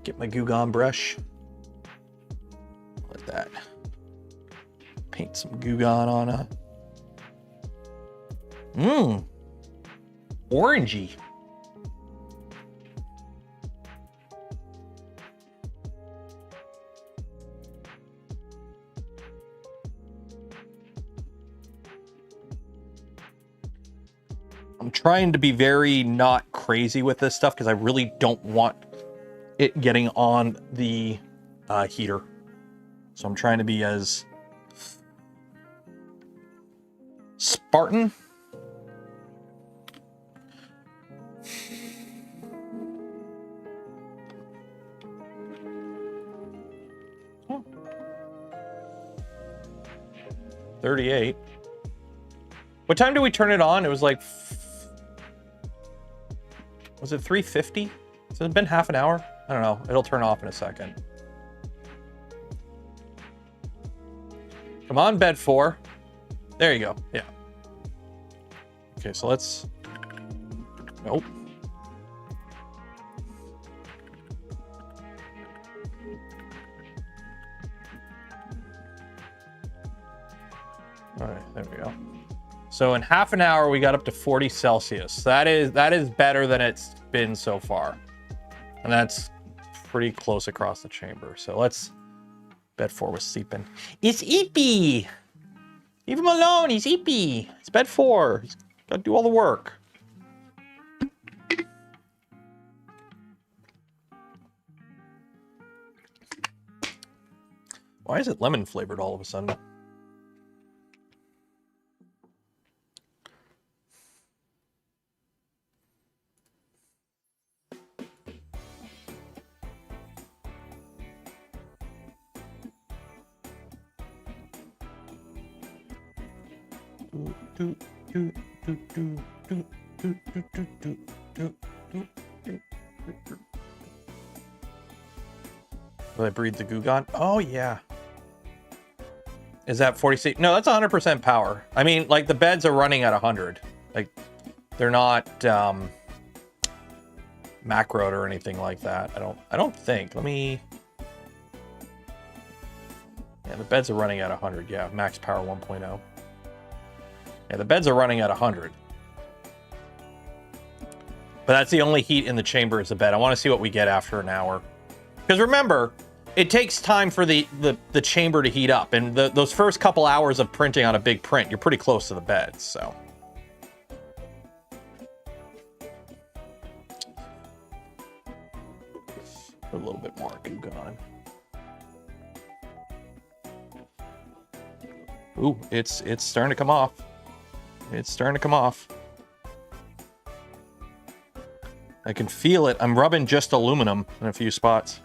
Get my Goo Gone brush. Let that paint some Goo Gone on a. Orangey. I'm trying to be very not crazy with this stuff because I really don't want it getting on the heater. So I'm trying to be as Spartan. Oh. 38. What time did we turn it on? It was like, was it 3:50? So it's been half an hour. I don't know. It'll turn off in a second. Come on, bed 4. There you go. Yeah. Okay, so let's. Nope. All right, there we go. So in half an hour, we got up to 40 Celsius. That is better than it's been so far. And that's pretty close across the chamber. So let's. Bed 4 was sleeping. It's Eepy! Leave him alone, he's Eepy. It's bed 4. He's got to do all the work. Why is it lemon flavored all of a sudden? Will I breathe the Goo Gone? Oh, yeah. Is that 46? No, that's 100% power. I mean, like, the beds are running at 100. Like, they're not macroed or anything like that. I don't think. Let me... Yeah, the beds are running at 100. Yeah, max power 1.0. Yeah, the beds are running at 100. But that's the only heat in the chamber is the bed. I want to see what we get after an hour. Because remember, it takes time for the chamber to heat up. And those first couple hours of printing on a big print, you're pretty close to the bed, so. A little bit more Goo Gone. Ooh, it's starting to come off. It's starting to come off. I can feel it. I'm rubbing just aluminum in a few spots.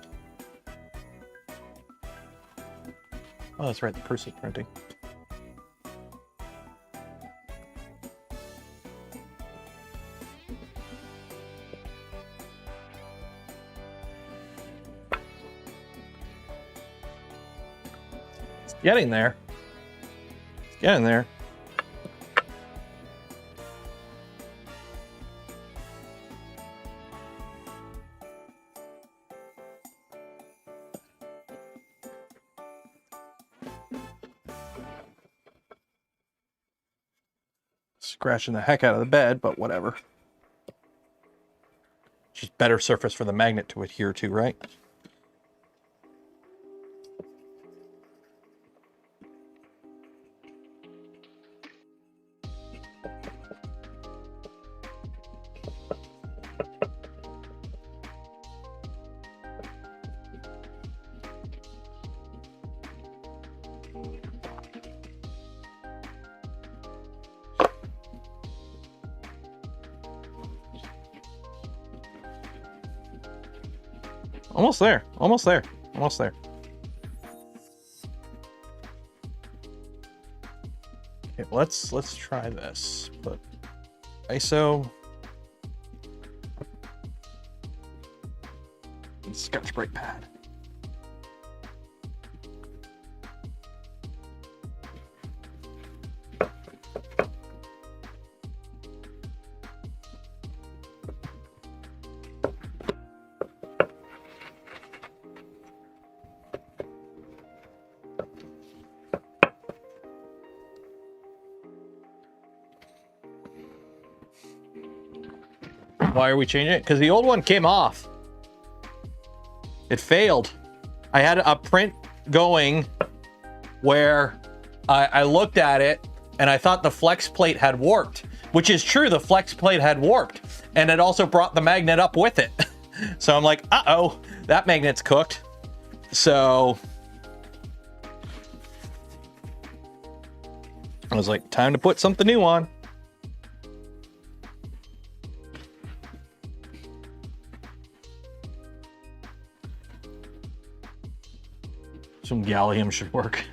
Oh, that's right, the cursive printing. It's getting there. It's getting there. Scratching the heck out of the bed, but whatever. better surface for the magnet to adhere to, right? Almost there, almost there, almost there. Okay, let's try this. Put ISO and sketch brake pad. Why are we changing it? Because the old one came off. It failed. I had a print going where I looked at it and I thought the flex plate had warped, which is true. The flex plate had warped and it also brought the magnet up with it. So I'm like, uh-oh, that magnet's cooked. So I was like, time to put something new on. Some gallium should work.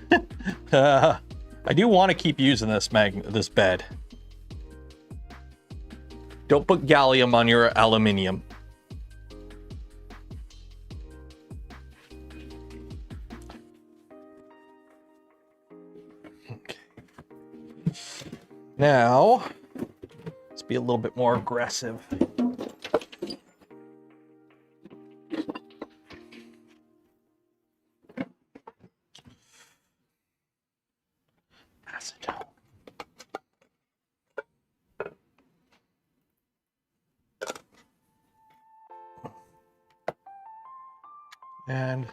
I do want to keep using this bed. Don't put gallium on your aluminium. Okay. Now, let's be a little bit more aggressive. Acetone. And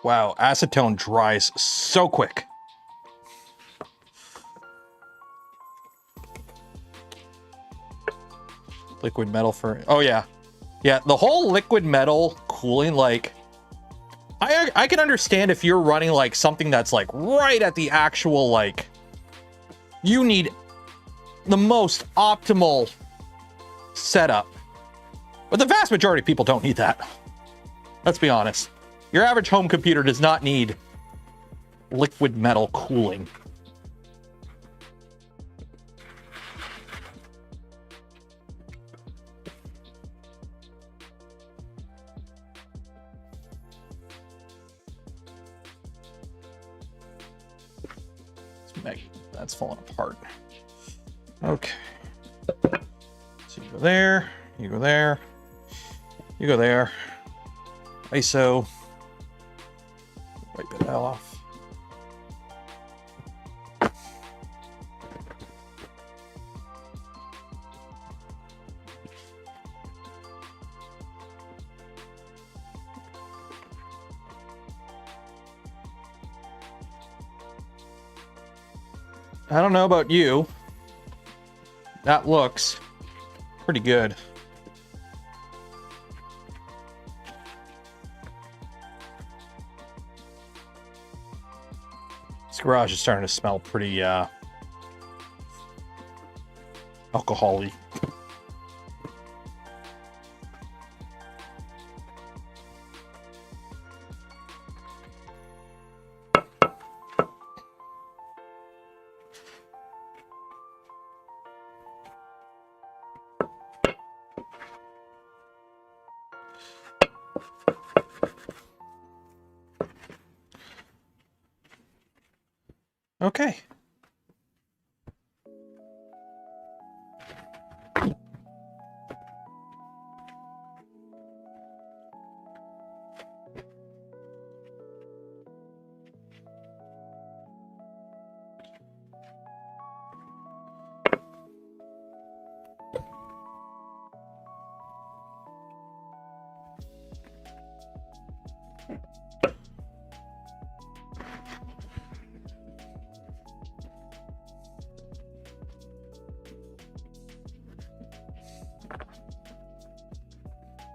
wow, acetone dries so quick. Liquid metal for, oh yeah. Yeah, the whole liquid metal cooling, like, I can understand if you're running like something that's like right at the actual, like, you need the most optimal setup. But the vast majority of people don't need that. Let's be honest. Your average home computer does not need liquid metal cooling. That's falling apart. Okay. So you go there, you go there, you go there. ISO. Wipe it off. I don't know about you. That looks pretty good. This garage is starting to smell pretty alcohol-y. Okay.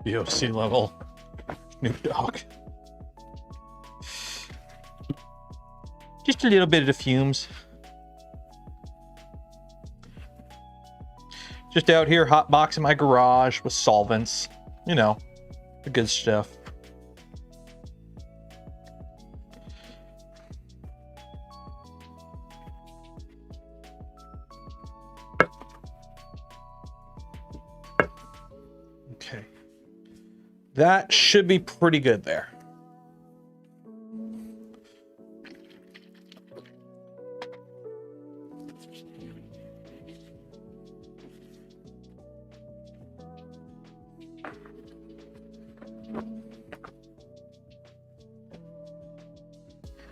VOC level. New dog. Just a little bit of the fumes. Just out here hot boxing my garage with solvents. You know, the good stuff. Okay. That should be pretty good there.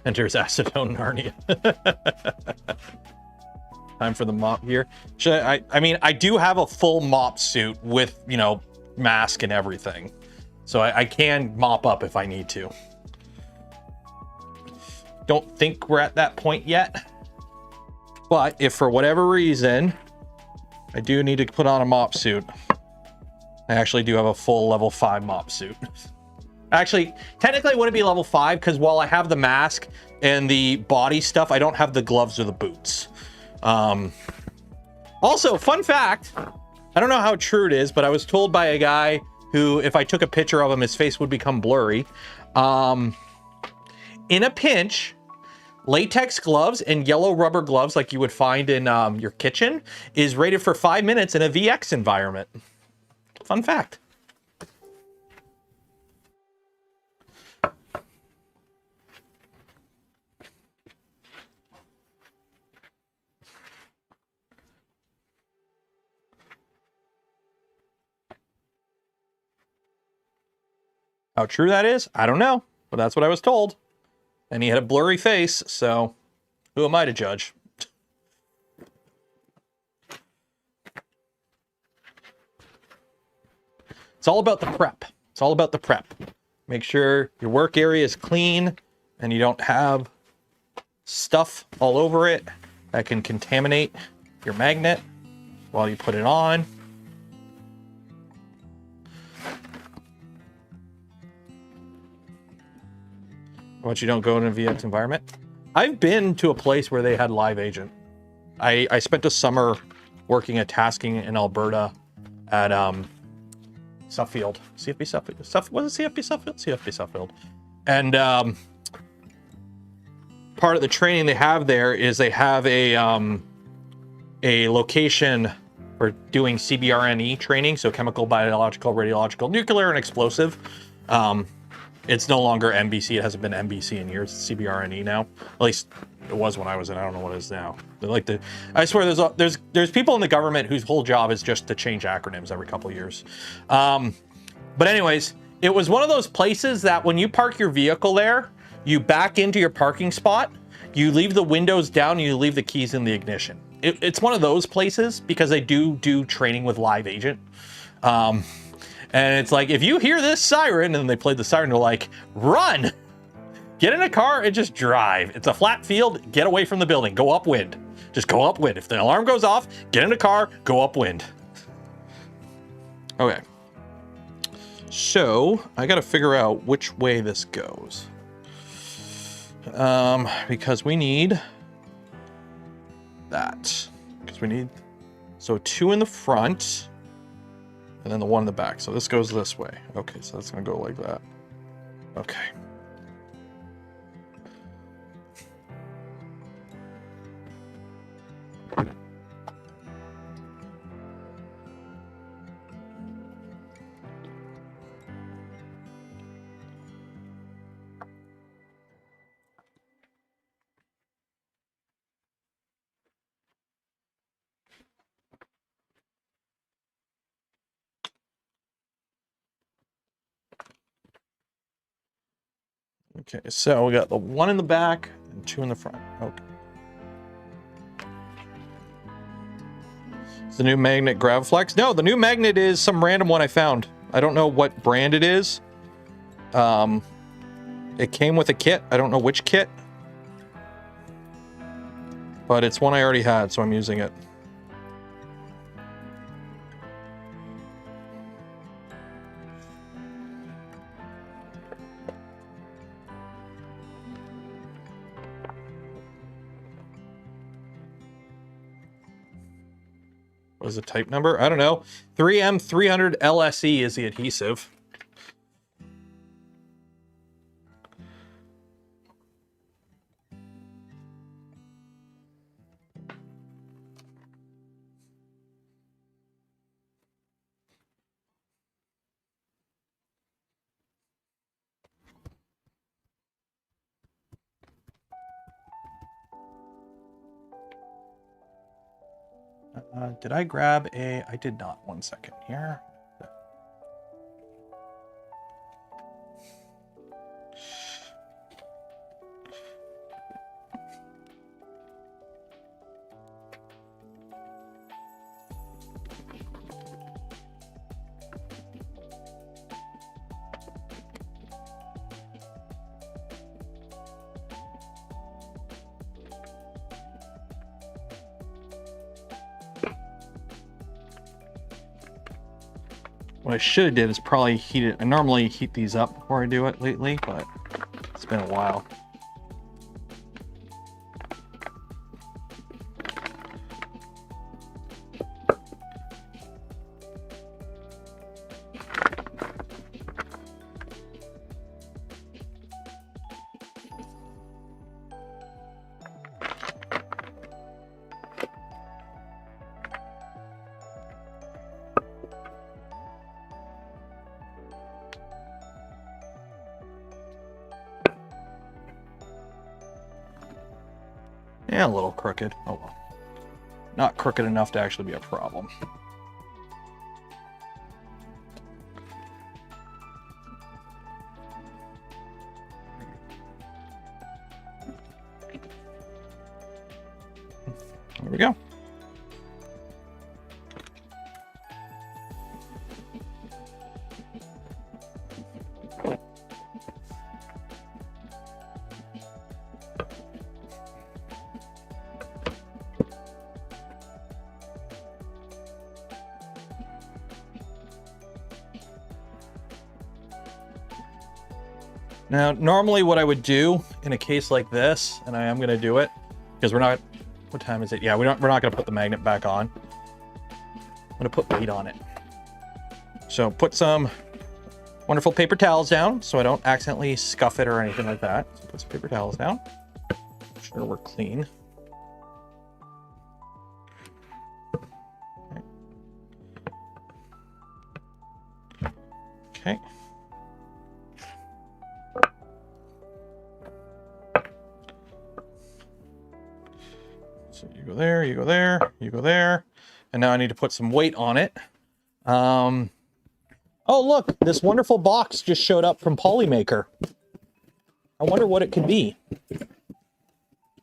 Enters acetone Narnia. Time for the mop gear. I mean, I do have a full mop suit with, you know, mask and everything. So I can mop up if I need to. Don't think we're at that point yet. But if for whatever reason, I do need to put on a mop suit, I actually do have a full level 5 mop suit. Actually, technically it wouldn't be level 5 because while I have the mask and the body stuff, I don't have the gloves or the boots. Also, fun fact, I don't know how true it is, but I was told by a guy who, if I took a picture of him, his face would become blurry. In a pinch, latex gloves and yellow rubber gloves like you would find in your kitchen is rated for 5 minutes in a VX environment. Fun fact. How true that is, I don't know, but that's what I was told. And he had a blurry face, so who am I to judge? It's all about the prep. It's all about the prep. Make sure your work area is clean and you don't have stuff all over it that can contaminate your magnet while you put it on. Once you don't go in a VX environment. I've been to a place where they had live agent. I spent a summer working at tasking in Alberta at Suffield. CFB Suffield? Was it CFB Suffield? CFB Suffield. And part of the training they have there is they have a location for doing CBRNE training, so chemical, biological, radiological, nuclear, and explosive. It's no longer MBC. It hasn't been MBC in years. It's CBRNE now. At least it was when I was in. I don't know what it is now. I swear there's people in the government whose whole job is just to change acronyms every couple of years. But anyways, it was one of those places that when you park your vehicle there, you back into your parking spot, you leave the windows down, and you leave the keys in the ignition. It's one of those places because they do training with live agent. And it's like, if you hear this siren, and they played the siren, they're like, run! Get in a car and just drive. It's a flat field, get away from the building, go upwind. Just go upwind. If the alarm goes off, get in a car, go upwind. Okay. So, I gotta figure out which way this goes. Because we need that. Because we need, so 2 in the front. And then the 1 in the back. So this goes this way. Okay, so that's gonna go like that. Okay. Okay, so we got the 1 in the back and 2 in the front. Okay. Is the new magnet Gravflex? No, the new magnet is some random one I found. I don't know what brand it is. It came with a kit. I don't know which kit. But it's one I already had, so I'm using it. What is the type number? I don't know. 3M300 LSE is the adhesive. Did I grab a... I did not. 1 second here. What I should have did is probably heat it. I normally heat these up before I do it lately, but it's been a while. Yeah, a little crooked. Oh well. Not crooked enough to actually be a problem. There we go. Now, normally what I would do in a case like this, and I am going to do it, because we're not, what time is it? Yeah, we're not going to put the magnet back on. I'm going to put weight on it. So put some wonderful paper towels down so I don't accidentally scuff it or anything like that. So put some paper towels down. Make sure we're clean. Okay. So you go there, you go there, you go there. And now I need to put some weight on it. Oh, look, this wonderful box just showed up from Polymaker. I wonder what it could be.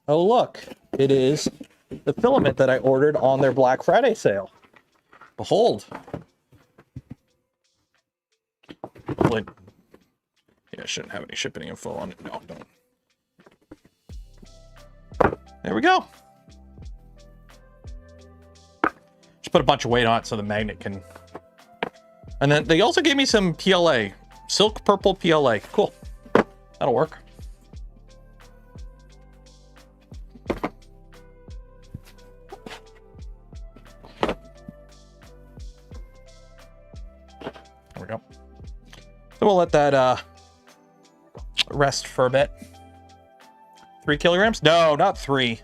Oh, look, it is the filament that I ordered on their Black Friday sale. Behold. Hopefully, yeah, I shouldn't have any shipping info on it. No, don't. There we go. Just put a bunch of weight on it so the magnet can... And then they also gave me some PLA. Silk purple PLA. Cool. That'll work. There we go. So we'll let that rest for a bit. 3 kilograms? No, not 3.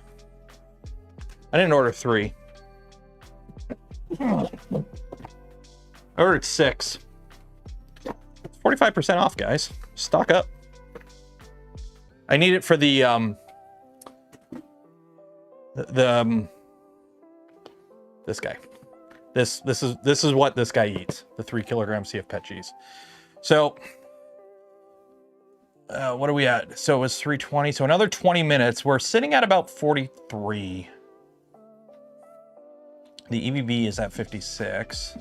I didn't order 3. I ordered 6. 45% off, guys. Stock up. I need it for the this guy. This is what this guy eats. The 3 kilogram CF pet cheese. So what are we at? So it was 320. So another 20 minutes. We're sitting at about 43. The EVB is at 56.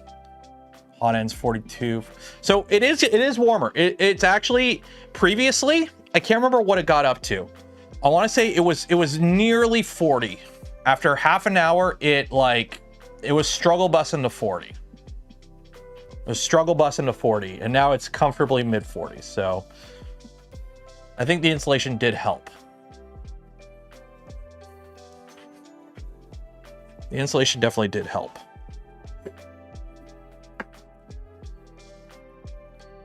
Hot end's 42. So it is warmer. It's actually previously, I can't remember what it got up to. I want to say it was nearly 40. After half an hour, it was struggle busing to 40. It was struggle busing to 40, and now it's comfortably mid 40s. So I think the insulation did help. The insulation definitely did help.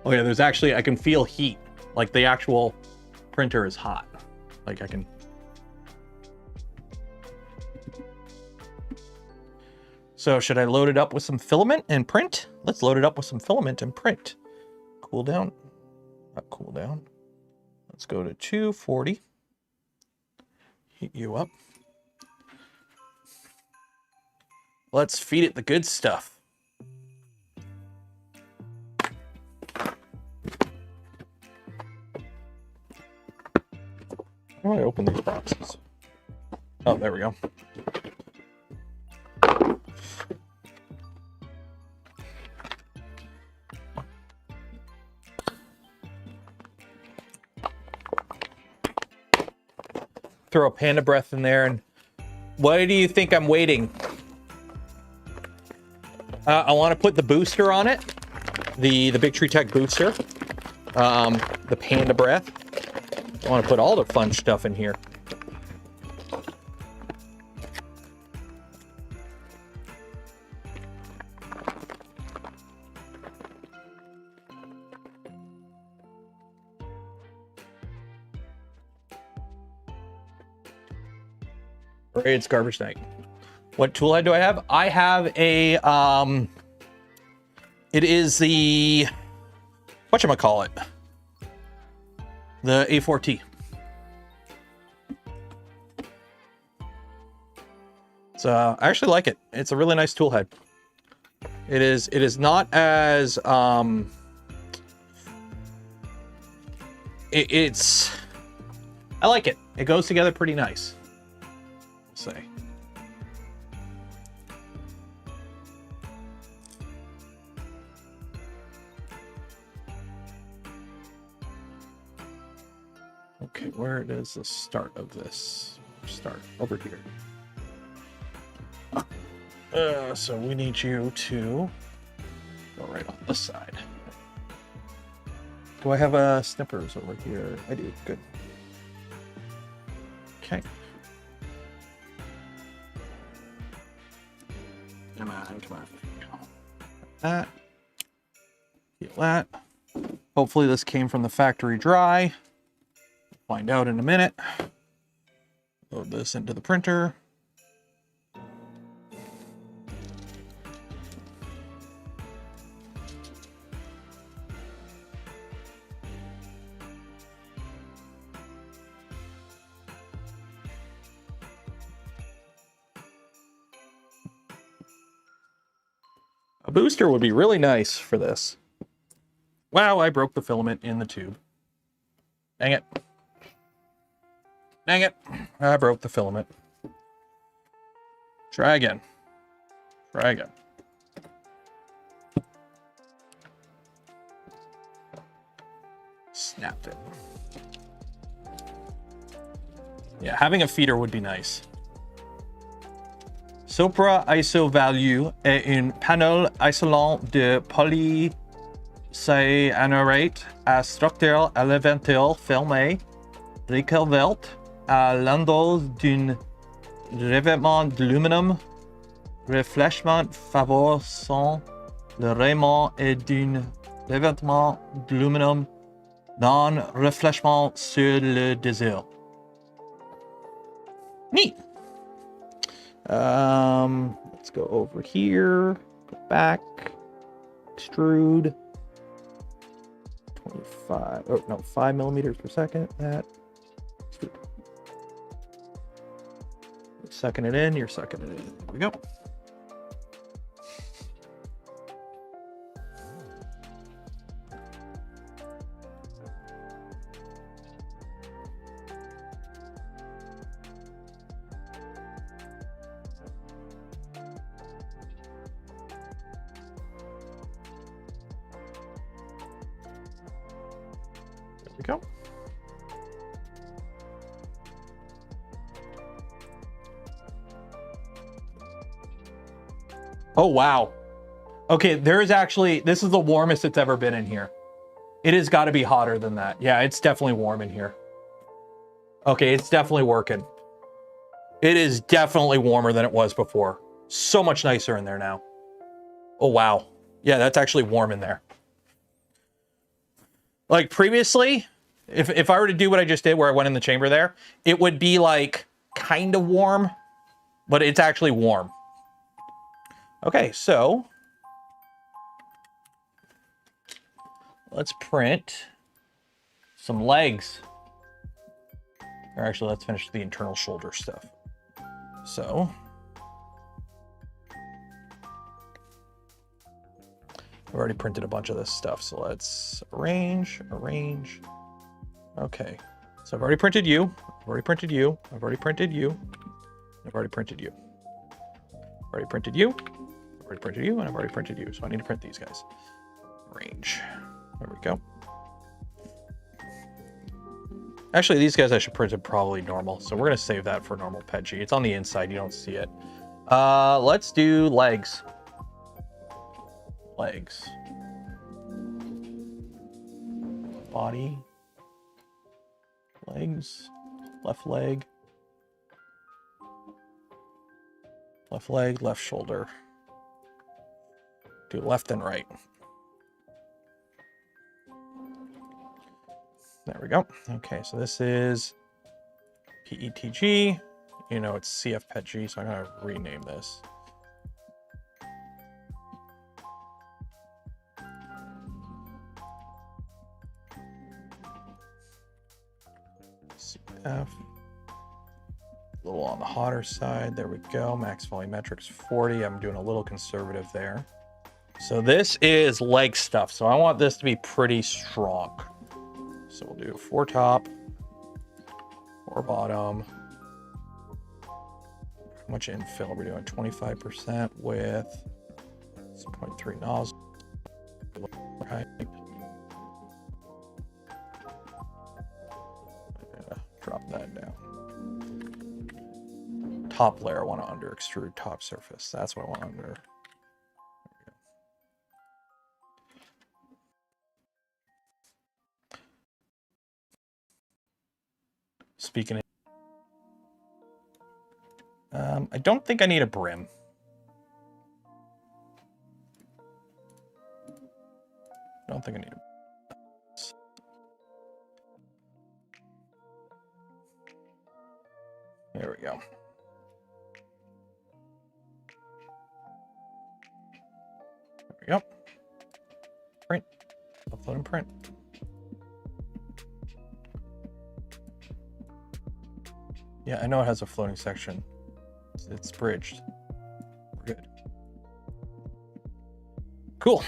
Oh yeah, there's actually, I can feel heat. Like the actual printer is hot. Like I can. So should I load it up with some filament and print? Let's load it up with some filament and print. Cool down. Not cool down. Let's go to 240. Heat you up. Let's feed it the good stuff. How do I open these boxes? Oh, there we go. Throw a Panda Breath in there, and why do you think I'm waiting? I want to put the booster on it, the Big Tree Tech booster, the Panda Breath. I want to put all the fun stuff in here. It's garbage night. What tool head do I have? I have a it is the whatchamacallit? The A4T. So I actually like it. It's a really nice tool head. It is not as it's I like it. It goes together pretty nice. Say. Okay, where is the start of this? Start over here. So we need you to go right on this side. Do I have snippers over here? I do. Good. Okay. Come on. That. Feel that. Hopefully this came from the factory dry. Find out in a minute. Load this into the printer. A booster would be really nice for this. Wow, I broke the filament in the tube. Dang it. Dang it. I broke the filament. Try again. Try again. Snapped it. Yeah, having a feeder would be nice. Sopra ISO value est un panel isolant de polycyanurate à structure élémentaire fermée, recouverte à l'endos d'un revêtement d'aluminum, réfléchissement favorisant le rayonnement et d'un revêtement d'aluminum non réfléchissement sur le désir. Neat. Let's go over here, go back, extrude, 25, oh no, 5 millimeters per second, that, extrude. Sucking it in, you're sucking it in, there we go. We go. Oh, wow. Okay, there is actually, this is the warmest it's ever been in here. It has got to be hotter than that. Yeah, it's definitely warm in here. Okay, it's definitely working. It is definitely warmer than it was before. So much nicer in there now. Oh, wow. Yeah, that's actually warm in there. Like previously, if I were to do what I just did where I went in the chamber there, it would be like kind of warm, but it's actually warm. Okay, so let's print some legs. Or actually, let's finish the internal shoulder stuff. So I've already printed a bunch of this stuff, so let's arrange. Okay, so I've already printed you. I've already printed you. I've already printed you. I've already printed you. I've already printed you. I've already printed you, and I've already printed you. So I need to print these guys. Arrange. There we go. Actually, these guys I should print it probably normal. So we're going to save that for normal PETG. It's on the inside. You don't see it. Let's do legs. Legs. Body. Legs. Left leg. Left leg, left shoulder. Do left and right. There we go. Okay, so this is PETG. You know, it's CF-PETG, so I'm going to rename this. CF. A little on the hotter side. There we go. Max volumetrics 40. I'm doing a little conservative there. So this is leg stuff. So I want this to be pretty strong. So we'll do 4 top, 4 bottom. How much infill are we doing? 25% with 0.3 nozzle. Right. Drop that down. Top layer, I want to under extrude top surface. That's what I want under. Speaking of, I don't think I need a brim. I don't think I need a. There we go. There we go. Print. Upload and print. Yeah, I know it has a floating section. It's bridged. We're good. Cool.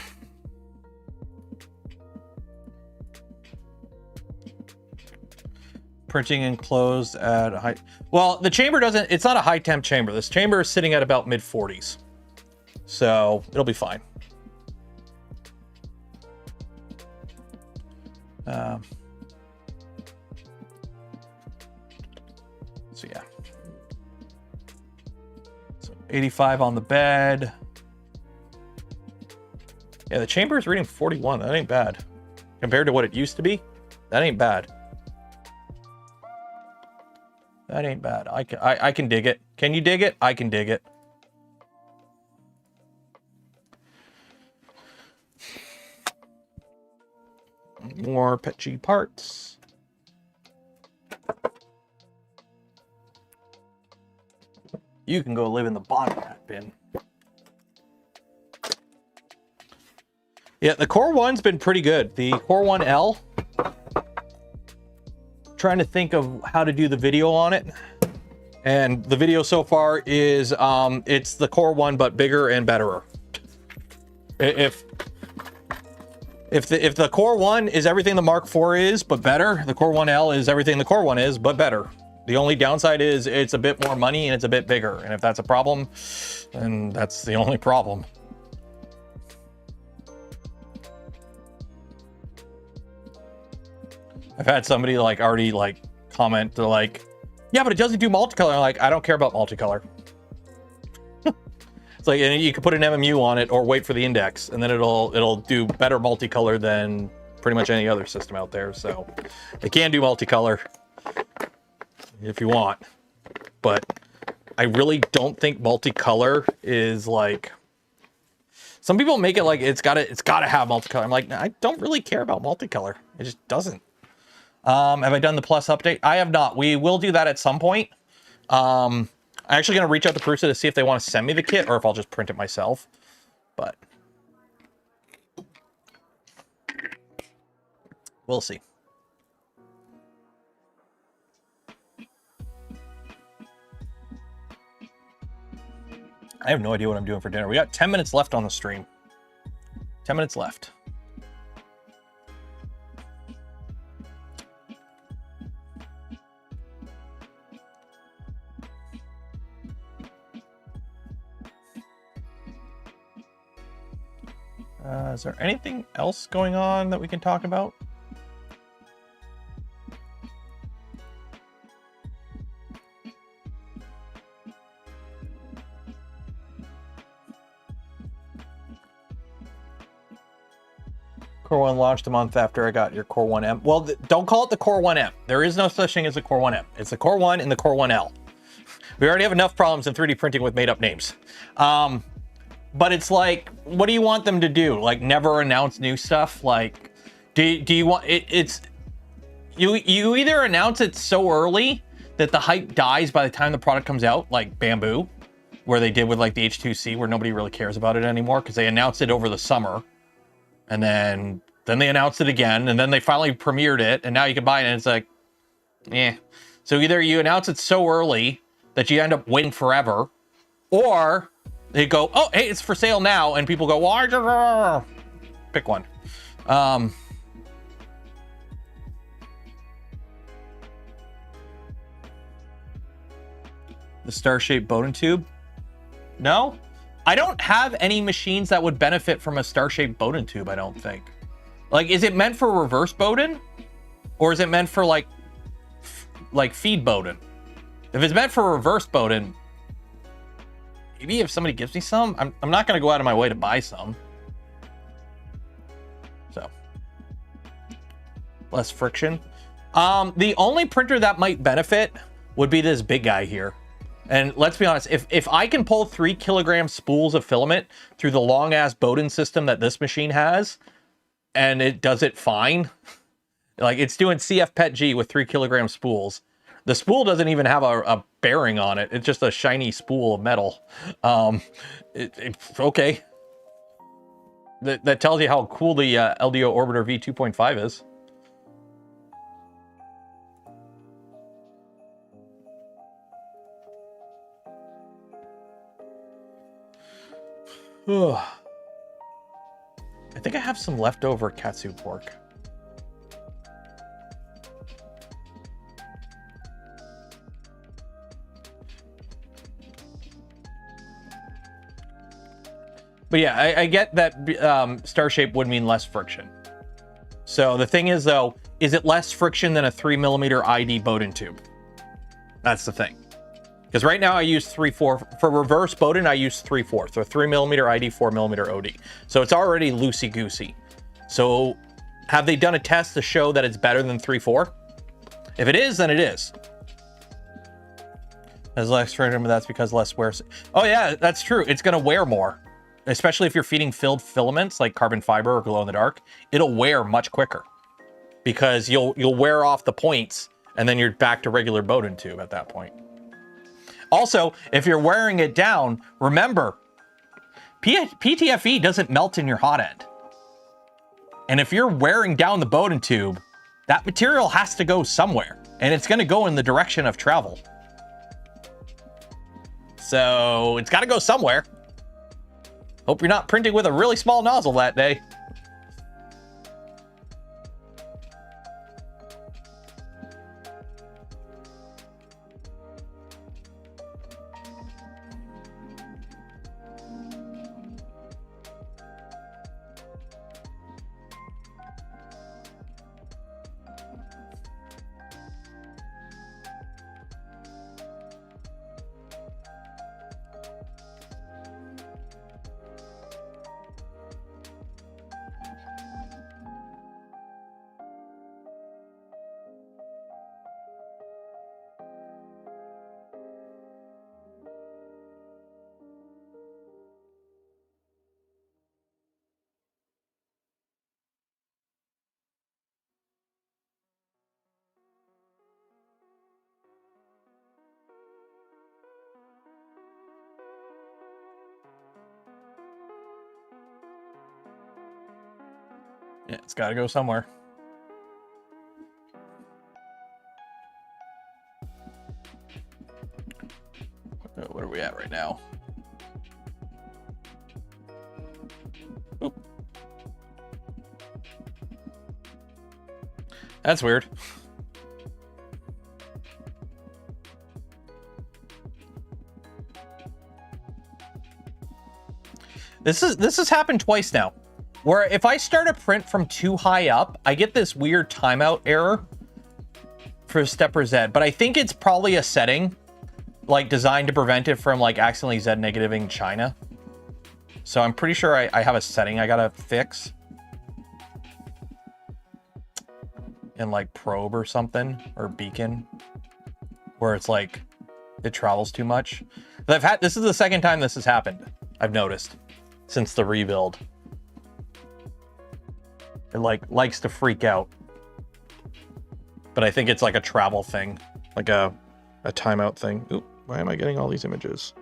Printing enclosed at a high. Well, the chamber doesn't, it's not a high temp chamber. This chamber is sitting at about mid 40s. So it'll be fine. So yeah. So 85 on the bed. Yeah, the chamber is reading 41. That ain't bad. Compared to what it used to be, that ain't bad. That ain't bad. I can dig it. Can you dig it? I can dig it. More PETG parts. You can go live in the bottom of that bin. Yeah, the Core 1's been pretty good. The Core 1L. Trying to think of how to do the video on it. And the video so far is, it's the Core 1, but bigger and betterer. If the Core 1 is everything the Mark IV is, but better, the Core 1L is everything the Core 1 is, but better. The only downside is it's a bit more money and it's a bit bigger. And if that's a problem, then that's the only problem. I've had somebody like already like comment, they're like, yeah, but it doesn't do multicolor. I'm like, I don't care about multicolor. It's like, and you can put an MMU on it or wait for the index, and then it'll do better multicolor than pretty much any other system out there. So they can do multicolor if you want, but I really don't think multicolor is like, Some people make it like it's gotta have multicolor. I'm like, I don't really care about multicolor. It just doesn't. Have I done the plus update? I have not. We will do that at some point. I'm actually gonna reach out to Prusa to see if they want to send me the kit or if I'll just print it myself. But we'll see. I have no idea what I'm doing for dinner. We got 10 minutes left on the stream. 10 minutes left. Is there anything else going on that we can talk about? Core 1 launched a month after I got your Core 1M. Well, don't call it the Core 1M. There is no such thing as a Core 1M. It's the Core 1 and the Core 1L. We already have enough problems in 3D printing with made-up names. But it's like, what do you want them to do? Like, never announce new stuff? Like, do you want it? You either announce it so early that the hype dies by the time the product comes out, like Bamboo, where they did with like the H2C, where nobody really cares about it anymore because they announced it over the summer, and then they announced it again, and then they finally premiered it, and now you can buy it, and it's like, eh. So either you announce it so early that you end up waiting forever, or they go, oh, hey, it's for sale now, and people go, well, pick one. The star-shaped Bowden tube? No? I don't have any machines that would benefit from a star-shaped Bowden tube, I don't think. Like, is it meant for reverse Bowden? Or is it meant for, like feed Bowden? If it's meant for reverse Bowden, maybe if somebody gives me some, I'm not going to go out of my way to buy some. So, less friction. The only printer that might benefit would be this big guy here. And let's be honest, if I can pull 3 kilogram spools of filament through the long ass Bowden system that this machine has, and it does it fine, like it's doing CF PET G with 3 kilogram spools. The spool doesn't even have a bearing on it. It's just a shiny spool of metal. Okay. That tells you how cool the LDO Orbiter V2.5 is. I think I have some leftover katsu pork. But yeah, I get that star shape would mean less friction. So the thing is, though, is it less friction than a 3mm ID Bowden tube? That's the thing. Because right now I use 3/4. For reverse Bowden, I use 3/4. So 3mm ID, 4mm OD. So it's already loosey-goosey. So have they done a test to show that it's better than 3/4? If it is, then it is. As less friction, but that's because less wear. Oh yeah, that's true. It's going to wear more. Especially if you're feeding filled filaments like carbon fiber or glow in the dark, it'll wear much quicker because you'll wear off the points and then you're back to regular Bowden tube at that point. Also, if you're wearing it down, remember, PTFE doesn't melt in your hot end. And if you're wearing down the Bowden tube, that material has to go somewhere and it's going to go in the direction of travel. So it's got to go somewhere. Hope you're not printing with a really small nozzle that day. It's got to go somewhere. What are we at right now? Oop. That's weird. This has happened twice now, where if I start a print from too high up, I get this weird timeout error for stepper Z, but I think it's probably a setting like designed to prevent it from like accidentally Z negativing China. So I'm pretty sure I have a setting I gotta fix. In like probe or something, or beacon, where it's like, it travels too much. This is the second time this has happened, I've noticed, since the rebuild. It like likes to freak out. But I think it's like a travel thing, like a timeout thing. Oop, why am I getting all these images?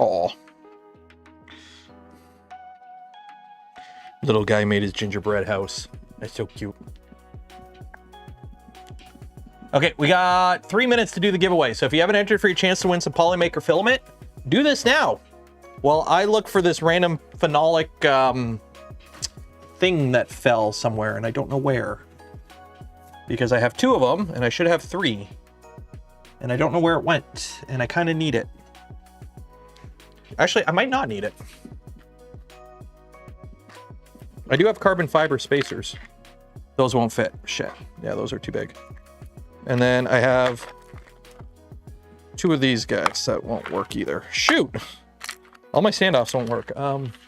Oh, little guy made his gingerbread house. That's so cute. Okay, we got 3 minutes to do the giveaway. So if you haven't entered for your chance to win some polymaker filament, do this now. While I look for this random phenolic thing that fell somewhere, and I don't know where. Because I have 2 of them, and I should have 3. And I don't know where it went, and I kind of need it. Actually, I might not need it. I do have carbon fiber spacers. Those won't fit. Shit. Yeah, those are too big. And then I have 2 of these guys that won't work either. Shoot! All my standoffs won't work.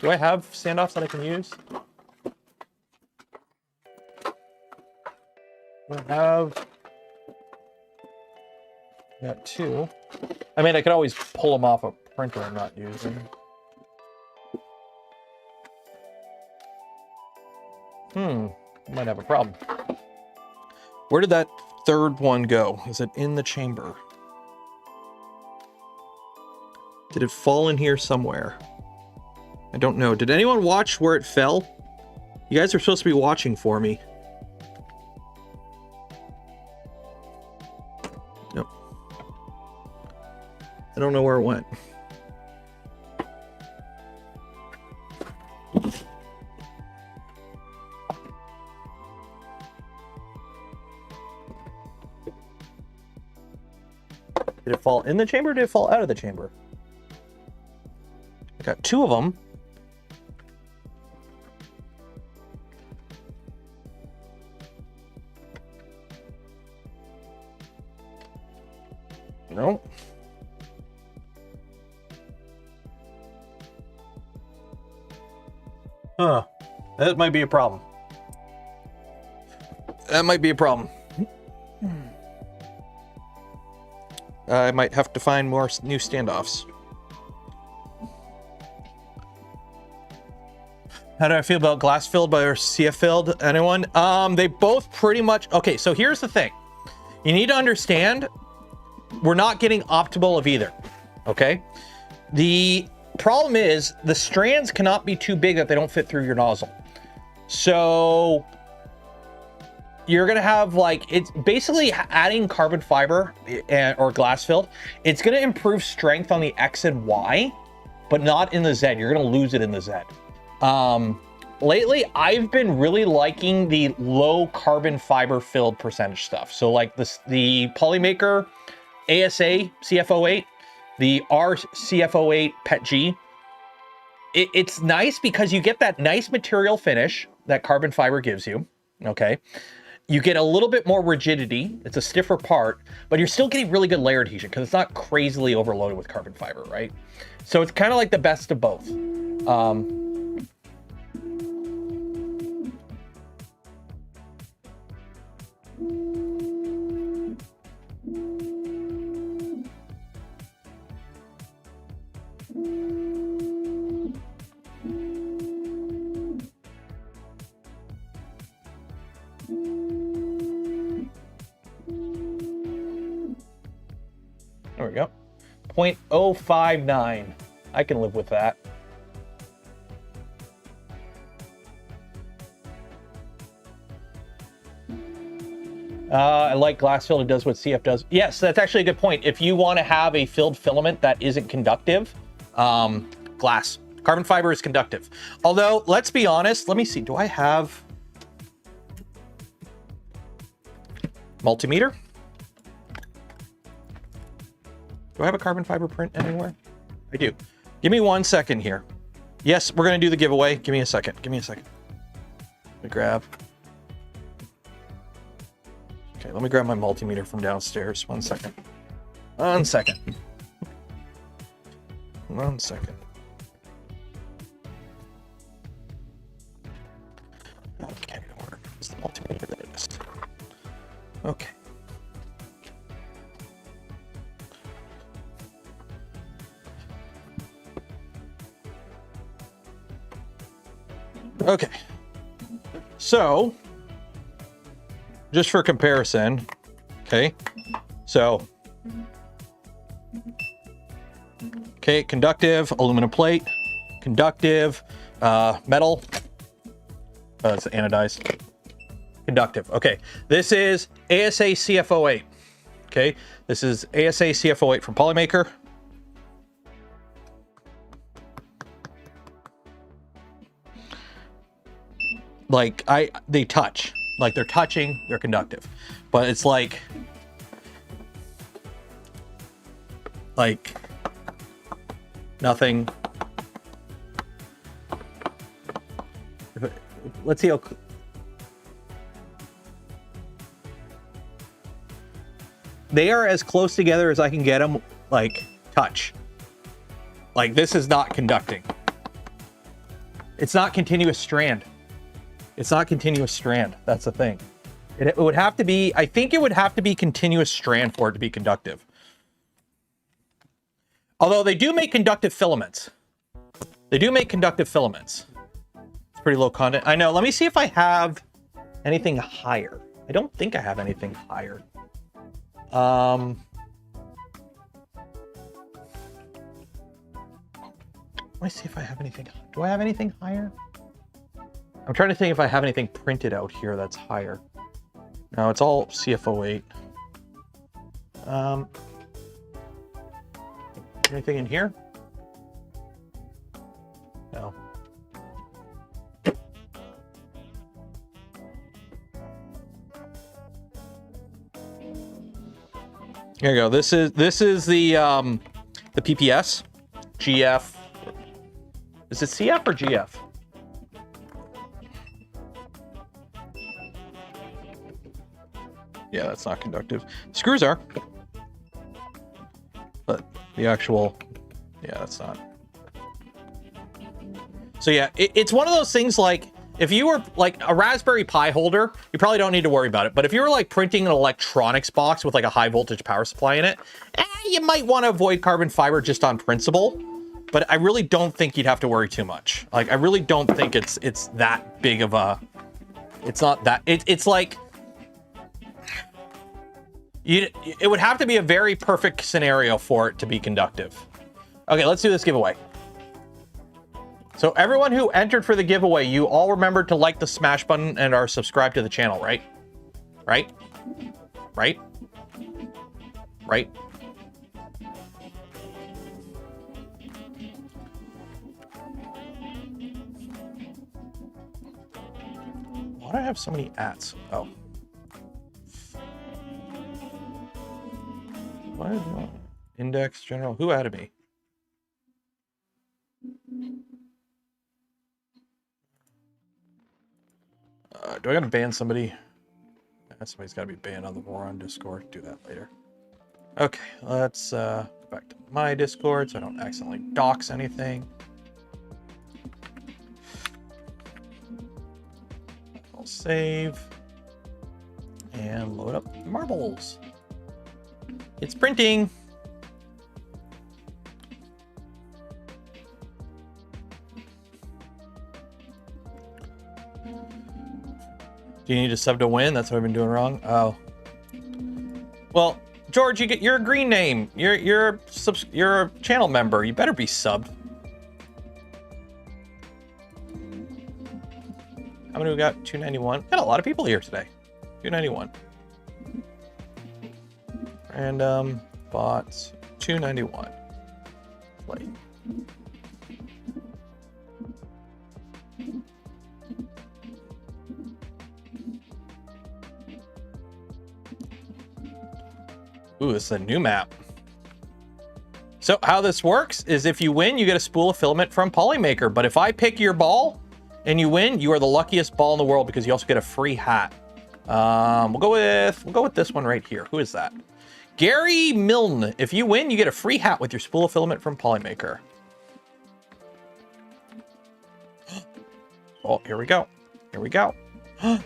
Do I have standoffs that I can use? I have... got 2. I mean, I could always pull them off a printer I'm not using. Might have a problem. Where did that 3rd one go? Is it in the chamber? Did it fall in here somewhere? I don't know. Did anyone watch where it fell? You guys are supposed to be watching for me. Nope. I don't know where it went. Did it fall in the chamber or did it fall out of the chamber? I got 2 of them. Nope. Huh. That might be a problem. That might be a problem. I might have to find more new standoffs. How do I feel about glass filled or CF filled? Anyone? They both pretty much... Okay, so here's the thing. You need to understand, we're not getting optimal of either, okay? The problem is the strands cannot be too big that they don't fit through your nozzle. So you're gonna have like, it's basically adding carbon fiber or glass filled. It's gonna improve strength on the X and Y, but not in the Z. You're gonna lose it in the Z. Lately, I've been really liking the low carbon fiber filled percentage stuff. So like the Polymaker ASA CF08, the R CF08 PET G. It's nice because you get that nice material finish that carbon fiber gives you, okay? You get a little bit more rigidity. It's a stiffer part, but you're still getting really good layer adhesion because it's not crazily overloaded with carbon fiber, right? So it's kind of like the best of both. 0.059. I can live with that. I like glass filled. It does what CF does. Yes, that's actually a good point. If you want to have a filled filament that isn't conductive, glass. Carbon fiber is conductive. Although, let's be honest. Let me see. Do I have multimeter? Do I have a carbon fiber print anywhere? I do. Give me 1 second here. Yes, we're going to do the giveaway. Give me a second. Give me a second. Let me grab. Okay, let me grab my multimeter from downstairs. 1 second. 1 second. 1 second. Okay, where is the multimeter? There it is. Okay. Okay. So, just for comparison, okay, so, okay, conductive, aluminum plate, conductive, metal, it's anodized, conductive. Okay, this is ASA CF08. Okay, this is ASA CF08 from Polymaker. Like, they touch. Like, they're touching, they're conductive. But it's like nothing. Let's see how. They are as close together as I can get them, like, touch. Like, this is not conducting. It's not continuous strand. It's not continuous strand. That's the thing. It would have to be, I think it would have to be continuous strand for it to be conductive. Although they do make conductive filaments. They do make conductive filaments. It's pretty low content. I know. Let me see if I have anything higher. I don't think I have anything higher. Let me see if I have anything. Do I have anything higher? I'm trying to think if I have anything printed out here that's higher. No, it's all CF08. Anything in here? No. Here you go. This is the PPS GF. Is it CF or GF? Yeah, that's not conductive. Screws are. But the actual, yeah, that's not. So yeah, it's one of those things like, if you were like a Raspberry Pi holder, you probably don't need to worry about it. But if you were like printing an electronics box with like a high voltage power supply in it, you might want to avoid carbon fiber just on principle. But I really don't think you'd have to worry too much. Like, I really don't think it's that big of a, it's not that, it's like, it would have to be a very perfect scenario for it to be conductive. Okay, let's do this giveaway. So everyone who entered for the giveaway, you all remembered to like the smash button and are subscribed to the channel, right? Right? Right? Right? Why do I have so many ats? Oh. Why is it index general? Who added me? Do I gotta ban somebody? Somebody's gotta be banned on the Voron Discord. Do that later. Okay, let's go back to my Discord so I don't accidentally dox anything. I'll save and load up marbles. It's printing. Do you need a sub to win? That's what I've been doing wrong. Oh. Well, George, you're a green name. You're a channel member. You better be subbed. How many we got? 291. Got a lot of people here today. 291. Random bots. 291. Play. Ooh, this is a new map. So how this works is if you win, you get a spool of filament from Polymaker. But if I pick your ball and you win, you are the luckiest ball in the world because you also get a free hat. We'll go with this one right here. Who is that? Gary Milne. If you win, you get a free hat with your spool of filament from Polymaker. Oh, here we go. Here we go. Let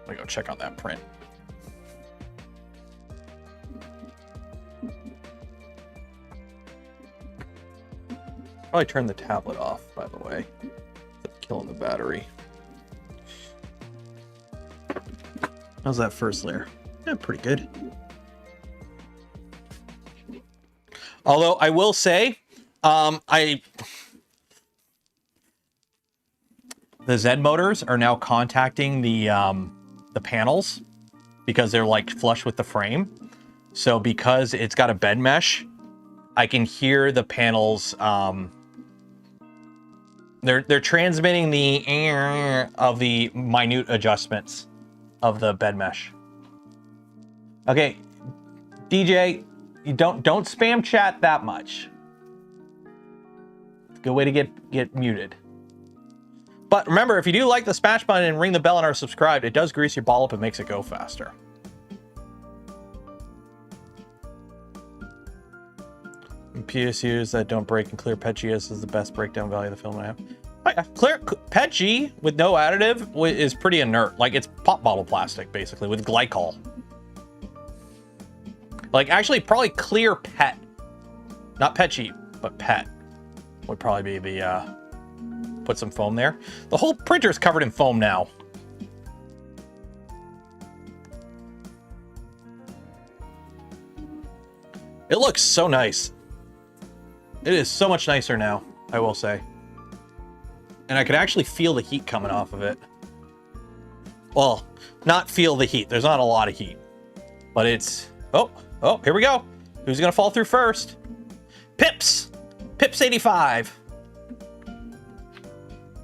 me go check on that print. Probably turn the tablet off, by the way. Killing the battery. How's that first layer? Yeah, pretty good. Although I will say, the Z motors are now contacting the panels because they're like flush with the frame. So because it's got a bed mesh, I can hear the panels. They're transmitting the air of the minute adjustments of the bed mesh. Okay, DJ, you don't spam chat that much. Good way to get muted. But remember, if you do like the smash button and ring the bell and are subscribed, it does grease your ball up and makes it go faster. And PSUs that don't break and clear PETG is the best breakdown value of the film I have. Oh yeah, clear PETG with no additive is pretty inert. Like it's pop bottle plastic basically with glycol. Like actually probably clear PET, not PETG, but PET would probably be the put some foam there. The whole printer is covered in foam now. It looks so nice. It is so much nicer now, I will say. And I could actually feel the heat coming off of it. Well, not feel the heat. There's not a lot of heat. But it's... Oh, here we go. Who's going to fall through first? Pips! Pips 85.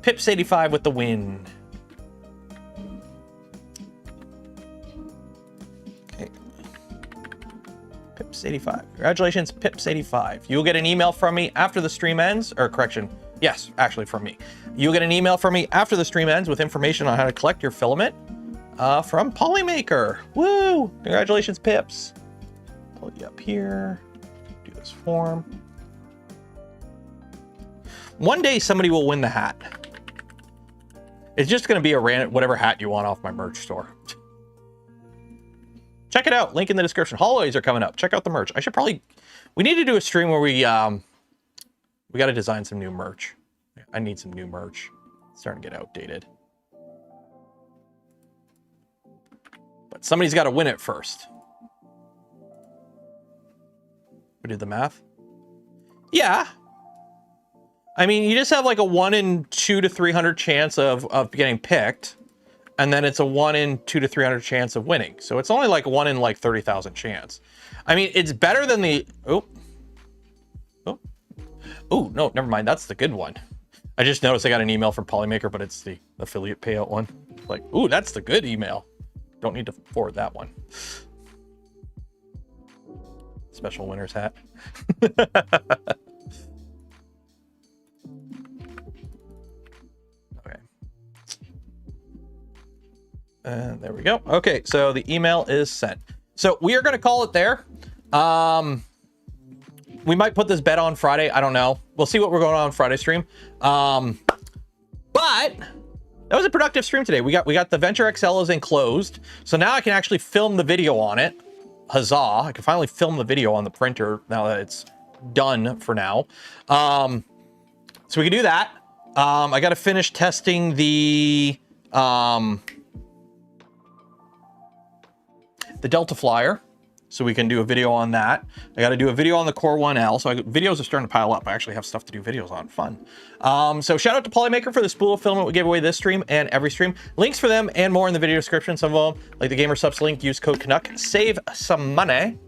Pips 85 with the win. Okay. Pips 85. Congratulations, Pips 85. You'll get an email from me after the stream ends, or correction, yes, actually from me. You'll get an email from me after the stream ends with information on how to collect your filament from Polymaker. Woo! Congratulations, Pips. Pull you up here. Do this form. One day somebody will win the hat. It's just going to be a random, whatever hat you want off my merch store. Check it out. Link in the description. Holidays are coming up. Check out the merch. I should probably... We need to do a stream where we got to design some new merch. I need some new merch. It's starting to get outdated. But somebody's got to win it first. We did the math? Yeah. I mean, you just have like a 1 in 2 to 300 chance of getting picked. And then it's a 1 in 2 to 300 chance of winning. So it's only like 1 in like 30,000 chance. I mean, it's better than the... Oh, no, never mind. That's the good one. I just noticed I got an email from Polymaker, but it's the affiliate payout one. Like, ooh, that's the good email. Don't need to forward that one. Special winner's hat. Okay. And there we go. Okay, so the email is sent. So we are going to call it there. We might put this bet on Friday. I don't know. We'll see what we're going on Friday stream. But that was a productive stream today. We got the Venture XL is enclosed. So now I can actually film the video on it. Huzzah. I can finally film the video on the printer now that it's done for now. So we can do that. I got to finish testing the Delta Flyer. so we can do a video on that. I got to do a video on the Core 1L, so videos are starting to pile up. I actually have stuff to do videos on. Fun. So shout out to Polymaker for the spool of filament we gave away this stream and every stream. Links for them and more in the video description. Some of them, like the Gamer Subs link, use code Canuck. Save some money.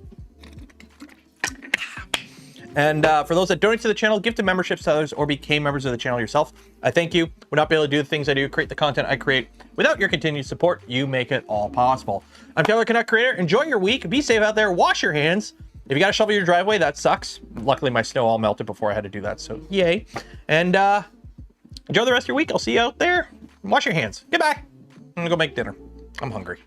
And for those that donate to the channel, give to memberships to others, or became members of the channel yourself, I thank you. Would not be able to do the things I do, create the content I create. Without your continued support, you make it all possible. I'm Taylor, Canuck Creator. Enjoy your week. Be safe out there. Wash your hands. If you got to shovel your driveway, that sucks. Luckily, my snow all melted before I had to do that, so yay. And enjoy the rest of your week. I'll see you out there. Wash your hands. Goodbye. I'm going to go make dinner. I'm hungry.